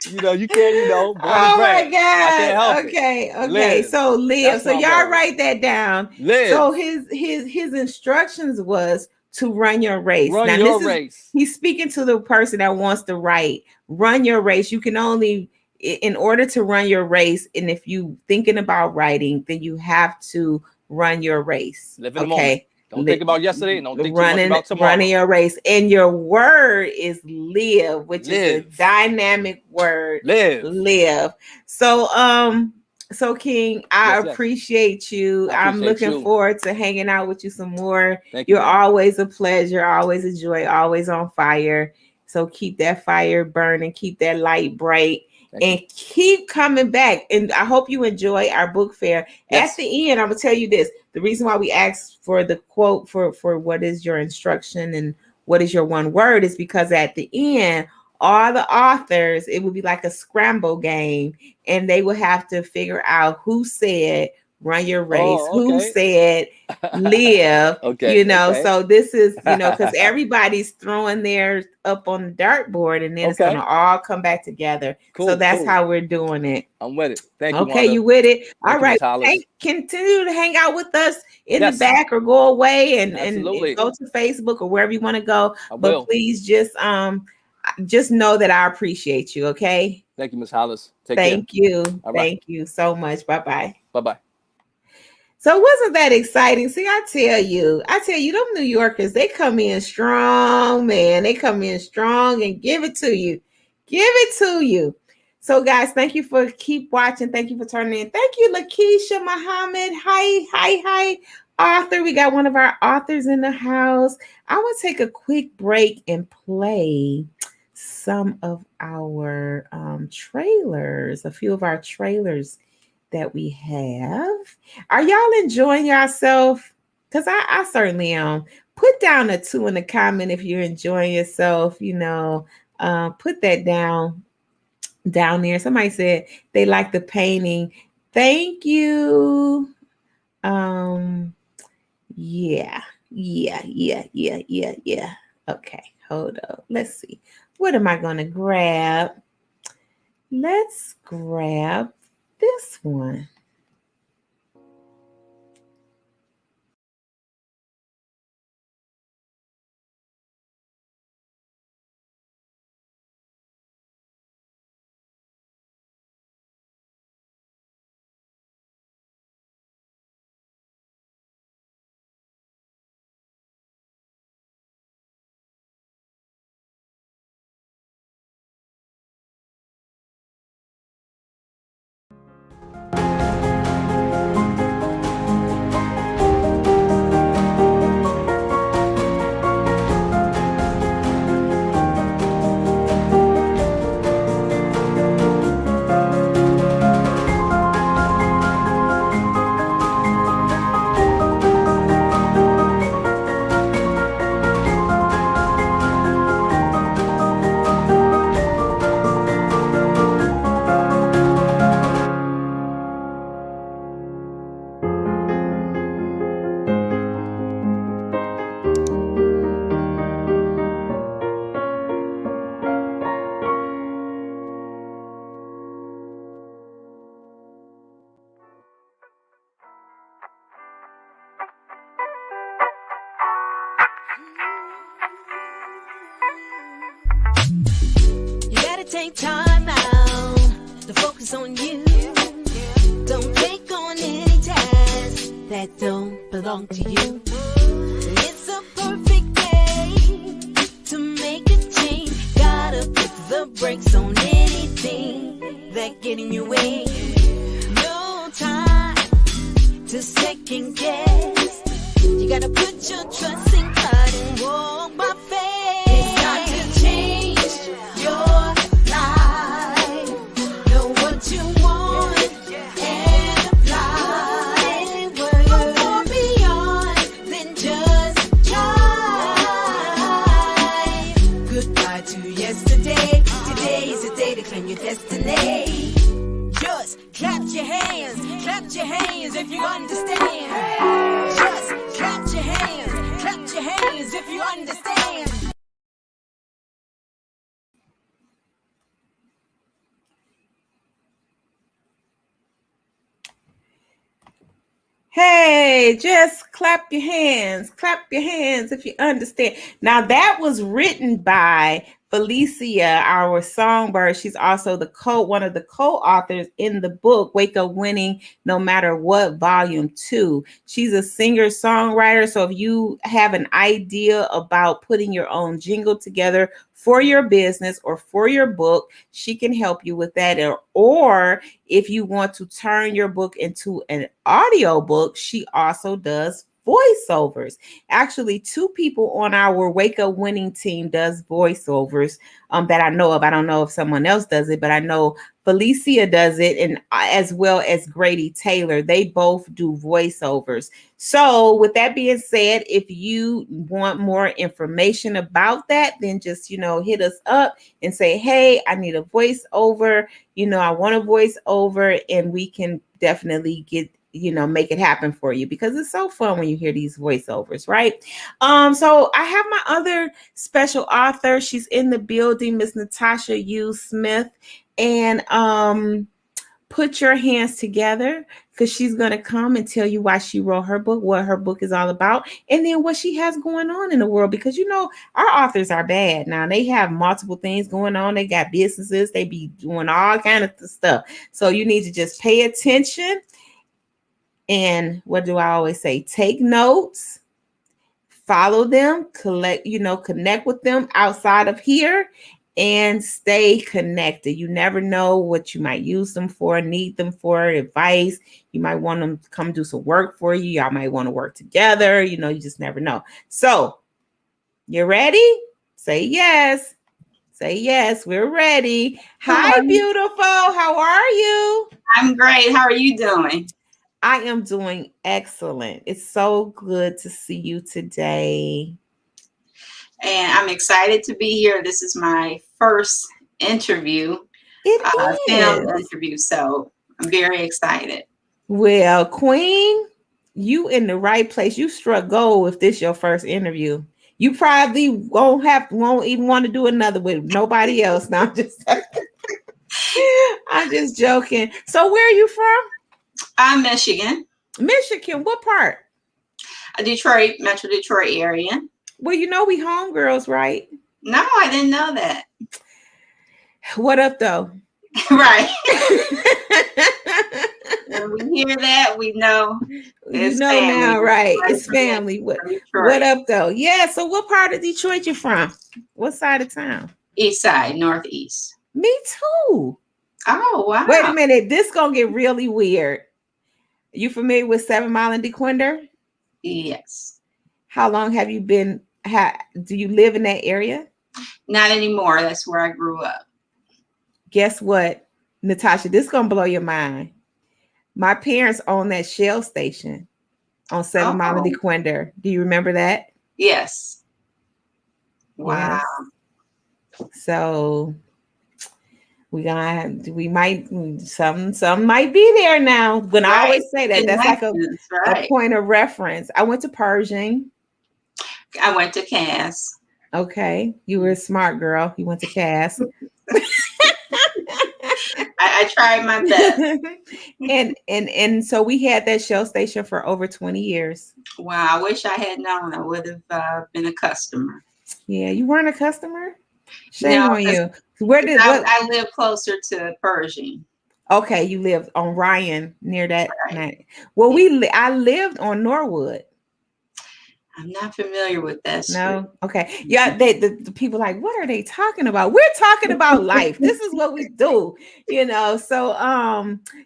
You can't, Oh my God. Okay. Live. So live. That's so my y'all word. write that down. Live. So his instructions was to run your race. Run your race. He's speaking to the person that wants to write. Run your race. You can only, in order to run your race, and if you thinking about writing, then you have to run your race. Live in the moment. Don't think about yesterday. Don't think too much about tomorrow. Running your race. And your word is live, which is a dynamic word. Live. So King, I appreciate you. I'm looking forward to hanging out with you some more. You're always a pleasure, always a joy, always on fire. So keep that fire burning, keep that light bright. and keep coming back. And I hope you enjoy our book fair. Yes. At the end, I'm gonna tell you this: the reason why we asked for the quote for what is your instruction and what is your one word is because at the end, all the authors, it would be like a scramble game, and they would have to figure out who said "run your race," who said "live." So this is, because everybody's throwing theirs up on the dartboard, and then it's gonna all come back together. So that's how we're doing it. I'm with it. Thank you, Okay, Wanda. you with it? All Thank you, right. Ms. Hollis. Continue to hang out with us in the Yes. back, or go away and Absolutely. go to Facebook or wherever you want to go. I But will. please just know that I appreciate you. Okay. Thank you, Ms. Hollis. Take care. Thank you. All right. Thank you so much. Bye-bye. Bye-bye. So wasn't that exciting? See, I tell you, them New Yorkers, they come in strong, man. They come in strong and give it to you. Give it to you. So guys, thank you for keep watching. Thank you for turning in. Thank you, Lakeisha Muhammad. Hi, author. We got one of our authors in the house. I will take a quick break and play some of our trailers, a few of our trailers that we have. Are y'all enjoying yourself? Because I certainly am. Put down a 2 in the comment if you're enjoying yourself. Put that down there. Somebody said they like the painting. Thank you. Yeah. Okay, hold up. Let's see. What am I going to grab? Let's grab this one. You gotta take time out to focus on you. Don't take on any tasks that don't belong to you. It's a perfect day to make a change. Gotta put the brakes on anything that get in your way. No time to second guess. You gotta put your trust in God and walk by faith. It's got to change your life. Know what you want and apply. Go far beyond than just try. Goodbye to yesterday. Today is the day to claim your destiny. Just clap your hands if you understand. Just clap your hands if you understand. Hey, just clap your hands if you understand. Now that was written by Felicia, our songbird. She's also one of the co-authors in the book Wake Up Winning No Matter What, Volume 2. She's a singer-songwriter. So if you have an idea about putting your own jingle together for your business or for your book, she can help you with that. Or if you want to turn your book into an audio book, she also does voiceovers. Actually, two people on our Wake Up Winning team does voiceovers that I know of. I don't know if someone else does it, but I know Felicia does it, and as well as Grady Taylor. They both do voiceovers. So, with that being said, if you want more information about that, then just, hit us up and say, hey, I need a voiceover. I want a voiceover, and we can definitely make it happen for you, because it's so fun when you hear these voiceovers, right? So I have my other special author. She's in the building, Miss Natasha U. Smith. And put your hands together, because she's going to come and tell you why she wrote her book, what her book is all about, and then what she has going on in the world. Because, our authors are bad. Now, they have multiple things going on. They got businesses. They be doing all kind of stuff. So you need to just pay attention. And what do I always say? Take notes, follow them, connect with them outside of here, and stay connected. You never know what you might use them for, need them for, advice. You might want them to come do some work for you. Y'all might want to work together. You just never know. So, you ready? Say yes. Say yes. We're ready. Hi, beautiful. How are you? I'm great. How are you doing? I am doing excellent. It's so good to see you today. And I'm excited to be here. This is my first interview, film interview. So I'm very excited. Well, Queen, you in the right place. You struck gold if this your first interview. You probably won't even want to do another with nobody else. Now I'm just joking. So where are you from? I'm Michigan. Michigan, what part? Detroit, Metro Detroit area. Well, we homegirls, right? No, I didn't know that. What up, though? Right. When we hear that, we know it's family. Now, right? It's family. What up, though? Yeah. So, what part of Detroit you from? What side of town? East side, northeast. Me too. Oh, wow. Wait a minute. This gonna get really weird. You familiar with 7 Mile and DeQuinder? Yes. How long have you been? Do you live in that area? Not anymore. That's where I grew up. Guess what, Natasha? This is gonna blow your mind. My parents own that Shell station on 7 Mile and DeQuinder. Do you remember that? Yes. Wow. Yes. So some might be there now. When I always say that, that's like a point of reference. I went to Pershing. I went to Cass. Okay. You were a smart girl. You went to Cass. I tried my best. and so we had that Shell station for over 20 years. Wow. I wish I had known. I would have been a customer. Yeah, you weren't a customer? Shame on you. I live closer to Pershing. Okay, you lived on Ryan near that. Right. Well, I lived on Norwood. I'm not familiar with that street. No. Okay. Yeah. The people like, what are they talking about? We're talking about life. This is what we do, So,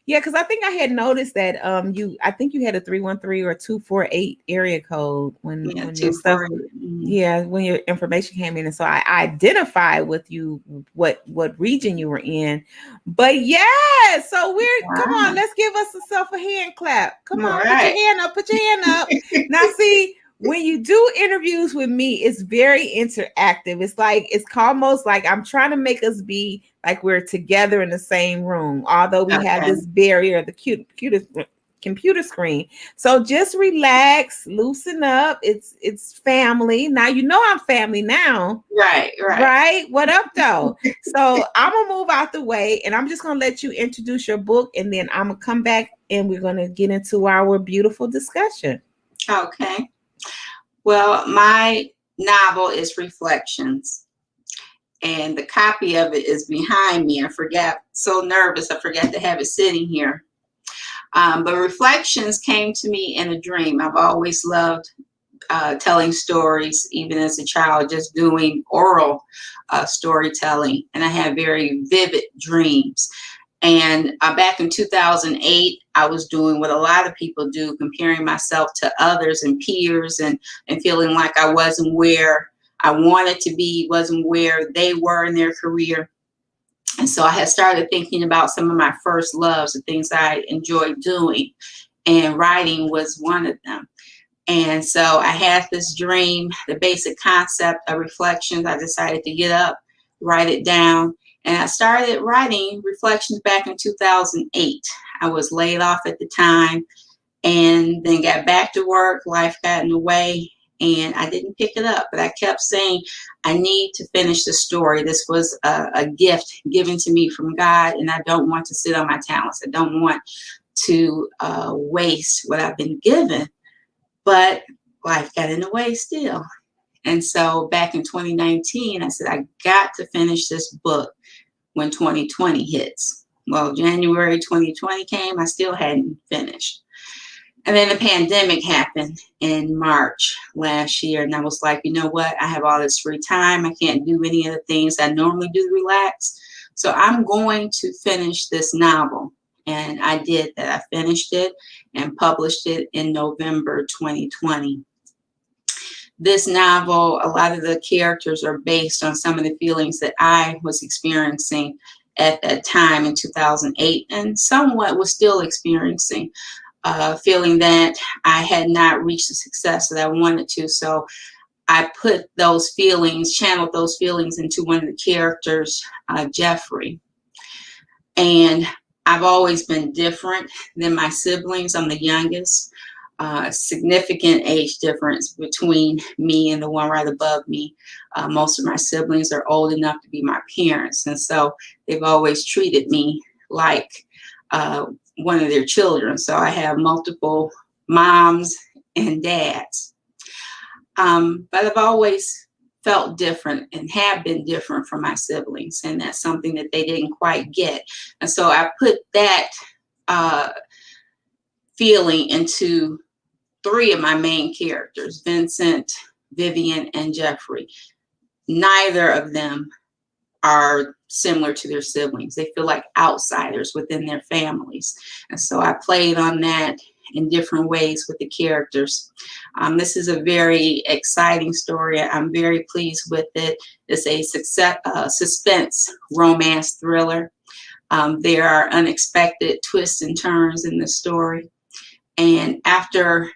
yeah, because I think I had noticed that I think you had a 313 or 248 area code when your stuff, when your information came in, and so I identified with you what region you were in. But yeah, so come on, let's give yourself a hand clap. Come on, put your hand up. Put your hand up. Now, see. When you do interviews with me, it's very interactive. It's almost like I'm trying to make us be like we're together in the same room, although we have this barrier, the computer screen. So just relax, loosen up. It's family. Now I'm family now. Right. What up, though? So I'm gonna move out the way, and I'm just gonna let you introduce your book, and then I'm gonna come back and we're gonna get into our beautiful discussion. Okay. Well, my novel is Reflections, and the copy of it is behind me. I forgot, so nervous, I forgot to have it sitting here. But Reflections came to me in a dream. I've always loved telling stories, even as a child, just doing oral storytelling, and I have very vivid dreams. And back in 2008, I was doing what a lot of people do, comparing myself to others and peers, and feeling like I wasn't where I wanted to be, wasn't where they were in their career. And so I had started thinking about some of my first loves, the things I enjoyed doing, and writing was one of them. And so I had this dream, the basic concept of reflections. I decided to get up, write it down. And I started writing reflections back in 2008. I was laid off at the time and then got back to work. Life got in the way and I didn't pick it up. But I kept saying, I need to finish the story. This was a gift given to me from God, and I don't want to sit on my talents. I don't want to waste what I've been given. But life got in the way still. And so back in 2019, I said, I got to finish this book when 2020 hits. Well, January 2020 came, I still hadn't finished. And then the pandemic happened in March last year. And I was like, you know what? I have all this free time. I can't do any of the things I normally do to relax. So I'm going to finish this novel. And I did that. I finished it and published it in November 2020. This novel, a lot of the characters are based on some of the feelings that I was experiencing at that time in 2008 and somewhat was still experiencing, feeling that I had not reached the success that I wanted to. So I put those feelings, channeled those feelings into one of the characters, Jeffrey. And I've always been different than my siblings. I'm the youngest. Significant age difference between me and the one right above me. Most of my siblings are old enough to be my parents. And so they've always treated me like one of their children. So I have multiple moms and dads. But I've always felt different and have been different from my siblings. And that's something that they didn't quite get. And so I put that feeling into three of my main characters, Vincent, Vivian, and Jeffrey. Neither of them are similar to their siblings. They feel like outsiders within their families. And so I played on that in different ways with the characters. This is a very exciting story. I'm very pleased with it. It's a suspense romance thriller. There are unexpected twists and turns in the story. And after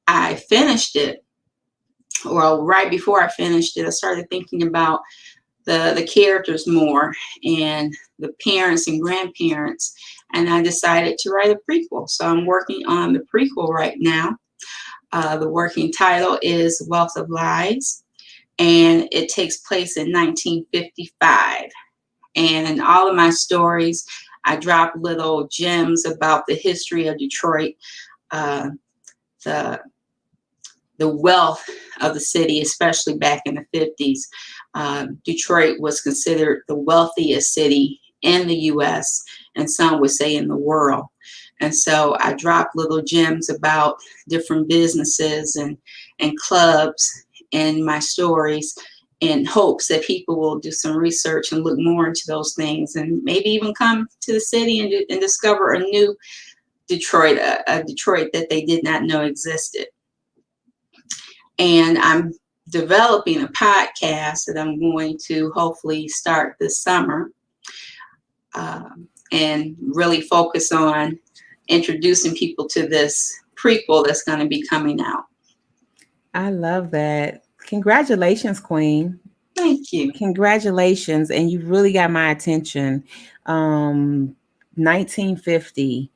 I finished it, or right before I finished it, I started thinking about the characters more and the parents and grandparents, and I decided to write a prequel. So I'm working on the prequel right now. The working title is Wealth of Lies, and it takes place in 1955. And in all of my stories, I drop little gems about the history of Detroit, the wealth of the city, especially back in the 50s. Detroit was considered the wealthiest city in the U.S., and some would say in the world. And so I drop little gems about different businesses and clubs in my stories in hopes that people will do some research and look more into those things and maybe even come to the city and discover a new Detroit, a Detroit that they did not know existed. And I'm developing a podcast that I'm going to hopefully start this summer and really focus on introducing people to this prequel that's going to be coming out. I love that. Congratulations, Queen. Thank you. Congratulations. And you really got my attention. 1950,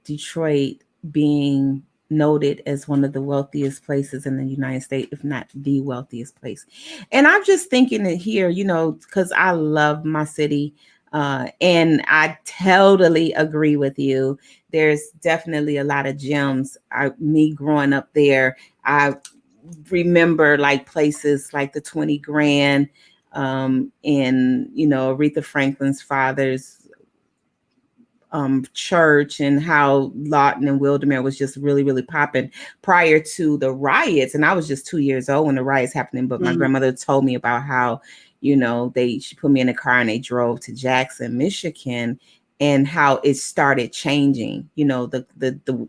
Detroit being noted as one of the wealthiest places in the United States, if not the wealthiest place. And I'm just thinking it here, because I love my city. And I totally agree with you. There's definitely a lot of gems. Me growing up there, I remember like places like the 20 Grand in, Aretha Franklin's father's church, and how Lawton and Wildermere was just really, really popping prior to the riots. And I was just 2 years old when the riots happening. But my grandmother told me about how, she put me in a car and they drove to Jackson, Michigan. and how it started changing. You know, the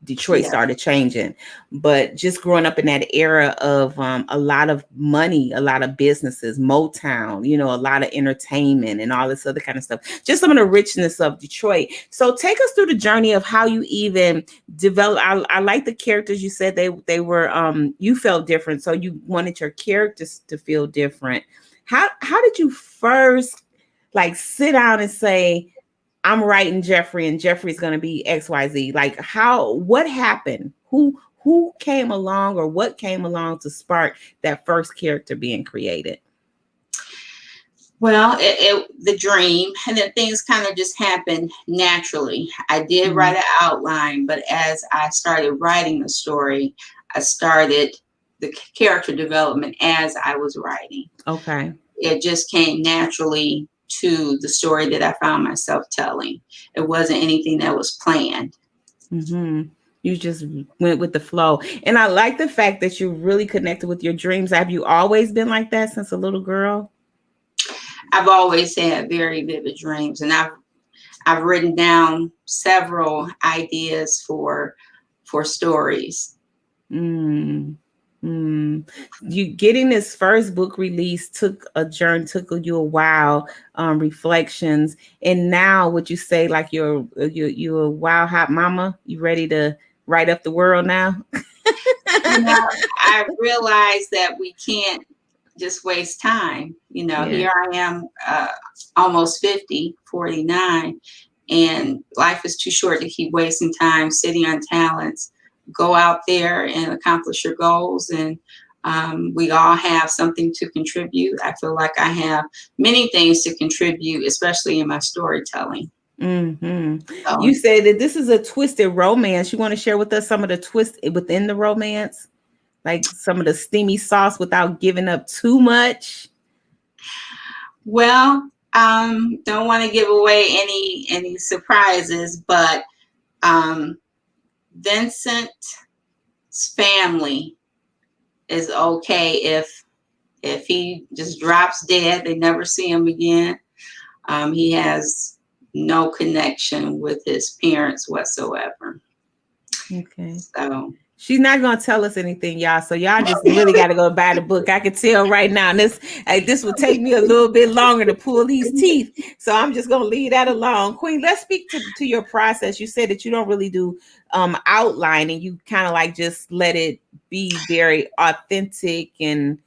Detroit Yes. started changing, but just growing up in that era of a lot of money, a lot of businesses, Motown, you know, a lot of entertainment and all this other kind of stuff, just some of the richness of Detroit. So take us through the journey of how you even develop. I like the characters. You said they were, you felt different. So you wanted your characters to feel different. How did you first like sit down and say, I'm writing Jeffrey and Jeffrey's going to be XYZ? Like what happened? Who came along, or what came along to spark that first character being created? Well, the dream, and then things kind of just happened naturally. I did write an outline, but as I started writing the story, I started the character development as I was writing. Okay. It just came naturally to the story that I found myself telling. It wasn't anything that was planned. Mm-hmm. You just went with the flow. And I like the fact that you really connected with your dreams. Have you always been like that since a little girl? I've always had very vivid dreams, and I've written down several ideas for stories. You getting this first book release took you a while, reflections, and now would you say like you're a wild hot mama? You ready to write up the world now? You know, I realized that we can't just waste time. You know, Yeah. here I am, almost 50, 49, and life is too short to keep wasting time sitting on talents. Go out there and accomplish your goals, and we all have something to contribute. I feel like I have many things to contribute, especially in my storytelling. So, You say that this is a twisted romance. You want to share with us some of the twists within the romance, like some of the steamy sauce without giving up too much? well, don't want to give away any surprises, but Vincent's family is okay if he just drops dead. They never see him again. He has no connection with his parents whatsoever. Okay. So She's not gonna tell us anything, y'all. So y'all just really got to go buy the book. I can tell right now. And this will take me a little bit longer to pull these teeth. So I'm just gonna leave that alone. Queen, let's speak to your process. You said that you don't really do outlining. You kind of like just let it be very authentic and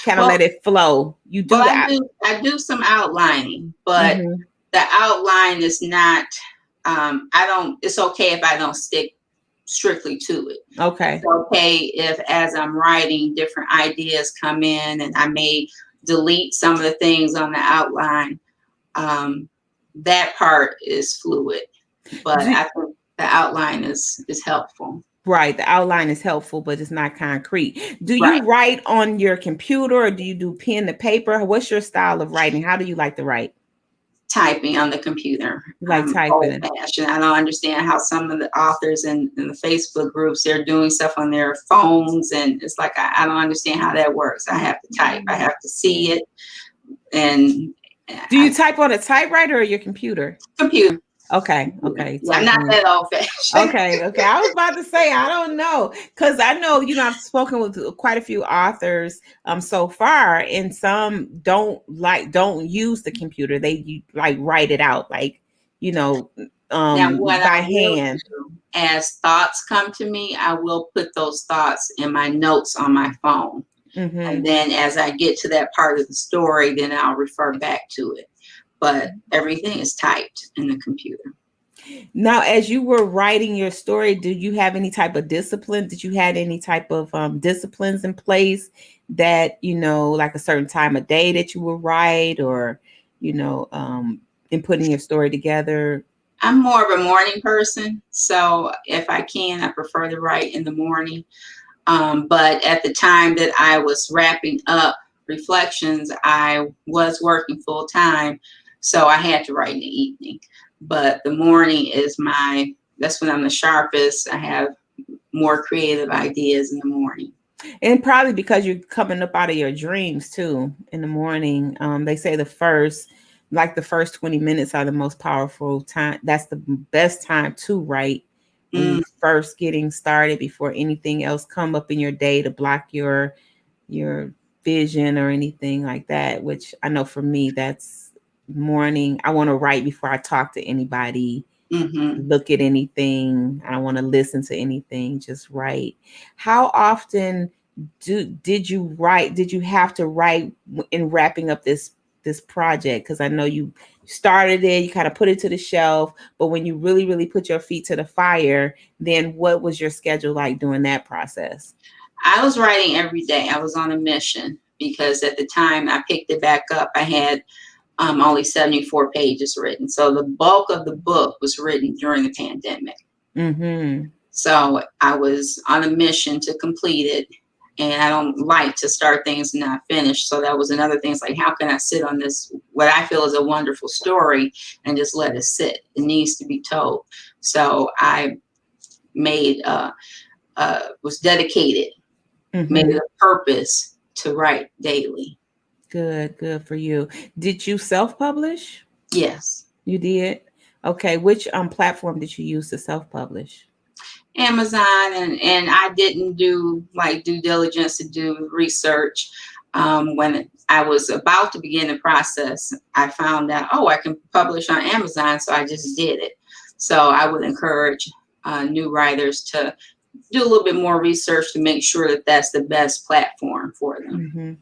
kind of let it flow. You do that. I do some outlining, but the outline is not. I don't. It's okay if I don't stick strictly to it. Okay. It's okay if, as I'm writing, different ideas come in, and I may delete some of the things on the outline. That part is fluid, but I think the outline is helpful. Right. The outline is helpful, but it's not concrete. Do you Right. write on your computer, or do you do pen to paper? What's your style of writing? How do you like to write? Typing on the computer. Like typing. Old-fashioned. I don't understand how some of the authors in the Facebook groups, they're doing stuff on their phones, and it's like I don't understand how that works. I have to type. I have to see it. And do you type on a typewriter or your computer? Computer. Okay. Yeah, I'm not that old-fashioned. Okay. I was about to say, I don't know, because I know, I've spoken with quite a few authors so far, and some don't use the computer. They like write it out, like, now, what by I will hand. do, as thoughts come to me, I will put those thoughts in my notes on my phone. And then as I get to that part of the story, then I'll refer back to it. But everything is typed in the computer. Now, as you were writing your story, did you have any type of discipline? Did you had any type of disciplines in place that, like a certain time of day that you would write, or, in putting your story together? I'm more of a morning person. So if I can, I prefer to write in the morning. But at the time that I was wrapping up Reflections, I was working full time. So I had to write in the evening. But the morning is that's when I'm the sharpest. I have more creative ideas in the morning. And probably because you're coming up out of your dreams too in the morning. They say the first like the first 20 minutes are the most powerful time. That's the best time to write, when you first getting started, before anything else come up in your day to block your vision or anything like that. Which I know for me, that's morning. I want to write before I talk to anybody, look at anything. I don't want to listen to anything, just write. How often did you write? Did you have to write in wrapping up this project? Because I know you started it, you kind of put it to the shelf, but when you really put your feet to the fire, then what was your schedule like during that process? I was writing every day. I was on a mission because at the time I picked it back up, I had only 74 pages written. So the bulk of the book was written during the pandemic. So I was on a mission to complete it. And I don't like to start things and not finish. So that was another thing. It's like, how can I sit on this, what I feel is a wonderful story, and just let it sit? It needs to be told. So I made, was dedicated, made it a purpose to write daily. Good for you. Did you self-publish? Yes. You did? Okay. Which platform did you use to self-publish? Amazon, and I didn't do like due diligence to do research. When I was about to begin the process, I found out, oh, I can publish on Amazon, so I just did it. So I would encourage new writers to do a little bit more research to make sure that that's the best platform for them.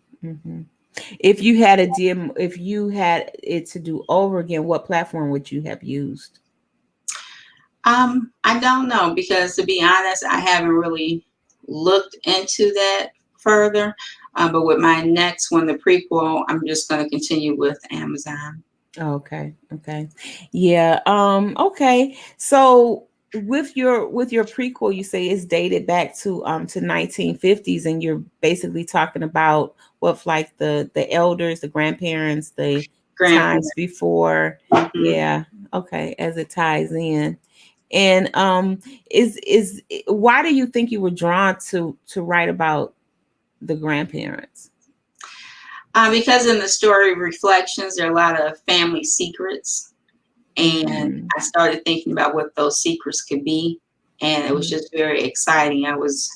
If you had if you had it to do over again, what platform would you have used? I don't know, because to be honest, I haven't really looked into that further. But with my next one, the prequel, I'm just going to continue with Amazon. Okay. Yeah. Okay. So with your prequel, you say it's dated back to 1950s, and you're basically talking about what, like the elders, the grandparents, the times before. Yeah. Okay. As it ties in. And is why do you think you were drawn to write about the grandparents? Because in the story Reflections, there are a lot of family secrets. And I started thinking about what those secrets could be. And it was just very exciting. I was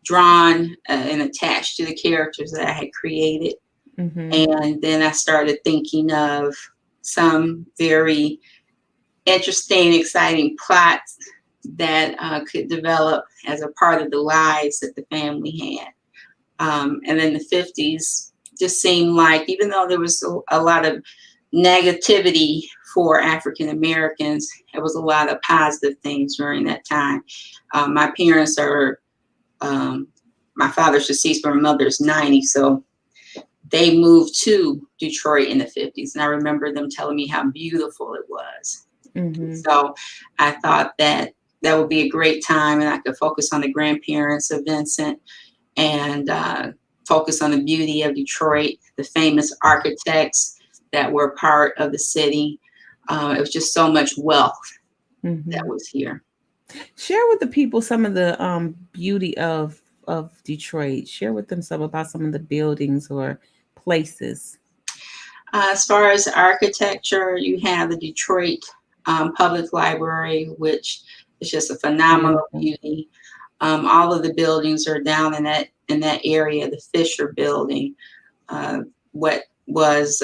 drawn and attached to the characters that I had created. And then I started thinking of some very interesting, exciting plots that could develop as a part of the lives that the family had. And then the 50s just seemed like, even though there was a lot of negativity for African Americans, there was a lot of positive things during that time. My parents are, my father's deceased, but my mother's 90, so they moved to Detroit in the 50s. And I remember them telling me how beautiful it was. So I thought that that would be a great time, and I could focus on the grandparents of Vincent, and focus on the beauty of Detroit, the famous architects that were part of the city. It was just so much wealth that was here. Share with the people some of the beauty of Detroit. Share with them some about some of the buildings or places. As far as architecture, you have the Detroit Public Library, which is just a phenomenal beauty. All of the buildings are down in that area. The Fisher Building, what was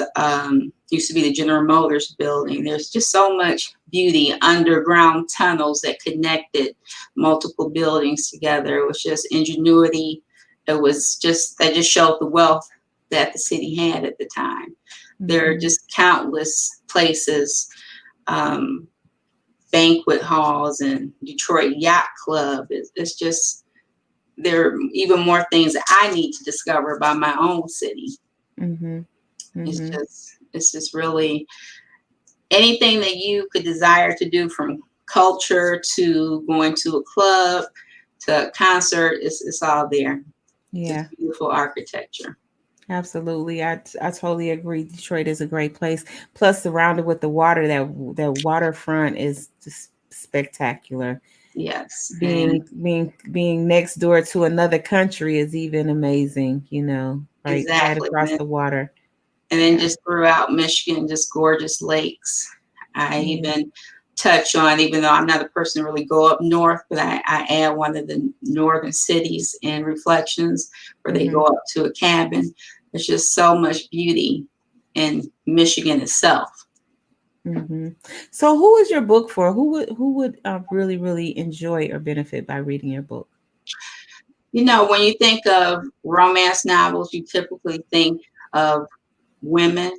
used to be the General Motors Building. There's just so much beauty, underground tunnels that connected multiple buildings together. It was just ingenuity. It was just, that just showed the wealth that the city had at the time. There are just countless places, banquet halls, and Detroit Yacht Club. It's just, there are even more things that I need to discover about my own city. It's just really anything that you could desire to do, from culture to going to a club to a concert. It's all there. Yeah. Just beautiful architecture. Absolutely. I totally agree. Detroit is a great place. Plus, surrounded with the water, that waterfront is just spectacular. Yes. Being next door to another country is even amazing, right Exactly. across the water. And then just throughout Michigan, just gorgeous lakes. I even touch on, even though I'm not a person to really go up north, but I add one of the northern cities in Reflections where they go up to a cabin. There's just so much beauty in Michigan itself. So who is your book for? Who would really enjoy or benefit by reading your book? You know, when you think of romance novels, you typically think of women,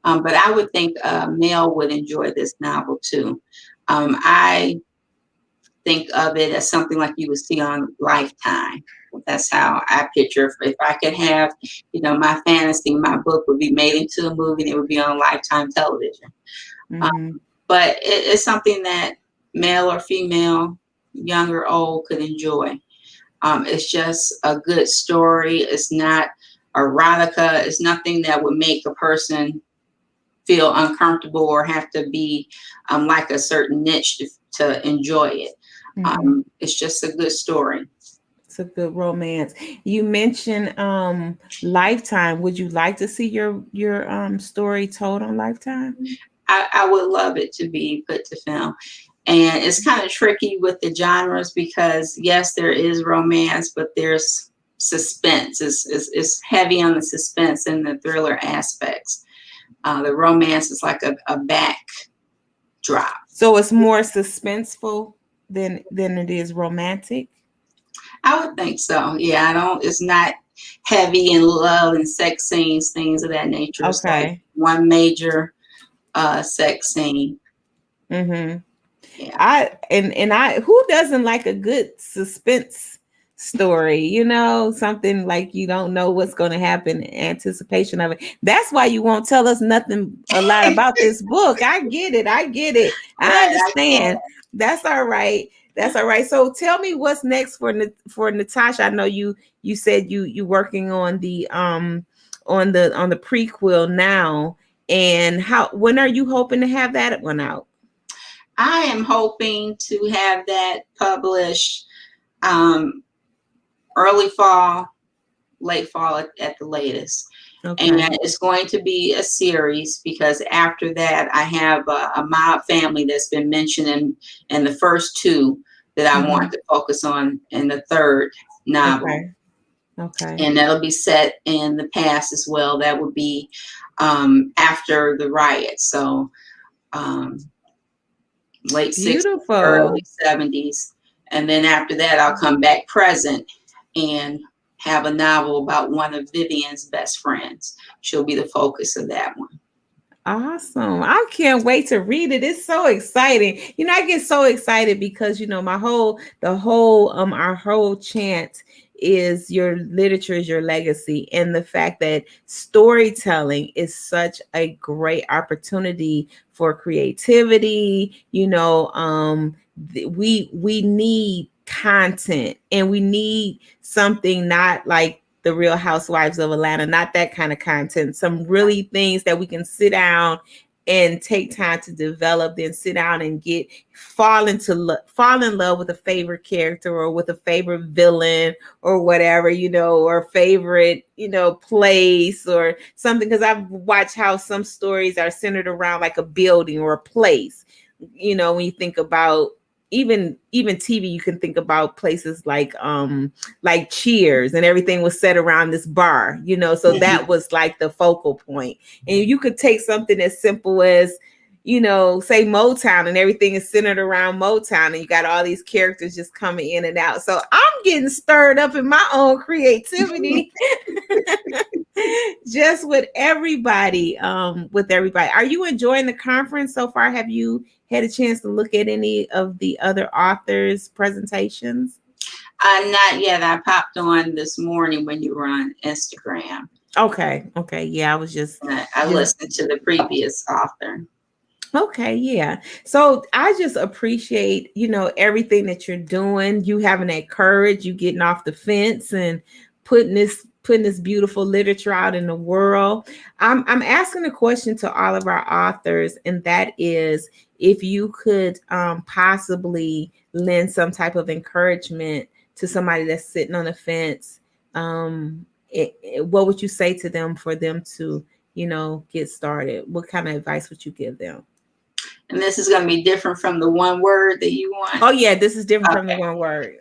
but I would think a male would enjoy this novel too. I think of it as something like you would see on Lifetime. That's how I picture if I could have, you know, my fantasy, my book would be made into a movie and it would be on Lifetime television. But it's something that male or female, young or old, could enjoy. It's just a good story. It's not erotica. It's nothing that would make a person feel uncomfortable or have to be like a certain niche to enjoy it. It's just a good story. It's a good romance. You mentioned Lifetime. Would you like to see your story told on Lifetime? I would love it to be put to film. And it's kind of tricky with the genres because yes, there is romance, but there's suspense. It's heavy on the suspense and the thriller aspects. The romance is like a backdrop. So it's more suspenseful than it is romantic. I would think so. Yeah, it's not heavy in love and sex scenes, things of that nature. It's like one major sex scene. Yeah. I who doesn't like a good suspense story, you know, something like you don't know what's going to happen, anticipation of it. That's why you won't tell us a lot about this book. I get it. I understand. That's all right. So tell me what's next for Natasha. I know you said you working on the prequel now, and when are you hoping to have that one out? I am hoping to have that published early fall, late fall at the latest. Okay. And it's going to be a series because after that, I have a mob family that's been mentioned in the first two that I want to focus on in the third novel. Okay. And that'll be set in the past as well. That would be after the riot. So late 60s, early 70s. And then after that, I'll come back present and have a novel about one of Vivian's best friends. She'll be the focus of that one. Awesome. I can't wait to read it. It's so exciting. You know, I get so excited because, you know, our whole chant is your literature is your legacy, and the fact that storytelling is such a great opportunity for creativity. You know, we need content, and we need something not like the Real Housewives of Atlanta, not that kind of content, some really things that we can sit down and take time to develop, then sit down and fall in love with a favorite character or with a favorite villain or whatever, you know, or favorite, you know, place or something. Because I've watched how some stories are centered around like a building or a place. You know, when you think about even TV, you can think about places like Cheers, and everything was set around this bar, you know, so that was like the focal point. And you could take something as simple as, you know, say Motown, and everything is centered around Motown, and you got all these characters just coming in and out. So I'm getting stirred up in my own creativity. Just with everybody. Are you enjoying the conference so far? Have you had a chance to look at any of the other authors' presentations? Not yet. I popped on this morning when you were on Instagram. Okay. Yeah, I was I listened to the previous author. Okay, yeah. So I just appreciate, you know, everything that you're doing. You having that courage, you getting off the fence and putting this beautiful literature out in the world. I'm asking a question to all of our authors, and that is if you could possibly lend some type of encouragement to somebody that's sitting on the fence, what would you say to them for them to get started? What kind of advice would you give them? And this is going to be different from the one word that you want. Oh yeah, this is different from the Okay. one word.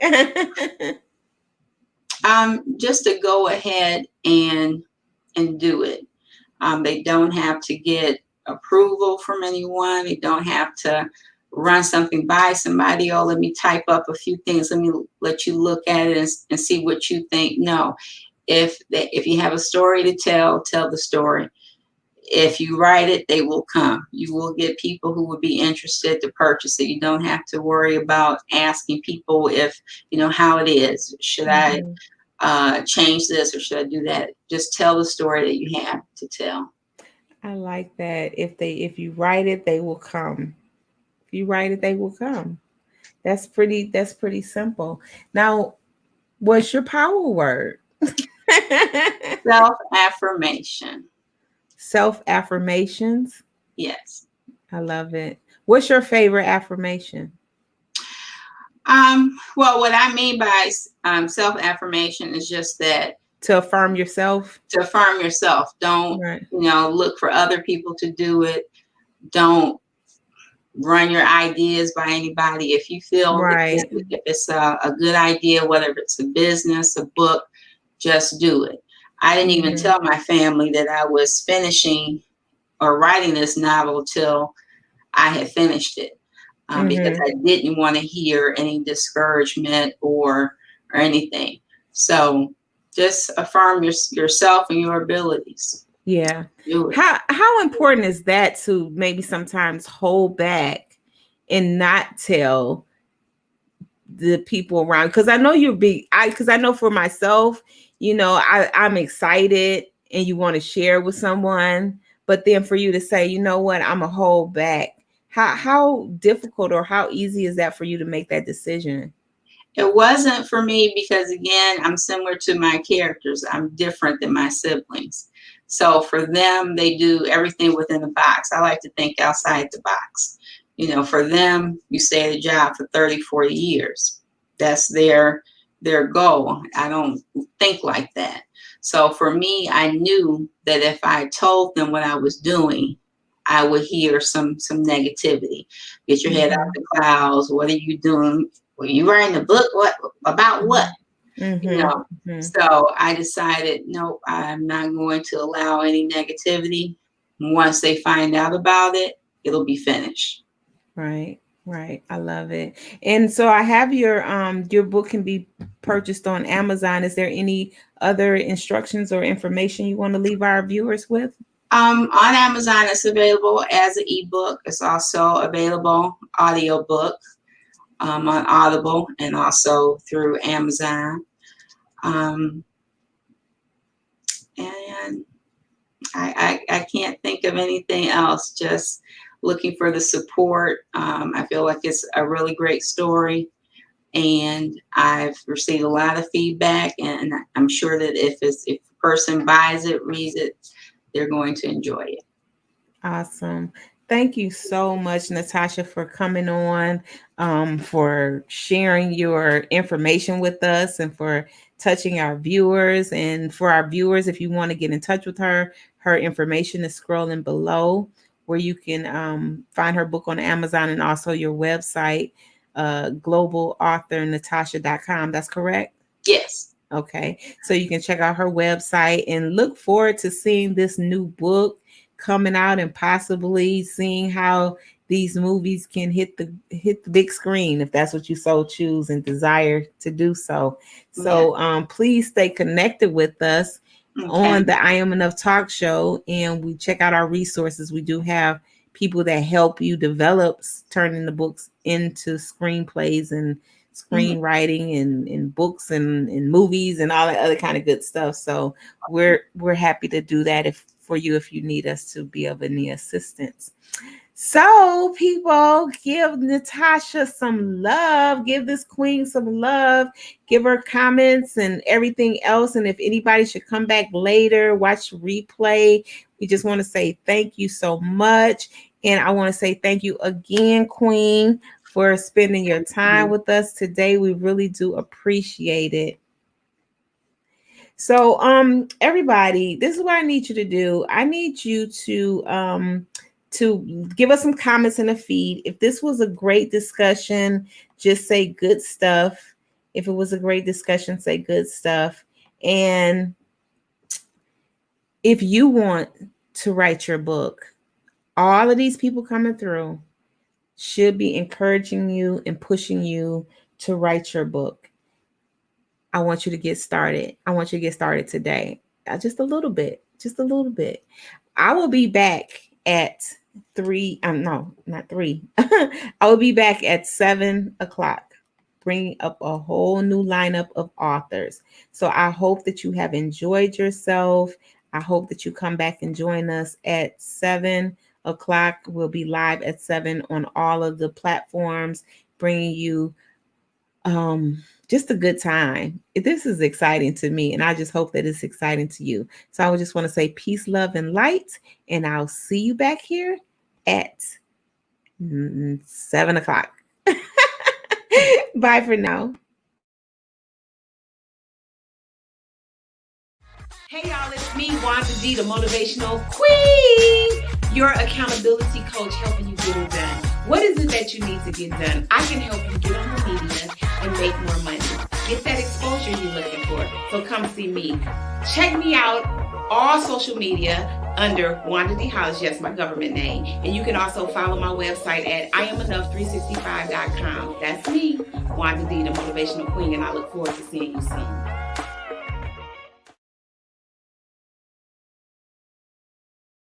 Just to go ahead and do it. They don't have to get approval from anyone. They don't have to run something by somebody. Oh, let me type up a few things. Let me let you look at it and see what you think. No, if you have a story to tell the story. If you write it, they will come. You will get people who would be interested to purchase it. You don't have to worry about asking people if, how it is. Should I change this or should I do that? Just tell the story that you have to tell. I like that. If you write it, they will come. If you write it, they will come. That's pretty simple. Now, what's your power word? Self-affirmation. Self-affirmations. Yes. I love it. What's your favorite affirmation? Well, what I mean by self-affirmation is just that To affirm yourself. to affirm yourself. Don't, Right. look for other people to do it. Don't run your ideas by anybody. If you feel Right. if it's a good idea, whether it's a business, a book, just do it. I didn't even Mhm. tell my family that I was finishing or writing this novel till I had finished it, because Mhm. I didn't want to hear any discouragement or anything. So just affirm yourself and your abilities. Yeah. Do it. How important is that to maybe sometimes hold back and not tell the people around? Because I know because I know for myself, I'm excited and you want to share with someone, but then for you to say, you know what, I'm a hold back. How difficult or how easy is that for you to make that decision? It wasn't for me because, again, I'm similar to my characters. I'm different than my siblings. So for them, they do everything within the box. I like to think outside the box. For them, you stay at a job for 30, 40 years. That's their goal. I don't think like that. So for me, I knew that if I told them what I was doing, I would hear some negativity. Get your head out Mhm. the clouds. What are you doing? Were you writing a book? What about what? You Mhm. know. Mhm. So I decided, nope, I'm not going to allow any negativity. Once they find out about it, it'll be finished. Right, right. I love it. And so I have your book can be purchased on Amazon. Is there any other instructions or information you want to leave our viewers with? On Amazon, it's available as an ebook. It's also available audiobook on Audible and also through Amazon. Um, and I can't think of anything else. Just looking for the support. I feel like it's a really great story, and I've received a lot of feedback, and I'm sure that if a person buys it, reads it, they're going to enjoy it. Awesome. Thank you so much, Natasha, for coming on, for sharing your information with us, and for touching our viewers. And for our viewers, if you want to get in touch with her, her information is scrolling below, where you can find her book on Amazon and also your website, globalauthornatasha.com. That's correct? Yes. Okay. So you can check out her website and look forward to seeing this new book coming out and possibly seeing how these movies can hit the big screen if that's what you so choose and desire to do so. Yeah. So please stay connected with us Okay. on the I Am Enough talk show, and we check out our resources. We do have people that help you develop turning the books into screenplays and screenwriting and books and movies and all that other kind of good stuff. So we're happy to do that for you if you need us to be of any assistance. So, people, give Natasha some love. Give this queen some love. Give her comments and everything else. And if anybody should come back later, watch replay, we just want to say thank you so much. And I want to say thank you again, Queen, for spending your time with us today. We really do appreciate it. So, everybody, this is what I need you to do. I need you to give us some comments in the feed. If this was a great discussion, just say good stuff. If it was a great discussion, say good stuff. And if you want to write your book, all of these people coming through should be encouraging you and pushing you to write your book. I want you to get started. I want you to get started today. Just a little bit, just a little bit. I will be back at 3. No, not 3. I will be back at 7 o'clock, bringing up a whole new lineup of authors. So I hope that you have enjoyed yourself. I hope that you come back and join us at 7 o'clock. We'll be live at 7 on all of the platforms, bringing you just a good time. This is exciting to me, and I just hope that it's exciting to you. So I would just want to say peace, love, and light, and I'll see you back here at 7 o'clock. Bye for now. Hey y'all, it's me, Wanda D, the Motivational Queen, your accountability coach, helping you get it done. What is it that you need to get done? I can help you get on the media and make more money. Get that exposure you're looking for. So come see me. Check me out all social media under Wanda D House, yes, my government name. And you can also follow my website at IamEnough365.com. That's me, Wanda D, the Motivational Queen, and I look forward to seeing you soon.